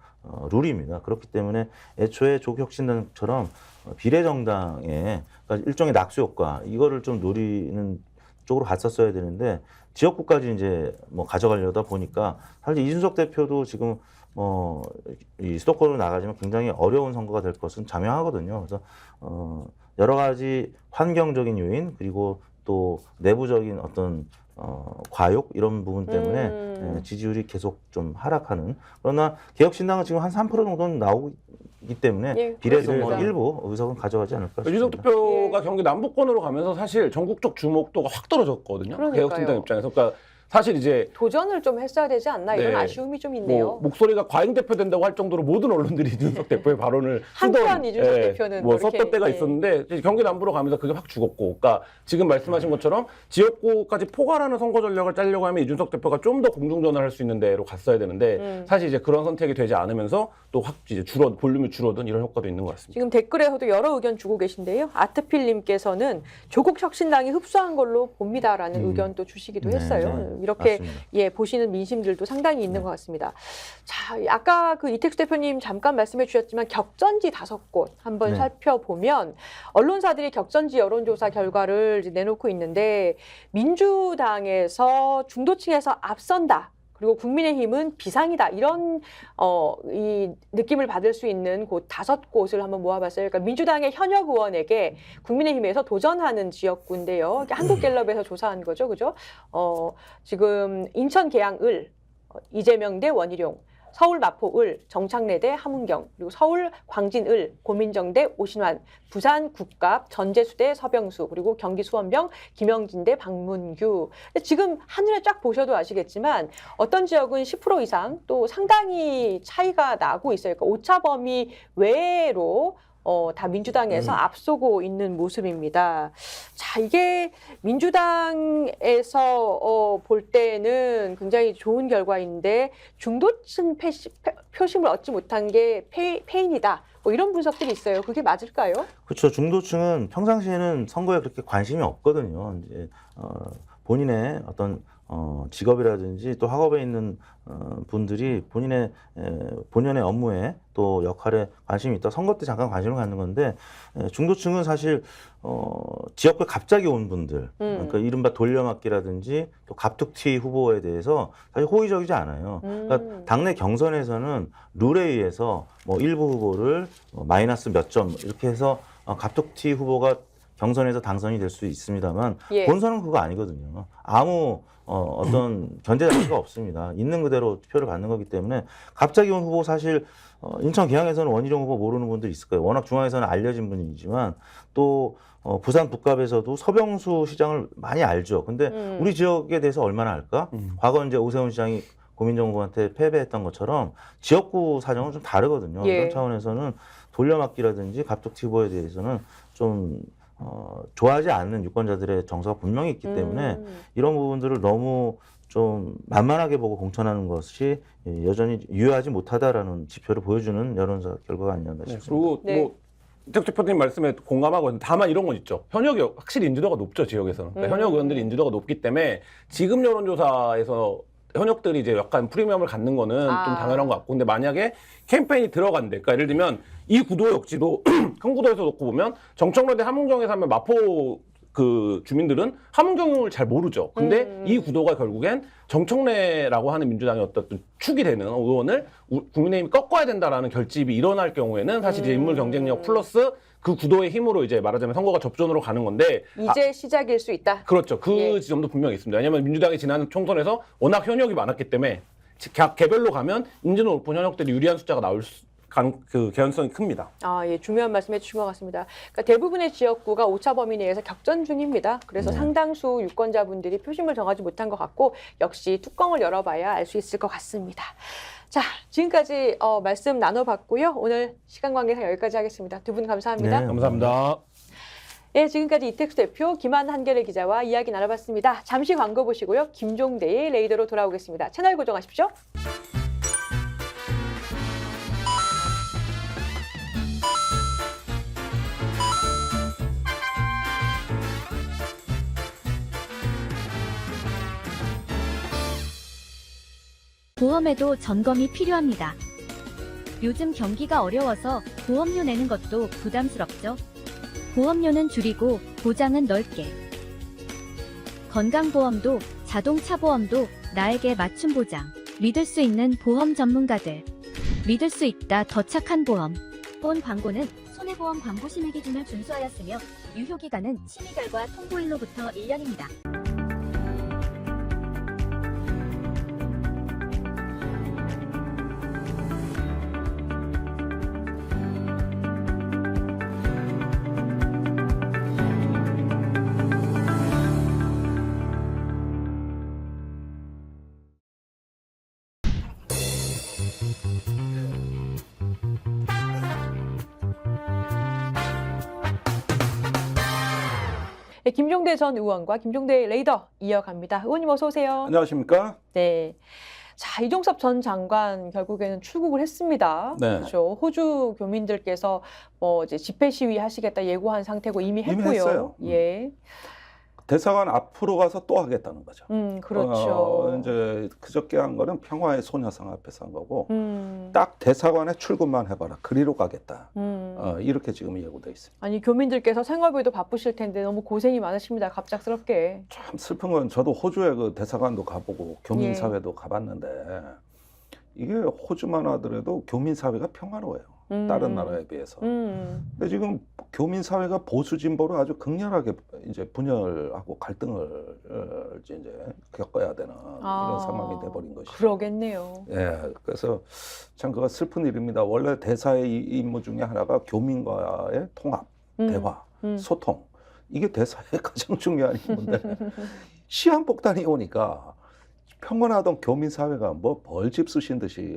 룰입니다. 그렇기 때문에 애초에 조국혁신당처럼 비례정당의 그러니까 일종의 낙수 효과 이거를 좀 노리는 쪽으로 갔었어야 되는데 지역구까지 이제 뭐 가져가려다 보니까 사실 이준석 대표도 지금 이 수도권으로 나가지만 굉장히 어려운 선거가 될 것은 자명하거든요. 그래서 여러 가지 환경적인 요인 그리고 또 내부적인 어떤 과욕 이런 부분 때문에 지지율이 계속 좀 하락하는. 그러나 개혁신당은 지금 한 3% 정도는 나오기 때문에 예, 비례에서 뭐 그렇습니다. 일부 의석은 가져가지 않을까 싶습니다. 이준석 대표가 예. 경기 남부권으로 가면서 사실 전국적 주목도가 확 떨어졌거든요. 그러니까요. 개혁신당 입장에서. 그러니까 사실 이제 도전을 좀 했어야 되지 않나 이런 네. 아쉬움이 좀 있네요. 뭐 목소리가 과잉 대표된다고 할 정도로 모든 언론들이 이준석 대표의 발언을 한편 이준석 대표는 뭐 그렇게, 썼던 때가 예. 있었는데 이제 경기 남부로 가면서 그게 확 죽었고, 그러니까 지금 말씀하신 것처럼 지역구까지 포괄하는 선거 전략을 짜려고 하면 이준석 대표가 좀 더 공중전을 할 수 있는 데로 갔어야 되는데 사실 이제 그런 선택이 되지 않으면서 또 확 이제 볼륨이 줄어든 이런 효과도 있는 것 같습니다. 지금 댓글에서도 여러 의견 주고 계신데요. 아트필님께서는 조국 혁신당이 흡수한 걸로 봅니다라는 의견도 주시기도 네, 했어요. 네. 이렇게 맞습니다. 예 보시는 민심들도 상당히 있는 것 같습니다. 자, 아까 그 이택수 대표님 잠깐 말씀해 주셨지만 격전지 5곳 한번 네. 살펴보면 언론사들이 격전지 여론조사 결과를 이제 내놓고 있는데 민주당에서 중도층에서 앞선다. 그리고 국민의힘은 비상이다. 이런 이 느낌을 받을 수 있는 곳 5곳을 한번 모아봤어요. 그러니까 민주당의 현역 의원에게 국민의힘에서 도전하는 지역구인데요. 한국갤럽에서 조사한 거죠, 그죠? 지금 인천 계양 을, 이재명 대 원희룡, 서울 마포 을, 정창래 대 함은경, 그리고 서울 광진 을, 고민정 대 오신환, 부산 국갑, 전재수 대 서병수, 그리고 경기 수원병, 김영진 대 박문규. 지금 한눈에 쫙 보셔도 아시겠지만 어떤 지역은 10% 이상 또 상당히 차이가 나고 있어요. 그러니까 오차 범위 외로 다 민주당에서 앞서고 있는 모습입니다. 자, 이게 민주당에서 볼 때는 굉장히 좋은 결과인데 중도층 표심을 얻지 못한 게 패인이다. 뭐 이런 분석들이 있어요. 그게 맞을까요? 그렇죠. 중도층은 평상시에는 선거에 그렇게 관심이 없거든요. 이제 본인의 어떤 직업이라든지 또 학업에 있는 분들이 본연의 업무에 또 역할에 관심이 있다. 선거 때 잠깐 관심을 갖는 건데 중도층은 사실 지역구에 갑자기 온 분들, 그러니까 이른바 돌려막기라든지 또 갑툭튀 후보에 대해서 사실 호의적이지 않아요. 그러니까 당내 경선에서는 룰에 의해서 뭐 일부 후보를 마이너스 몇 점 이렇게 해서 갑툭튀 후보가 경선에서 당선이 될 수 있습니다만 예. 본선은 그거 아니거든요. 아무 어떤 견제 장치가 없습니다. 있는 그대로 투표를 받는 거기 때문에 갑자기 온 후보 사실 인천 계양에서는 원희룡 후보 모르는 분들 있을 거예요. 워낙 중앙에서는 알려진 분이지만 또 부산 북갑에서도 서병수 시장을 많이 알죠. 근데 우리 지역에 대해서 얼마나 알까? 과거 이제 오세훈 시장이 고민정 후보한테 패배했던 것처럼 지역구 사정은 좀 다르거든요. 예. 이런 차원에서는 돌려막기라든지 갑툭튀 후보에 대해서는 좀 좋아하지 않는 유권자들의 정서가 분명히 있기 때문에 이런 부분들을 너무 좀 만만하게 보고 공천하는 것이 여전히 유효하지 못하다라는 지표를 보여주는 여론조사 결과가 아니었나 싶습니다. 그리고 네. 뭐 이택수 대표님 말씀에 공감하고 다만 이런 건 있죠. 현역이 확실히 인지도가 높죠, 지역에서는. 그러니까 현역 의원들이 인지도가 높기 때문에 지금 여론조사에서 현역들이 이제 약간 프리미엄을 갖는 거는 좀 당연한 것 같고, 근데 만약에 캠페인이 들어간대. 그러니까 예를 들면 이 구도 역시도 큰 구도에서 놓고 보면 정청래 대 함은경에서 하면 마포 그 주민들은 함은경을 잘 모르죠. 근데 이 구도가 결국엔 정청래라고 하는 민주당의 어떤 축이 되는 의원을 국민의힘이 꺾어야 된다라는 결집이 일어날 경우에는 사실 이제 인물 경쟁력 플러스 그 구도의 힘으로 이제 말하자면 선거가 접전으로 가는 건데 이제 시작일 수 있다. 그렇죠. 그 예. 지점도 분명히 있습니다. 왜냐하면 민주당이 지난 총선에서 워낙 현역이 많았기 때문에 개별로 가면 인지도 높은 현역들이 유리한 숫자가 나올 그 개연성이 큽니다. 예, 중요한 말씀해 주신 것 같습니다. 그러니까 대부분의 지역구가 오차 범위 내에서 격전 중입니다. 그래서 상당수 유권자분들이 표심을 정하지 못한 것 같고 역시 뚜껑을 열어봐야 알 수 있을 것 같습니다. 자, 지금까지 말씀 나눠봤고요. 오늘 시간 관계상 여기까지 하겠습니다. 두 분 감사합니다. 네. 감사합니다. 네, 지금까지 이택수 대표, 김한 한겨레 기자와 이야기 나눠봤습니다. 잠시 광고 보시고요. 김종대의 레이더로 돌아오겠습니다. 채널 고정하십시오. 보험에도 점검이 필요합니다. 요즘 경기가 어려워서 보험료 내는 것도 부담스럽죠. 보험료는 줄이고 보장은 넓게. 건강보험도 자동차 보험도 나에게 맞춤 보장. 믿을 수 있는 보험 전문가들. 믿을 수 있다 더 착한 보험. 본 광고는 손해보험 광고 심의 기준을 준수하였으며 유효기간은 심의 결과 통보일로부터 1년입니다. 네, 김종대 전 의원과 김종대 레이더 이어갑니다. 의원님 어서 오세요. 안녕하십니까? 네. 자, 이종섭 전 장관 결국에는 출국을 했습니다. 네. 그렇죠. 호주 교민들께서 뭐 이제 집회 시위 하시겠다 예고한 상태고 이미 했고요. 했어요. 예. 대사관 앞으로 가서 또 하겠다는 거죠. 그렇죠. 이제 그저께 한 거는 평화의 소녀상 앞에서 한 거고 음, 딱 대사관에 출근만 해봐라. 그리로 가겠다. 음. 이렇게 지금 예고돼 있습니다. 아니 교민들께서 생활비도 바쁘실 텐데 너무 고생이 많으십니다. 갑작스럽게. 참 슬픈 건 저도 호주에 그 대사관도 가보고 교민사회도 예. 가봤는데 이게 호주만 하더라도 교민사회가 평화로워요. 다른 나라에 비해서. 근데 지금 교민사회가 보수 진보로 아주 극렬하게 이제 분열하고 갈등을 이제 겪어야 되는 이런 상황이 돼버린 것이죠. 그러겠네요. 예, 그래서 참 그거 슬픈 일입니다. 원래 대사의 임무 중에 하나가 교민과의 통합, 대화, 소통. 이게 대사의 가장 중요한 임무인데 시한폭탄이 오니까 평온하던 교민사회가 뭐 벌집 쑤신 듯이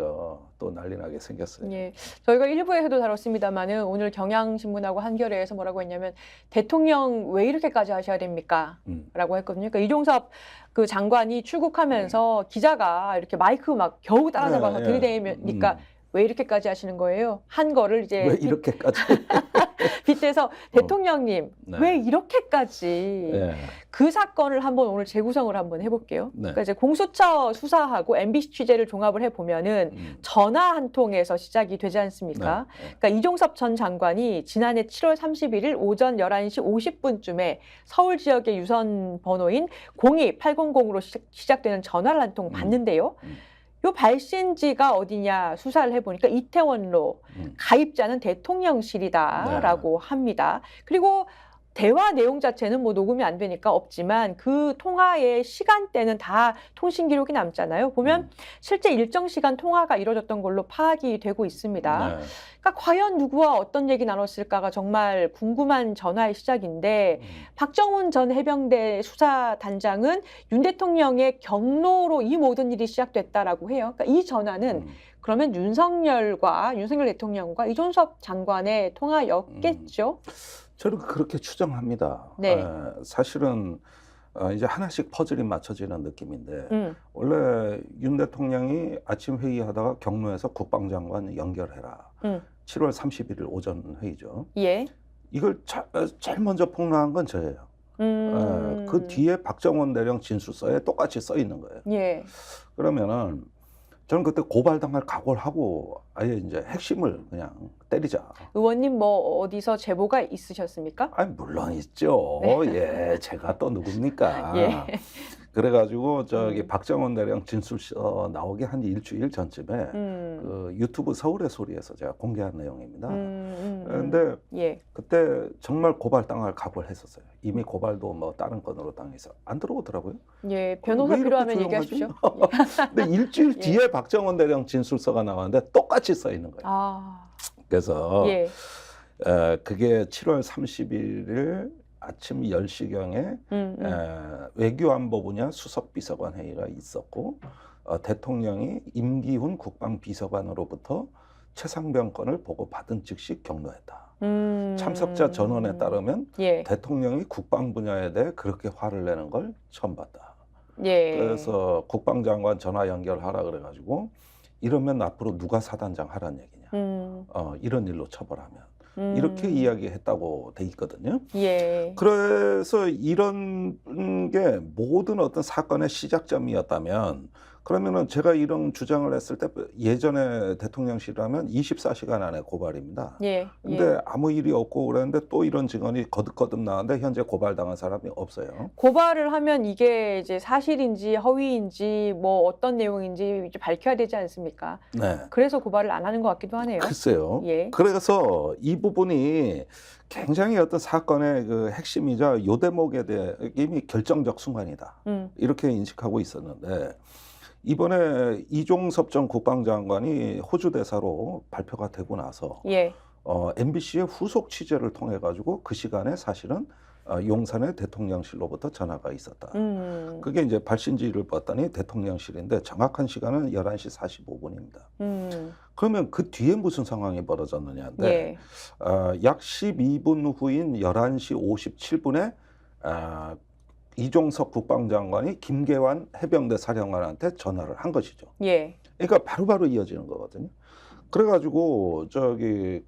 또 난리 나게 생겼어요. 예, 저희가 일부에서도 다뤘습니다만은 오늘 경향신문하고 한겨레에서 뭐라고 했냐면 대통령 왜 이렇게까지 하셔야 됩니까? 라고 했거든요. 그러니까 이종섭 그 장관이 출국하면서 기자가 이렇게 마이크 막 겨우 따라잡아서 예, 예. 들이대니까 왜 이렇게까지 하시는 거예요? 한 거를 이제 왜 이렇게까지? 빗대서 대통령님 네. 왜 이렇게까지 예. 그 사건을 한번 오늘 재구성을 한번 해볼게요. 네. 그러니까 이제 공수처 수사하고 MBC 취재를 종합을 해보면은 전화 한 통에서 시작이 되지 않습니까? 네. 그러니까 이종섭 전 장관이 지난해 7월 31일 오전 11시 50분쯤에 서울 지역의 유선 번호인 02800으로 시작되는 전화를 한 통 받는데요. 요 발신지가 어디냐 수사를 해보니까 이태원로, 가입자는 대통령실이다라고 합니다. 그리고 대화 내용 자체는 뭐 녹음이 안 되니까 없지만 그 통화의 시간대는 다 통신 기록이 남잖아요. 보면 실제 일정 시간 통화가 이루어졌던 걸로 파악이 되고 있습니다. 네. 그러니까 과연 누구와 어떤 얘기 나눴을까가 정말 궁금한 전화의 시작인데 박정훈 전 해병대 수사단장은 윤 대통령의 경로로 이 모든 일이 시작됐다라고 해요. 그러니까 이 전화는 그러면 윤석열 대통령과 이종섭 장관의 통화였겠죠? 저는 그렇게 추정합니다. 네. 사실은 이제 하나씩 퍼즐이 맞춰지는 느낌인데 원래 윤 대통령이 아침 회의하다가 경로에서 국방장관 연결해라. 7월 31일 오전 회의죠. 예. 이걸 제일 먼저 폭로한 건 저예요. 그 뒤에 박정원 대령 진술서에 똑같이 써 있는 거예요. 예. 그러면은 저는 그때 고발당할 각오를 하고 아예 이제 핵심을 그냥 때리자. 의원님 뭐 어디서 제보가 있으셨습니까? 아니 물론 있죠. 예, 제가 또 누굽니까? 예. 그래가지고 저기 박정원 대령 진술서 나오기 한 일주일 전쯤에 그 유튜브 서울의 소리에서 제가 공개한 내용입니다. 그런데 예. 그때 정말 고발당할 각오를 했었어요. 이미 고발도 뭐 다른 건으로 당해서 안 들어오더라고요. 예, 변호사 왜 이렇게 필요하면 조용하지? 얘기하십시오. 근데 일주일 예. 뒤에 박정원 대령 진술서가 나왔는데 똑같이 써 있는 거예요. 아, 그래서 예. 그게 7월 31일 아침 10시경에 외교안보 분야 수석비서관 회의가 있었고 대통령이 임기훈 국방비서관으로부터 최상병 건을 보고받은 즉시 경로했다. 참석자 전원에 따르면 예. 대통령이 국방 분야에 대해 그렇게 화를 내는 걸 처음 봤다. 예. 그래서 국방장관 전화 연결하라 그래가지고 이러면 앞으로 누가 사단장 하란 얘기냐. 이런 일로 처벌하면. 이렇게 이야기했다고 돼 있거든요. 예. 그래서 이런 게 모든 어떤 사건의 시작점이었다면 그러면은 제가 이런 주장을 했을 때 예전에 대통령실이라면 24시간 안에 고발입니다. 예. 근데 아무 일이 없고 그랬는데 또 이런 증언이 거듭거듭 나왔는데 현재 고발당한 사람이 없어요. 고발을 하면 이게 이제 사실인지 허위인지 뭐 어떤 내용인지 이제 밝혀야 되지 않습니까? 네. 그래서 고발을 안 하는 것 같기도 하네요. 글쎄요. 예. 그래서 이 부분이 굉장히 어떤 사건의 그 핵심이자 요 대목에 대해 이미 결정적 순간이다. 이렇게 인식하고 있었는데 이번에 이종섭 전 국방장관이 호주 대사로 발표가 되고 나서 예. MBC의 후속 취재를 통해 가지고 그 시간에 사실은 용산의 대통령실로부터 전화가 있었다. 그게 이제 발신지를 봤더니 대통령실인데 정확한 시간은 11시 45분입니다. 그러면 그 뒤에 무슨 상황이 벌어졌느냐인데 예. 약 12분 후인 11시 57분에 이종석 국방장관이 김계환 해병대 사령관한테 전화를 한 것이죠. 예. 그러니까 바로바로 이어지는 거거든요. 그래가지고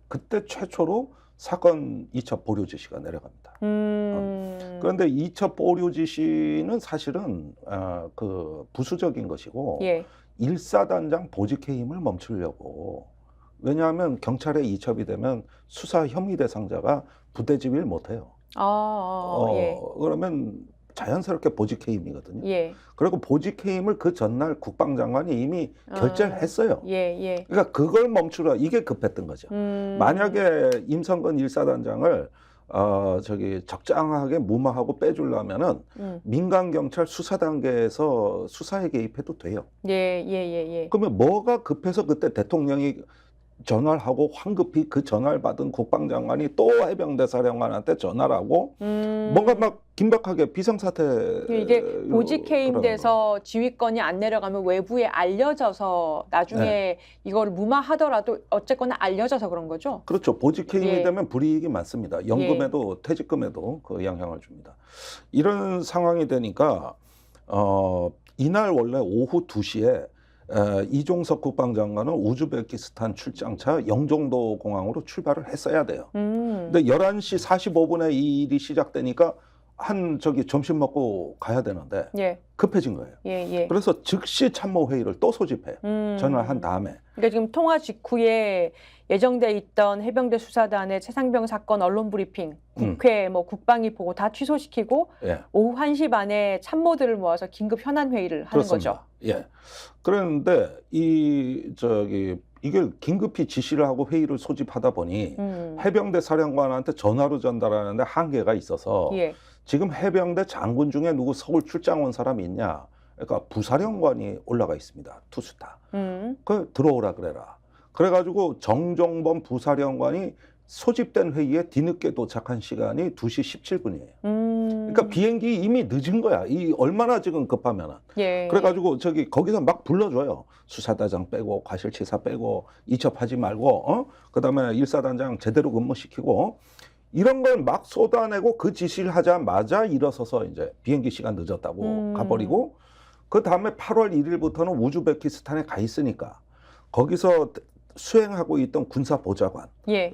그때 최초로 사건 2차 보류 지시가 내려갑니다. 그런데 2차 보류 지시는 사실은 그 부수적인 것이고 예. 1사단장 보직 해임을 멈추려고. 왜냐하면 경찰에 이첩이 되면 수사 혐의 대상자가 부대 지휘를 못해요. 예. 그러면 자연스럽게 보직 해임이거든요. 예. 그리고 보직 해임을 그 전날 국방장관이 이미 결재를 했어요. 예. 그러니까 그걸 멈추라, 이게 급했던 거죠. 만약에 임성근 1사단장을 적장하게 무마하고 빼주려면은 민간 경찰 수사 단계에서 수사에 개입해도 돼요. 예. 그러면 뭐가 급해서 그때 대통령이 전화를 하고 황급히 그 전화를 받은 국방장관이 또 해병대 사령관한테 전화를 하고 뭔가 막 긴박하게 비상사태. 이게 보직 해임돼서 지휘권이 안 내려가면 외부에 알려져서 나중에 네. 이걸 무마하더라도 어쨌거나 알려져서 그런 거죠? 그렇죠. 보직 해임이 예. 되면 불이익이 많습니다. 연금에도 퇴직금에도 그 영향을 줍니다. 이런 상황이 되니까 이날 원래 오후 2시에 이종석 국방장관은 우즈베키스탄 출장차 영종도 공항으로 출발을 했어야 돼요. 근데 11시 45분에 이 일이 시작되니까 점심 먹고 가야 되는데 예. 급해진 거예요. 예. 그래서 즉시 참모회의를 또 소집해요. 전화를 한 다음에. 그러니까 지금 통화 직후에 예정돼 있던 해병대 수사단의 최상병 사건 언론 브리핑, 국회, 국방위 보고 다 취소시키고 예. 오후 1시 반에 참모들을 모아서 긴급 현안 회의를 하는 그렇습니다. 거죠. 예. 그런데 이걸 긴급히 지시를 하고 회의를 소집하다 보니 해병대 사령관한테 전화로 전달하는데 한계가 있어서 예. 지금 해병대 장군 중에 누구 서울 출장 온 사람이 있냐? 그러니까 부사령관이 올라가 있습니다. 투스타. 그 들어오라 그래라. 그래가지고 정종범 부사령관이 소집된 회의에 뒤늦게 도착한 시간이 2시 17분이에요. 그러니까 비행기 이미 늦은 거야. 이 얼마나 지금 급하면은. 예. 그래가지고 거기서 막 불러줘요. 수사단장 빼고 과실치사 빼고 이첩하지 말고 그다음에 1사단장 제대로 근무시키고 이런 걸 막 쏟아내고 그 지시를 하자마자 일어서서 이제 비행기 시간 늦었다고 가버리고 그 다음에 8월 1일부터는 우즈베키스탄에 가 있으니까 거기서 수행하고 있던 군사보좌관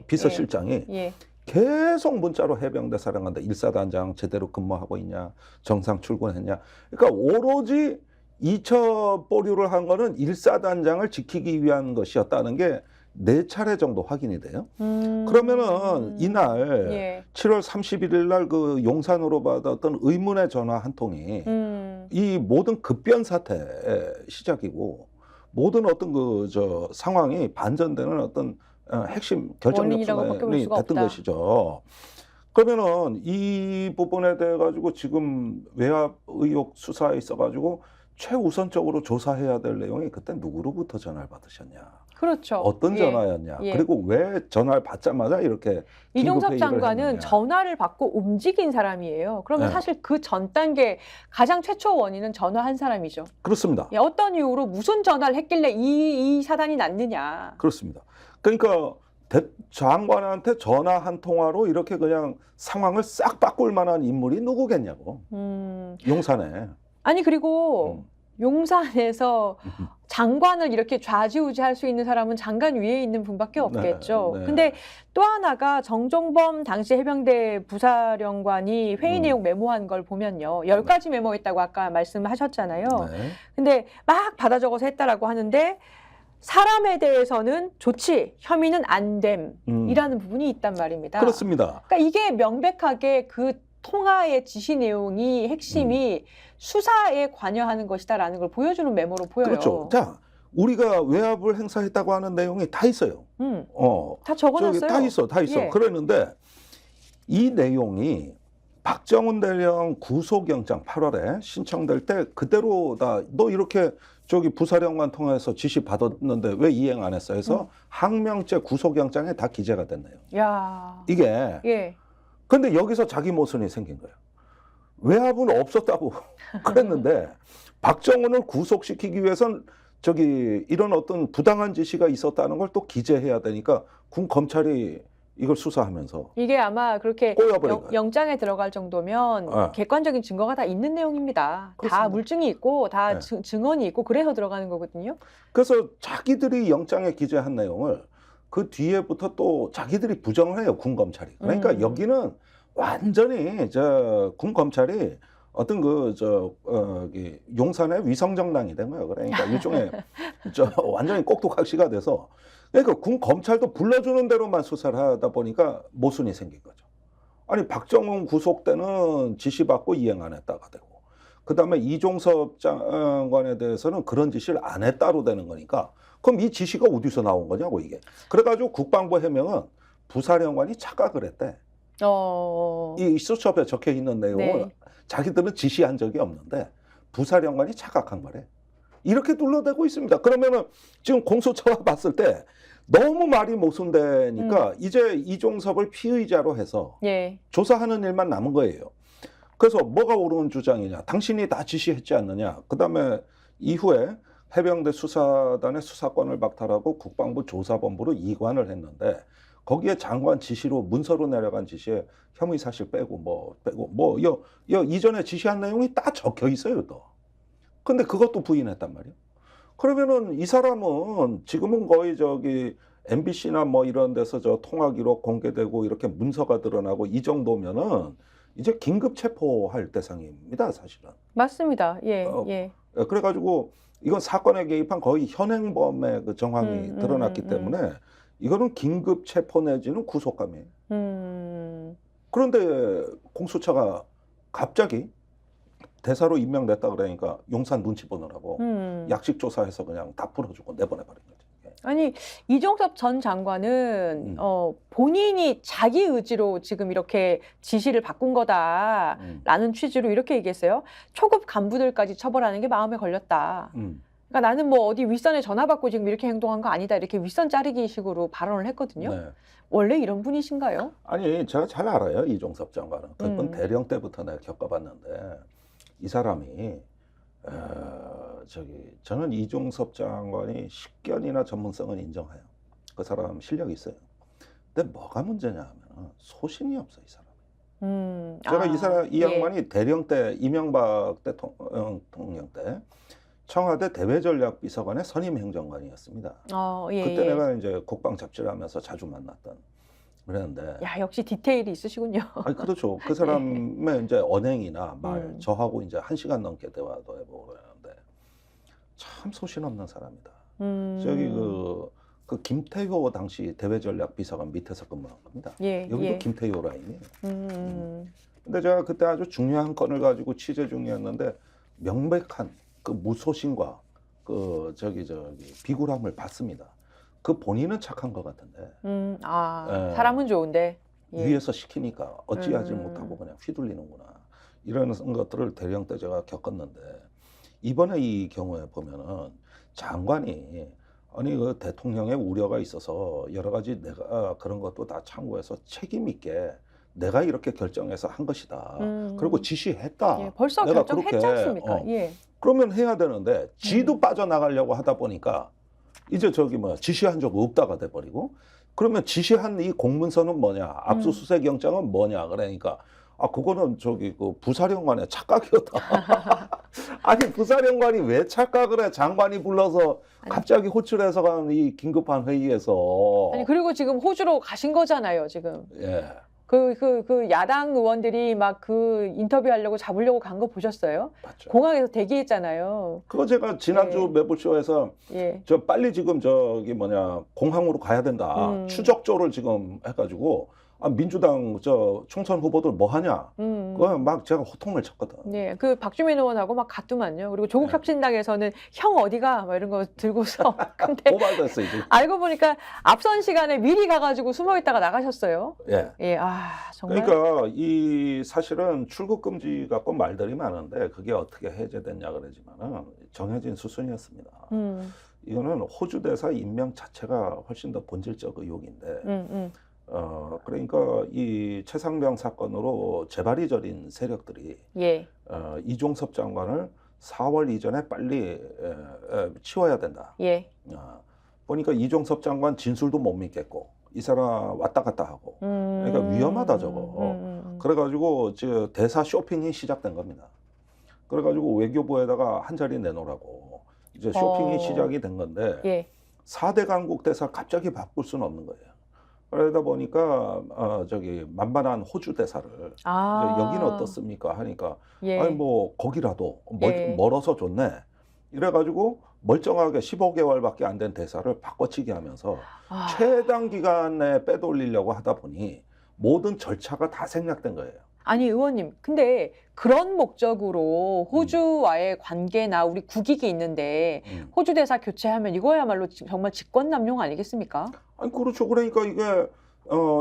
비서실장이 계속 문자로 해병대 사령관한테 1사단장 제대로 근무하고 있냐, 정상 출근했냐. 그러니까 오로지 이첩 보류를 한 거는 1사단장을 지키기 위한 것이었다는 게 4차례 정도 확인이 돼요. 그러면은 이날 7월 31일 날 그 용산으로 받았던 의문의 전화 한 통이 이 모든 급변 사태의 시작이고 모든 어떤 상황이 반전되는 어떤 핵심 결정적 순간이 됐던 것이죠. 그러면은 이 부분에 대해 가지고 지금 외압 의혹 수사에 있어 가지고 최우선적으로 조사해야 될 내용이 그때 누구로부터 전화를 받으셨냐? 그렇죠. 어떤 전화였냐? 예. 그리고 왜 전화를 받자마자 이렇게 이종섭 장관은 전화를 받고 움직인 사람이에요. 그러면 사실 그 전 단계 가장 최초 원인은 전화한 사람이죠. 그렇습니다. 어떤 이유로 무슨 전화를 했길래 이 사단이 났느냐. 그렇습니다. 그러니까 장관한테 전화 한 통화로 이렇게 그냥 상황을 싹 바꿀 만한 인물이 누구겠냐고. 용산에. 아니 그리고 용산에서 장관을 이렇게 좌지우지할 수 있는 사람은 장관 위에 있는 분밖에 없겠죠. 네. 근데 또 하나가 정종범 당시 해병대 부사령관이 회의 내용 메모한 걸 보면요. 10가지 메모했다고 아까 말씀하셨잖아요. 네. 근데 막 받아 적어서 했다라고 하는데 사람에 대해서는 좋지, 혐의는 안 됨이라는 부분이 있단 말입니다. 그렇습니다. 그러니까 이게 명백하게 그 통화의 지시 내용이 핵심이 수사에 관여하는 것이다라는 걸 보여주는 메모로 보여요. 그렇죠. 자, 우리가 외압을 행사했다고 하는 내용이 다 있어요. 다 적어놨어요. 다 있어. 예. 그랬는데 이 내용이 박정훈 대령 구속영장 8월에 신청될 때 그대로 다 너 이렇게 저기 부사령관 통해서 지시 받았는데 왜 이행 안 했어? 해서 항명죄 구속영장에 다 기재가 됐네요. 야. 이게. 예. 근데 여기서 자기 모순이 생긴 거예요. 외압은 없었다고 그랬는데 박정훈을 구속시키기 위해선 저기 이런 어떤 부당한 지시가 있었다는 걸 또 기재해야 되니까 군 검찰이 이걸 수사하면서 이게 아마 그렇게 꼬여버린 거예요. 영장에 들어갈 정도면 객관적인 증거가 다 있는 내용입니다. 그렇습니다. 다 물증이 있고 다 네. 증언이 있고 그래서 들어가는 거거든요. 그래서 자기들이 영장에 기재한 내용을 그 뒤에부터 또 자기들이 부정을 해요. 군 검찰이. 그러니까 여기는 완전히 저 군 검찰이 어떤 용산의 위성정당이 된 거예요. 그러니까 일종의 완전히 꼭두각시가 돼서 그러니까 군 검찰도 불러주는 대로만 수사를 하다 보니까 모순이 생긴 거죠. 아니 박정훈 구속 때는 지시받고 이행 안 했다가 되고 그다음에 이종섭 장관에 대해서는 그런 지시를 안 했다로 되는 거니까 그럼 이 지시가 어디서 나온 거냐고 이게. 그래가지고 국방부 해명은 부사령관이 착각을 했대. 이 수첩에 적혀 있는 내용을 자기들은 지시한 적이 없는데 부사령관이 착각한 거래. 이렇게 둘러대고 있습니다. 그러면은 지금 공소처와 봤을 때 너무 말이 모순되니까 이제 이종섭을 피의자로 해서 조사하는 일만 남은 거예요. 그래서 뭐가 옳은 주장이냐. 당신이 다 지시했지 않느냐. 그다음에 이후에 해병대 수사단의 수사권을 박탈하고 국방부 조사본부로 이관을 했는데 거기에 장관 지시로 문서로 내려간 지시에 혐의 사실 빼고 이전에 지시한 내용이 딱 적혀 있어요 또. 근데 그것도 부인했단 말이에요. 그러면은 이 사람은 지금은 거의 저기 MBC나 뭐 이런 데서 저 통화 기록 공개되고 이렇게 문서가 드러나고 이 정도면은 이제 긴급 체포할 대상입니다, 사실은. 맞습니다. 예. 그래가지고 이건 사건에 개입한 거의 현행범의 그 정황이 드러났기 때문에 이거는 긴급 체포 내지는 구속감이에요. 그런데 공수처가 갑자기 대사로 임명됐다 그러니까 용산 눈치 보느라고 약식 조사해서 그냥 다 풀어주고 내보내버린 거죠. 아니 이종섭 전 장관은 본인이 자기 의지로 지금 이렇게 지시를 바꾼 거다라는 취지로 이렇게 얘기했어요. 초급 간부들까지 처벌하는 게 마음에 걸렸다. 그러니까 나는 뭐 어디 윗선에 전화 받고 지금 이렇게 행동한 거 아니다. 이렇게 윗선 자르기 식으로 발언을 했거든요. 네. 원래 이런 분이신가요? 아니 제가 잘 알아요. 이종섭 장관은. 그건 대령 때부터 내가 겪어봤는데 이 사람이 저는 이종섭 장관이 식견이나 전문성은 인정해요. 그 사람 실력이 있어요. 근데 뭐가 문제냐 하면 소신이 없어 이 사람이. 제가 이 양반이 대령 때 이명박 대통령 때 청와대 대외전략비서관의 선임 행정관이었습니다. 그때 내가 이제 국방 잡지를 하면서 자주 만났던 그랬는데. 야 역시 디테일이 있으시군요. 아니 그렇죠. 그 사람의 이제 언행이나 말 저하고 이제 1시간 넘게 대화도 해보고 그러는데 참 소신 없는 사람이다. 저기 그 김태효 당시 대외전략비서관 밑에서 근무한 겁니다. 여기도 김태효 라인이에요. 근데 제가 그때 아주 중요한 건을 가지고 취재 중이었는데 명백한 그 무소신과 그 비굴함을 봤습니다. 그 본인은 착한 것 같은데. 사람은 좋은데 위에서 시키니까 어찌하지 못하고 그냥 휘둘리는구나. 이런 것들을 대령 때 제가 겪었는데 이번에 이 경우에 보면은 장관이 아니 그 대통령의 우려가 있어서 여러 가지 내가 그런 것도 다 참고해서 책임 있게 내가 이렇게 결정해서 한 것이다. 그리고 지시했다. 벌써 내가 결정했지 그렇게, 않습니까? 그러면 해야 되는데 지도 빠져나가려고 하다 보니까 이제 지시한 적 없다가 돼버리고 그러면 지시한 이 공문서는 뭐냐 압수수색 영장은 뭐냐 그러니까 그거는 그 부사령관의 착각이었다. 아니 부사령관이 왜 착각을 해? 장관이 불러서 갑자기 호출해서 간 이 긴급한 회의에서. 아니 그리고 지금 호주로 가신 거잖아요, 지금. 예. 그 야당 의원들이 막 그 인터뷰하려고 잡으려고 간 거 보셨어요? 맞죠. 공항에서 대기했잖아요. 그거 제가 지난주 예. 매불쇼에서 예. 저 빨리 지금 저기 뭐냐 공항으로 가야 된다. 추적조를 지금 해가지고 민주당 저 총선 후보들 뭐 하냐. 그거 막 제가 호통을 쳤거든. 네, 그 박주민 의원하고 막 갔더만요. 그리고 조국혁신당에서는 형 어디가? 막 이런 거 들고서. 근데 고발됐어 이제. 알고 보니까 앞선 시간에 미리 가가지고 숨어 있다가 나가셨어요. 예. 예, 정말. 그러니까 이 사실은 출국 금지 갖고 말들이 많은데 그게 어떻게 해제됐냐 그러지만은 정해진 수순이었습니다. 이거는 호주 대사 임명 자체가 훨씬 더 본질적 의혹인데. 그러니까 이 최상병 사건으로 재발이 저린 세력들이 예. 이종섭 장관을 4월 이전에 빨리 치워야 된다. 예. 보니까 이종섭 장관 진술도 못 믿겠고 이 사람 왔다 갔다 하고 그러니까 위험하다 저거. 그래가지고 저 대사 쇼핑이 시작된 겁니다. 그래가지고 외교부에다가 한 자리 내놓으라고 이제 쇼핑이 시작이 된 건데 예. 4대 강국 대사 갑자기 바꿀 수는 없는 거예요. 그러다 보니까 저기 만반한 호주 대사를 여기는 어떻습니까 하니까 예. 아니 뭐 거기라도 예. 멀어서 좋네. 이래가지고 멀쩡하게 15개월밖에 안 된 대사를 바꿔치기 하면서 최단 기간에 빼돌리려고 하다 보니 모든 절차가 다 생략된 거예요. 아니 의원님, 근데 그런 목적으로 호주와의 관계나 우리 국익이 있는데 호주 대사 교체하면 이거야말로 정말 직권남용 아니겠습니까? 아니 그렇죠. 그러니까 이게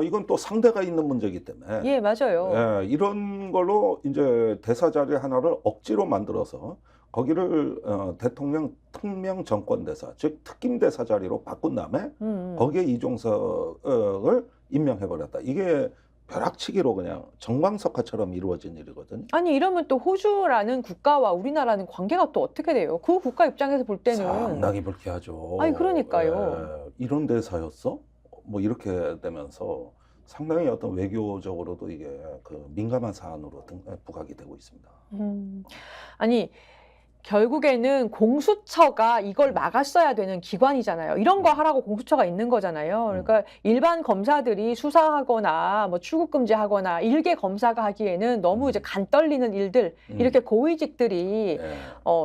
이건 또 상대가 있는 문제이기 때문에 예, 맞아요. 예, 이런 걸로 이제 대사 자리 하나를 억지로 만들어서 거기를 대통령 특명 정권 대사, 즉 특임 대사 자리로 바꾼 다음에 거기에 이종석을 임명해버렸다. 이게 벼락치기로 그냥 정광석화처럼 이루어진 일이거든요. 아니 이러면 또 호주라는 국가와 우리나라는 관계가 또 어떻게 돼요? 그 국가 입장에서 볼 때는 상당히 불쾌하죠. 아니 그러니까요. 예, 이런 대사였어? 뭐 이렇게 되면서 상당히 어떤 외교적으로도 이게 그 민감한 사안으로 부각이 되고 있습니다. 아니 결국에는 공수처가 이걸 막았어야 되는 기관이잖아요. 이런 거 하라고 공수처가 있는 거잖아요. 그러니까 일반 검사들이 수사하거나 뭐 출국 금지하거나 일개 검사가 하기에는 너무 이제 간 떨리는 일들, 이렇게 고위직들이 예.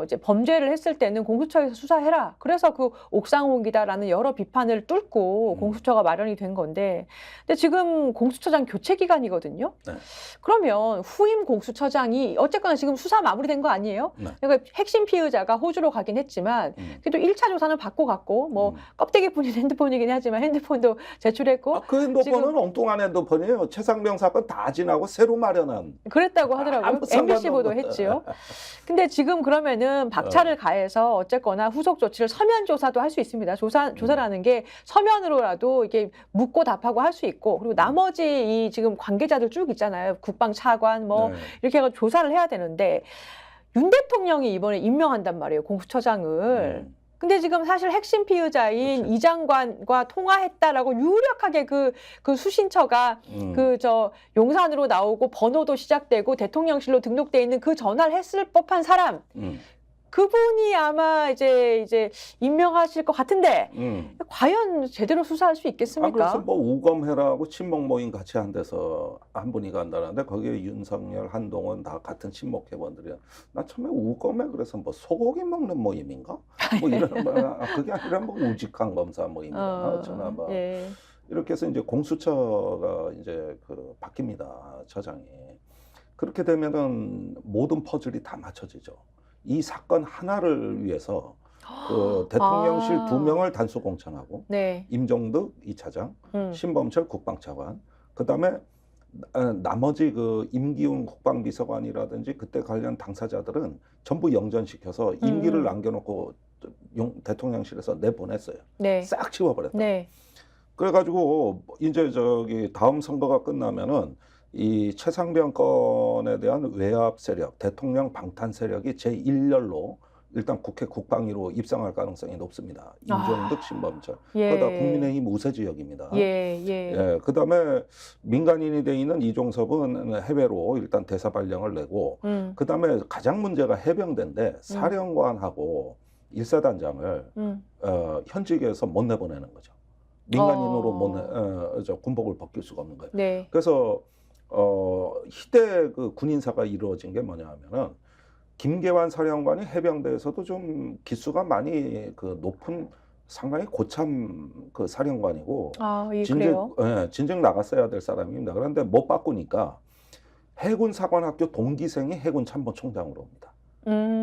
이제 범죄를 했을 때는 공수처에서 수사해라. 그래서 그 옥상홍이다라는 여러 비판을 뚫고 공수처가 마련이 된 건데, 근데 지금 공수처장 교체 기간이거든요. 네. 그러면 후임 공수처장이 어쨌거나 지금 수사 마무리된 거 아니에요? 네. 그러니까 핵심 피의자가 호주로 가긴 했지만 그래도 1차 조사는 받고 갔고 뭐 껍데기뿐인 핸드폰이긴 하지만 핸드폰도 제출했고 그 핸드폰은 지금 엉뚱한 핸드폰이에요. 최상병 사건 다 지나고 새로 마련한. 그랬다고 하더라고요. 아무 상관도 MBC 보도했지요. 근데 지금 그러면은 박차를 가해서 어쨌거나 후속 조치를 서면 조사도 할 수 있습니다. 조사라는 게 서면으로라도 이게 묻고 답하고 할 수 있고, 그리고 나머지 이 지금 관계자들 쭉 있잖아요. 국방차관 뭐 네. 이렇게 해서 조사를 해야 되는데 윤 대통령이 이번에 임명한단 말이에요, 공수처장을. 근데 지금 사실 핵심 피의자인 그렇지. 이 장관과 통화했다라고 유력하게 그 수신처가 그 용산으로 나오고 번호도 시작되고 대통령실로 등록돼 있는 그 전화를 했을 법한 사람, 그분이 아마 이제 임명하실 것 같은데 과연 제대로 수사할 수 있겠습니까? 그래서 뭐 우검해라고 친목 모임 같이 한 데서 한 분이 간다는데 거기에 윤석열, 한동훈 다 같은 친목 회원들이야. 나 처음에 우검해 그래서 뭐 소고기 먹는 모임인가? 뭐 이런 그게 아니라 뭐 우직한 검사 모임이나 어쩌나 뭐 예. 이렇게 해서 이제 공수처가 이제 그 바뀝니다, 처장이. 그렇게 되면은 모든 퍼즐이 다 맞춰지죠. 이 사건 하나를 위해서 그 대통령실 2명을 단수 공천하고 네. 임종득 2차장, 신범철 국방차관, 그다음에 나머지 그 임기훈 국방비서관이라든지 그때 관련 당사자들은 전부 영전시켜서 임기를 남겨놓고 대통령실에서 내보냈어요. 네. 싹 치워버렸다. 네. 그래가지고 이제 다음 선거가 끝나면은 이 최상병 건에 대한 외압 세력, 대통령 방탄 세력이 제1열로 일단 국회 국방위로 입성할 가능성이 높습니다. 임종득 신범철. 예. 그러다 국민의힘 우세 지역입니다. 예. 예, 그다음에 민간인이 돼 있는 이종섭은 해외로 일단 대사 발령을 내고 그다음에 가장 문제가 해병대인데 사령관하고 일사단장을 현직에서 못 내보내는 거죠. 민간인으로 군복을 벗길 수가 없는 거예요. 네. 그래서 희대 그 군인사가 이루어진 게 뭐냐면은 김계환 사령관이 해병대에서도 좀 기수가 많이 그 높은 상당히 고참 그 사령관이고 예, 그래요? 진즉 나갔어야 될 사람입니다. 그런데 못 바꾸니까 해군 사관학교 동기생이 해군 참모총장으로 옵니다.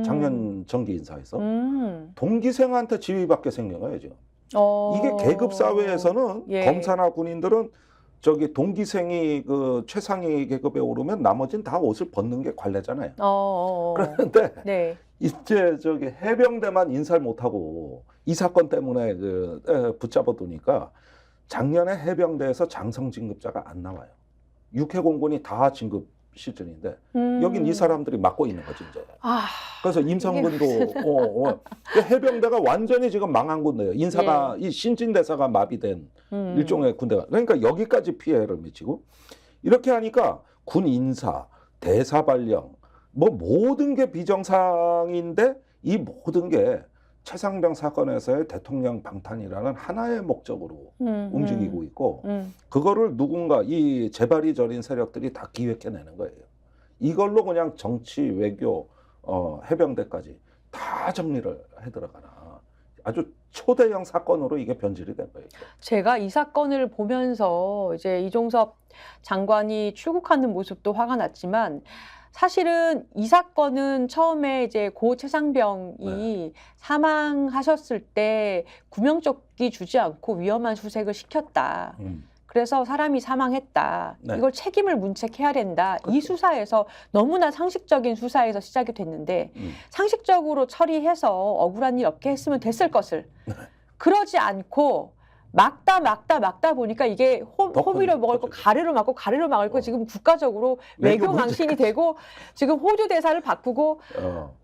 작년 정기 인사에서 동기생한테 지휘받게 생긴 거예요 지금. 이게 계급 사회에서는 예. 검사나 군인들은 저기 동기생이 그 최상위 계급에 오르면 나머지는 다 옷을 벗는 게 관례잖아요. 그런데 네. 이제 저기 해병대만 인사를 못하고 이 사건 때문에 붙잡아두니까 작년에 해병대에서 장성 진급자가 안 나와요. 육해공군이 다 진급 시즌인데 여긴 이 사람들이 맡고 있는 거지 이제. 그래서 임성근도 해병대가 완전히 지금 망한 군데예요. 인사가 이 신진대사가 마비된 일종의 군대가. 그러니까 여기까지 피해를 미치고 이렇게 하니까 군 인사, 대사 발령 뭐 모든 게 비정상인데 이 모든 게 최상병 사건에서의 대통령 방탄이라는 하나의 목적으로 움직이고 있고 그거를 누군가 이 재발이 저린 세력들이 다 기획해내는 거예요. 이걸로 그냥 정치, 외교, 해병대까지 다 정리를 해 들어가나 아주 초대형 사건으로 이게 변질이 된 거예요. 제가 이 사건을 보면서 이제 이종섭 장관이 출국하는 모습도 화가 났지만 사실은 이 사건은 처음에 이제 고 최상병이 사망하셨을 때 구명조끼 주지 않고 위험한 수색을 시켰다. 그래서 사람이 사망했다. 이걸 책임을 문책해야 된다. 이 수사에서 너무나 상식적인 수사에서 시작이 됐는데 상식적으로 처리해서 억울한 일 없게 했으면 됐을 것을 그러지 않고 막다 보니까 이게 호비로 먹을 거 가래로 막고 가래로 막을 거 지금 국가적으로 외교 망신이 되고 지금 호주 대사를 바꾸고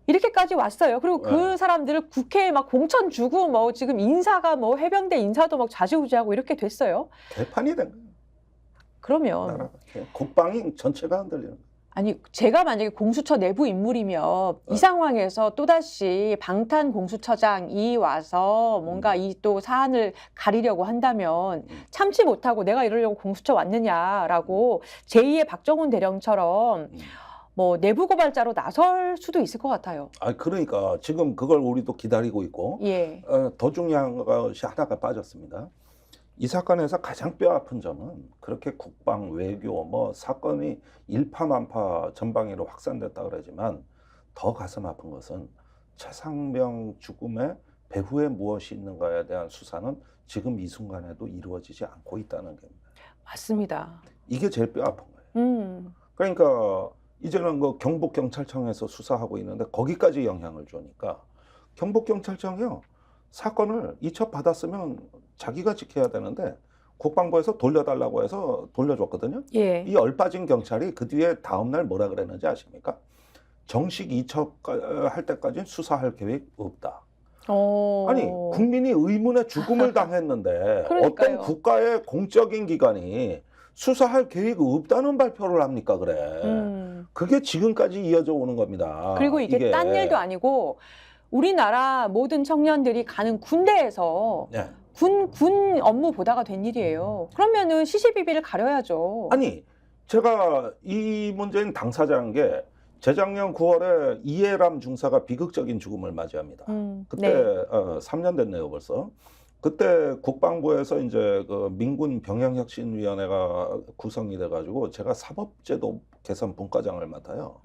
이렇게까지 왔어요. 그리고 그 사람들을 국회에 막 공천 주고 뭐 지금 인사가 뭐 해병대 인사도 막 좌지우지하고 이렇게 됐어요. 개판이 된 거예요. 그러면 국방이 전체가 흔들리는 거예요. 아니 제가 만약에 공수처 내부 인물이면 이 상황에서 또다시 방탄 공수처장이 와서 뭔가 이 또 사안을 가리려고 한다면 참지 못하고 내가 이러려고 공수처 왔느냐라고 제2의 박정훈 대령처럼 뭐 내부 고발자로 나설 수도 있을 것 같아요. 그러니까 지금 그걸 우리도 기다리고 있고 예. 더 중요한 것이 하나가 빠졌습니다. 이 사건에서 가장 뼈아픈 점은 그렇게 국방, 외교, 뭐 사건이 일파만파 전방위로 확산됐다 그러지만 더 가슴 아픈 것은 최상병 죽음에 배후에 무엇이 있는가에 대한 수사는 지금 이 순간에도 이루어지지 않고 있다는 겁니다. 맞습니다. 이게 제일 뼈아픈 거예요. 그러니까 이제는 그 경북경찰청에서 수사하고 있는데 거기까지 영향을 주니까 경북경찰청이요. 사건을 이첩 받았으면 자기가 지켜야 되는데 국방부에서 돌려달라고 해서 돌려줬거든요. 예. 이 얼빠진 경찰이 그 뒤에 다음날 뭐라 그랬는지 아십니까? 정식 이첩할 때까지는 수사할 계획 없다. 아니 국민이 의문의 죽음을 당했는데 어떤 국가의 공적인 기관이 수사할 계획이 없다는 발표를 합니까 그래. 그게 지금까지 이어져 오는 겁니다. 그리고 이게 딴 일도 아니고 우리나라 모든 청년들이 가는 군대에서 군 업무 보다가 된 일이에요. 그러면은 시시비비를 가려야죠. 아니 제가 이 문제는 당사자인 게 재작년 9월에 이해람 중사가 비극적인 죽음을 맞이합니다. 그때 3년 됐네요 벌써. 그때 국방부에서 이제 그 민군 병영혁신위원회가 구성이 돼가지고 제가 사법제도 개선 분과장을 맡아요.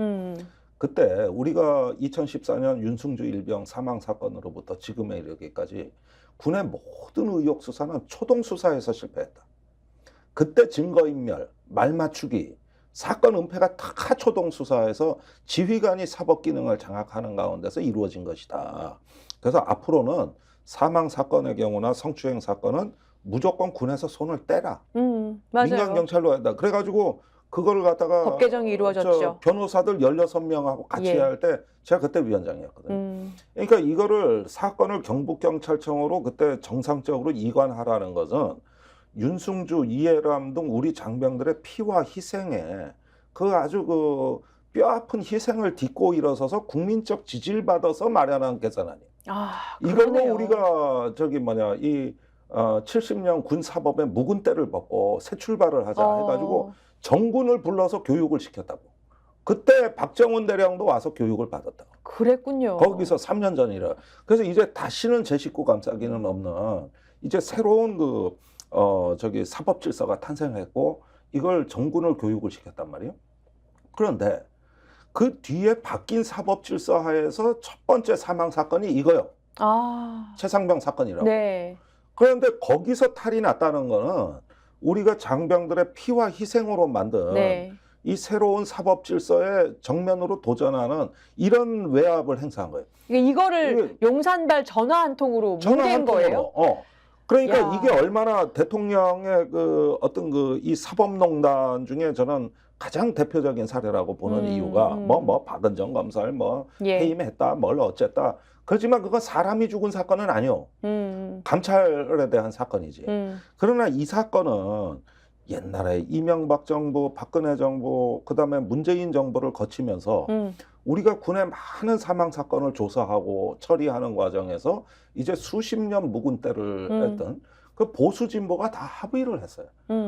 그때 우리가 2014년 윤승주 일병 사망 사건으로부터 지금에 이르기까지 군의 모든 의혹 수사는 초동 수사에서 실패했다. 그때 증거인멸, 말맞추기, 사건 은폐가 다 초동 수사에서 지휘관이 사법 기능을 장악하는 가운데서 이루어진 것이다. 그래서 앞으로는 사망 사건의 경우나 성추행 사건은 무조건 군에서 손을 떼라. 맞아요. 민간 경찰로 한다. 그래가지고 그걸 갖다가 법 개정이 이루어졌죠. 저 변호사들 16명하고 같이 예. 할 때 제가 그때 위원장이었거든요. 그러니까 이거를 사건을 경북경찰청으로 그때 정상적으로 이관하라는 것은 윤승주, 이해람 등 우리 장병들의 피와 희생에 그 아주 그 뼈아픈 희생을 딛고 일어서서 국민적 지지를 받아서 마련한 개선안이에요. 아, 이걸로 그러네요. 우리가 저기 뭐냐 이 70년 군 사법의 묵은 때를 벗고 새 출발을 하자 해가지고 정군을 불러서 교육을 시켰다고. 그때 박정훈 대령도 와서 교육을 받았다고. 그랬군요. 거기서 3년 전이라. 그래서 이제 다시는 제 식구 감싸기는 없는 이제 새로운 그 저기 사법 질서가 탄생했고 이걸 정군을 교육을 시켰단 말이에요. 그런데 그 뒤에 바뀐 사법 질서 하에서 첫 번째 사망 사건이 이거요. 아, 최상병 사건이라고. 네. 그런데 거기서 탈이 났다는 거는 우리가 장병들의 피와 희생으로 만든 네. 이 새로운 사법 질서에 정면으로 도전하는 이런 외압을 행사한 거예요. 이거를 용산발 전화 한 통으로 전화 뭉갠 한 통으로. 거예요? 그러니까 야. 이게 얼마나 대통령의 그 어떤 그 이 사법농단 중에 저는 가장 대표적인 사례라고 보는 이유가 뭐 박은정 검사를 뭐 예. 해임했다, 뭘 어쨌다. 그렇지만 그건 사람이 죽은 사건은 아니요. 감찰에 대한 사건이지. 그러나 이 사건은 옛날에 이명박 정부, 박근혜 정부, 그다음에 문재인 정부를 거치면서 우리가 군의 많은 사망 사건을 조사하고 처리하는 과정에서 이제 수십 년 묵은 때를 했던 그 보수 진보가 다 합의를 했어요.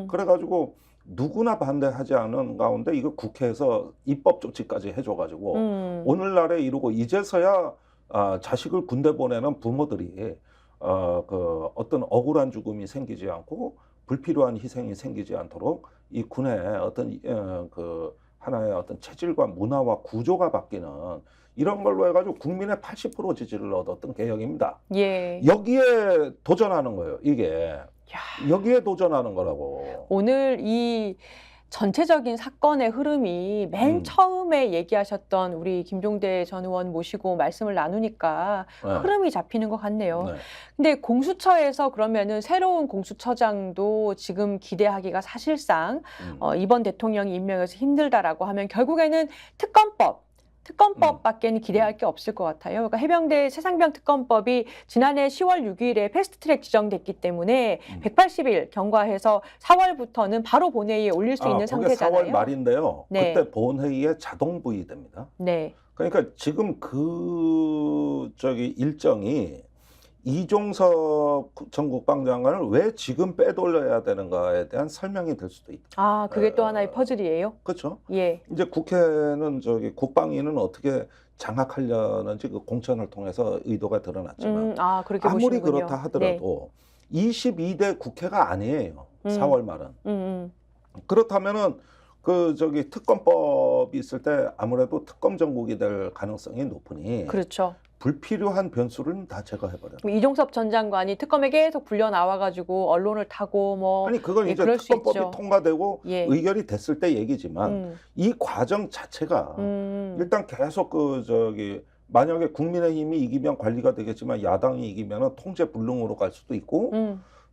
그래가지고 누구나 반대하지 않은 가운데 이거 국회에서 입법 조치까지 해줘가지고 오늘날에 이루고 이제서야 자식을 군대 보내는 부모들이 그 어떤 억울한 죽음이 생기지 않고 불필요한 희생이 생기지 않도록 이 군의 어떤 그 하나의 어떤 체질과 문화와 구조가 바뀌는 이런 걸로 해가지고 국민의 80% 지지를 얻었던 개혁입니다. 예. 여기에 도전하는 거예요. 이게 여기에 도전하는 거라고. 오늘 이 전체적인 사건의 흐름이 맨 처음에 얘기하셨던 우리 김종대 전 의원 모시고 말씀을 나누니까 네. 흐름이 잡히는 것 같네요. 네. 근데 공수처에서 그러면은 새로운 공수처장도 지금 기대하기가 사실상 이번 대통령이 임명해서 힘들다라고 하면 결국에는 특검법밖에는 기대할 게 없을 것 같아요. 그러니까 해병대 최상병 특검법이 지난해 10월 6일에 패스트트랙 지정됐기 때문에 180일 경과해서 4월부터는 바로 본회의에 올릴 수 있는 그게 상태잖아요. 4월 말인데요. 네. 그때 본회의에 자동 부의됩니다. 네. 그러니까 지금 그 저기 일정이 이종섭 전 국방장관을 왜 지금 빼돌려야 되는가에 대한 설명이 될 수도 있다. 아, 그게 또 하나의 퍼즐이에요? 그렇죠. 예. 이제 국회는 저기 국방위는 어떻게 장악하려는지 그 공천을 통해서 의도가 드러났지만 그렇게 아무리 보시는군요. 그렇다 하더라도 22대 국회가 아니에요. 4월 말은. 그렇다면은 그 저기 특검법이 있을 때 아무래도 특검 정국이 될 가능성이 높으니 그렇죠. 불필요한 변수를 다 제거해버려. 이종섭 전 장관이 특검에 계속 불려 나와가지고 언론을 타고 뭐 아니 그건 이제 그럴 수 특검법이 있죠. 통과되고 예. 의결이 됐을 때 얘기지만 이 과정 자체가 일단 계속 그 저기 만약에 국민의힘이 이기면 관리가 되겠지만 야당이 이기면 통제 불능으로 갈 수도 있고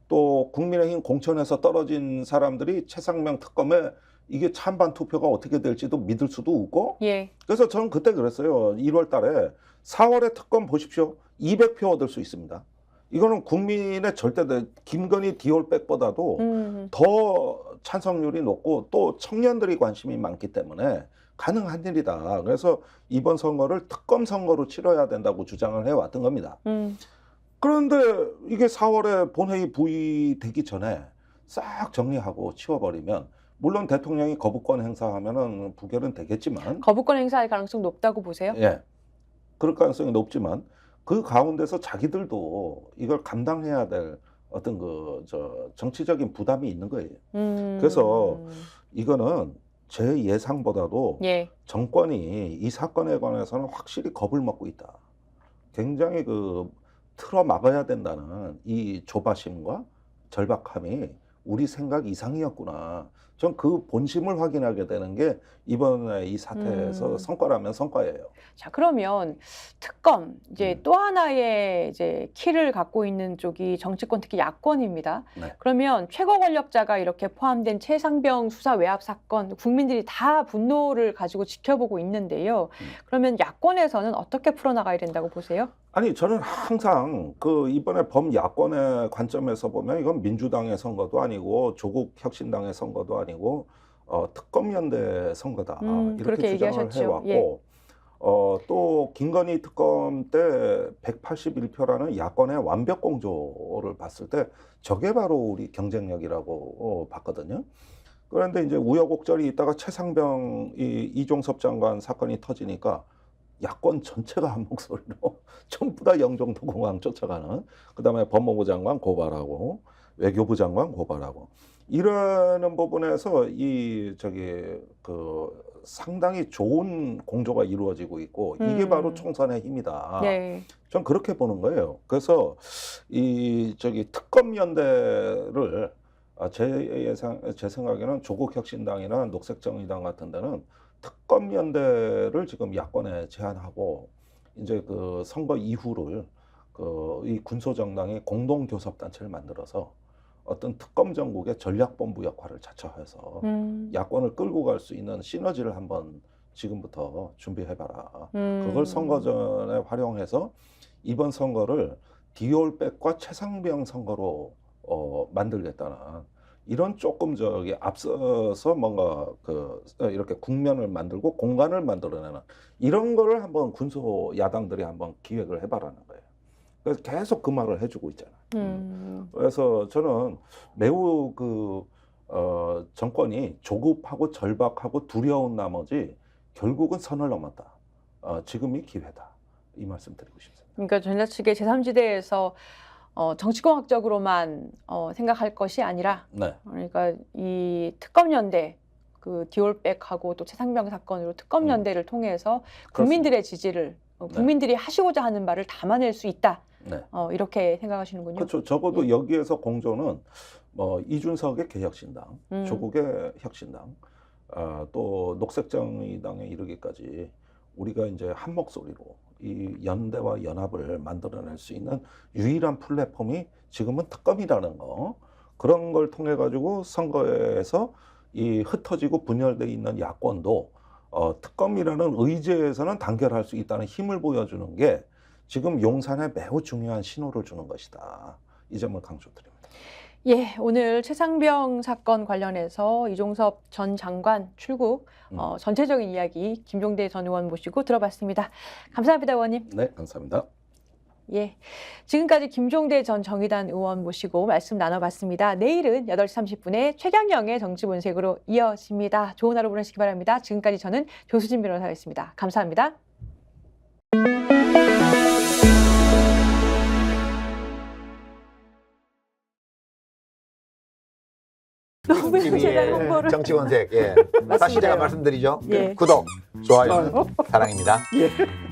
또 국민의힘 공천에서 떨어진 사람들이 최상명 특검에 이게 찬반 투표가 어떻게 될지도 믿을 수도 없고 예. 그래서 저는 그때 그랬어요. 1월 달에 4월에 특검 보십시오. 200표 얻을 수 있습니다. 이거는 국민의 절대 김건희 디올백보다도 더 찬성률이 높고 또 청년들이 관심이 많기 때문에 가능한 일이다. 그래서 이번 선거를 특검 선거로 치러야 된다고 주장을 해왔던 겁니다. 그런데 이게 4월에 본회의 부의되기 전에 싹 정리하고 치워버리면 물론 대통령이 거부권 행사하면은 부결은 되겠지만 거부권 행사할 가능성 높다고 보세요? 예. 그럴 가능성이 높지만 그 가운데서 자기들도 이걸 감당해야 될 어떤 그 정치적인 부담이 있는 거예요. 그래서 이거는 제 예상보다도 예. 정권이 이 사건에 관해서는 확실히 겁을 먹고 있다. 굉장히 그 틀어 막아야 된다는 이 조바심과 절박함이 우리 생각 이상이었구나. 전 그 본심을 확인하게 되는 게 이번에 이 사태에서 성과라면 성과예요. 자, 그러면 특검 이제 또 하나의 이제 키를 갖고 있는 쪽이 정치권 특히 야권입니다. 네. 그러면 최고 권력자가 이렇게 포함된 최상병 수사 외압 사건 국민들이 다 분노를 가지고 지켜보고 있는데요. 그러면 야권에서는 어떻게 풀어나가야 된다고 보세요? 아니 저는 항상 그 이번에 범야권의 관점에서 보면 이건 민주당의 선거도 아니고 조국 혁신당의 선거도 아니고 특검연대 선거다 이렇게 그렇게 주장을 얘기하셨죠. 해왔고 예. 또 김건희 특검 때 181표라는 야권의 완벽 공조를 봤을 때 저게 바로 우리 경쟁력이라고 봤거든요. 그런데 이제 우여곡절이 있다가 최상병 이종섭 장관 사건이 터지니까 야권 전체가 한 목소리로 전부 다 영종도 공항 쫓아가는, 그다음에 법무부 장관 고발하고 외교부 장관 고발하고 이러는 부분에서 상당히 좋은 공조가 이루어지고 있고 이게 바로 총선의 힘이다. 네. 전 그렇게 보는 거예요. 그래서 특검 연대를 제 생각에는 조국 혁신당이나 녹색정의당 같은 데는 특검 연대를 지금 야권에 제안하고 이제 그 선거 이후를 이 군소정당이 공동 교섭단체를 만들어서 어떤 특검 정국의 전략본부 역할을 자처해서 야권을 끌고 갈 수 있는 시너지를 한번 지금부터 준비해봐라. 그걸 선거 전에 활용해서 이번 선거를 디올백과 최상병 선거로 만들겠다는 이런 조금 앞서서 뭔가 이렇게 국면을 만들고 공간을 만들어내는 이런 거를 한번 군소 야당들이 한번 기획을 해봐라는 거예요. 그래서 계속 그 말을 해주고 있잖아요. 그래서 저는 매우 정권이 조급하고 절박하고 두려운 나머지 결국은 선을 넘었다. 지금이 기회다. 이 말씀 드리고 싶습니다. 그러니까 전략측의 제3지대에서 정치공학적으로만 생각할 것이 아니라 네. 그러니까 이 특검연대 그 디올백하고 또 최상병 사건으로 특검연대를 통해서 국민들의 지지를 국민들이 하시고자 하는 말을 담아낼 수 있다. 네. 이렇게 생각하시는군요. 그렇죠. 적어도 여기에서 공조는 이준석의 개혁신당, 조국의 혁신당, 또 녹색정의당에 이르기까지 우리가 이제 한 목소리로 이 연대와 연합을 만들어낼 수 있는 유일한 플랫폼이 지금은 특검이라는 거, 그런 걸 통해 가지고 선거에서 이 흩어지고 분열돼 있는 야권도 특검이라는 의제에서는 단결할 수 있다는 힘을 보여주는 게 지금 용산에 매우 중요한 신호를 주는 것이다. 이 점을 강조드립니다. 예, 오늘 최상병 사건 관련해서 이종섭 전 장관 출국 전체적인 이야기 김종대 전 의원 모시고 들어봤습니다. 감사합니다, 의원님. 네, 감사합니다. 예, 지금까지 김종대 전 정의당 의원 모시고 말씀 나눠봤습니다. 내일은 8시 30분에 최경영의 정치본색으로 이어집니다. 좋은 하루 보내시기 바랍니다. 지금까지 저는 조수진 변호사였습니다. 감사합니다. 너무 제가 홍보를 정치본색. 예. 다시 제가 말씀드리죠. 예. 구독, 좋아요, 사랑입니다. 예.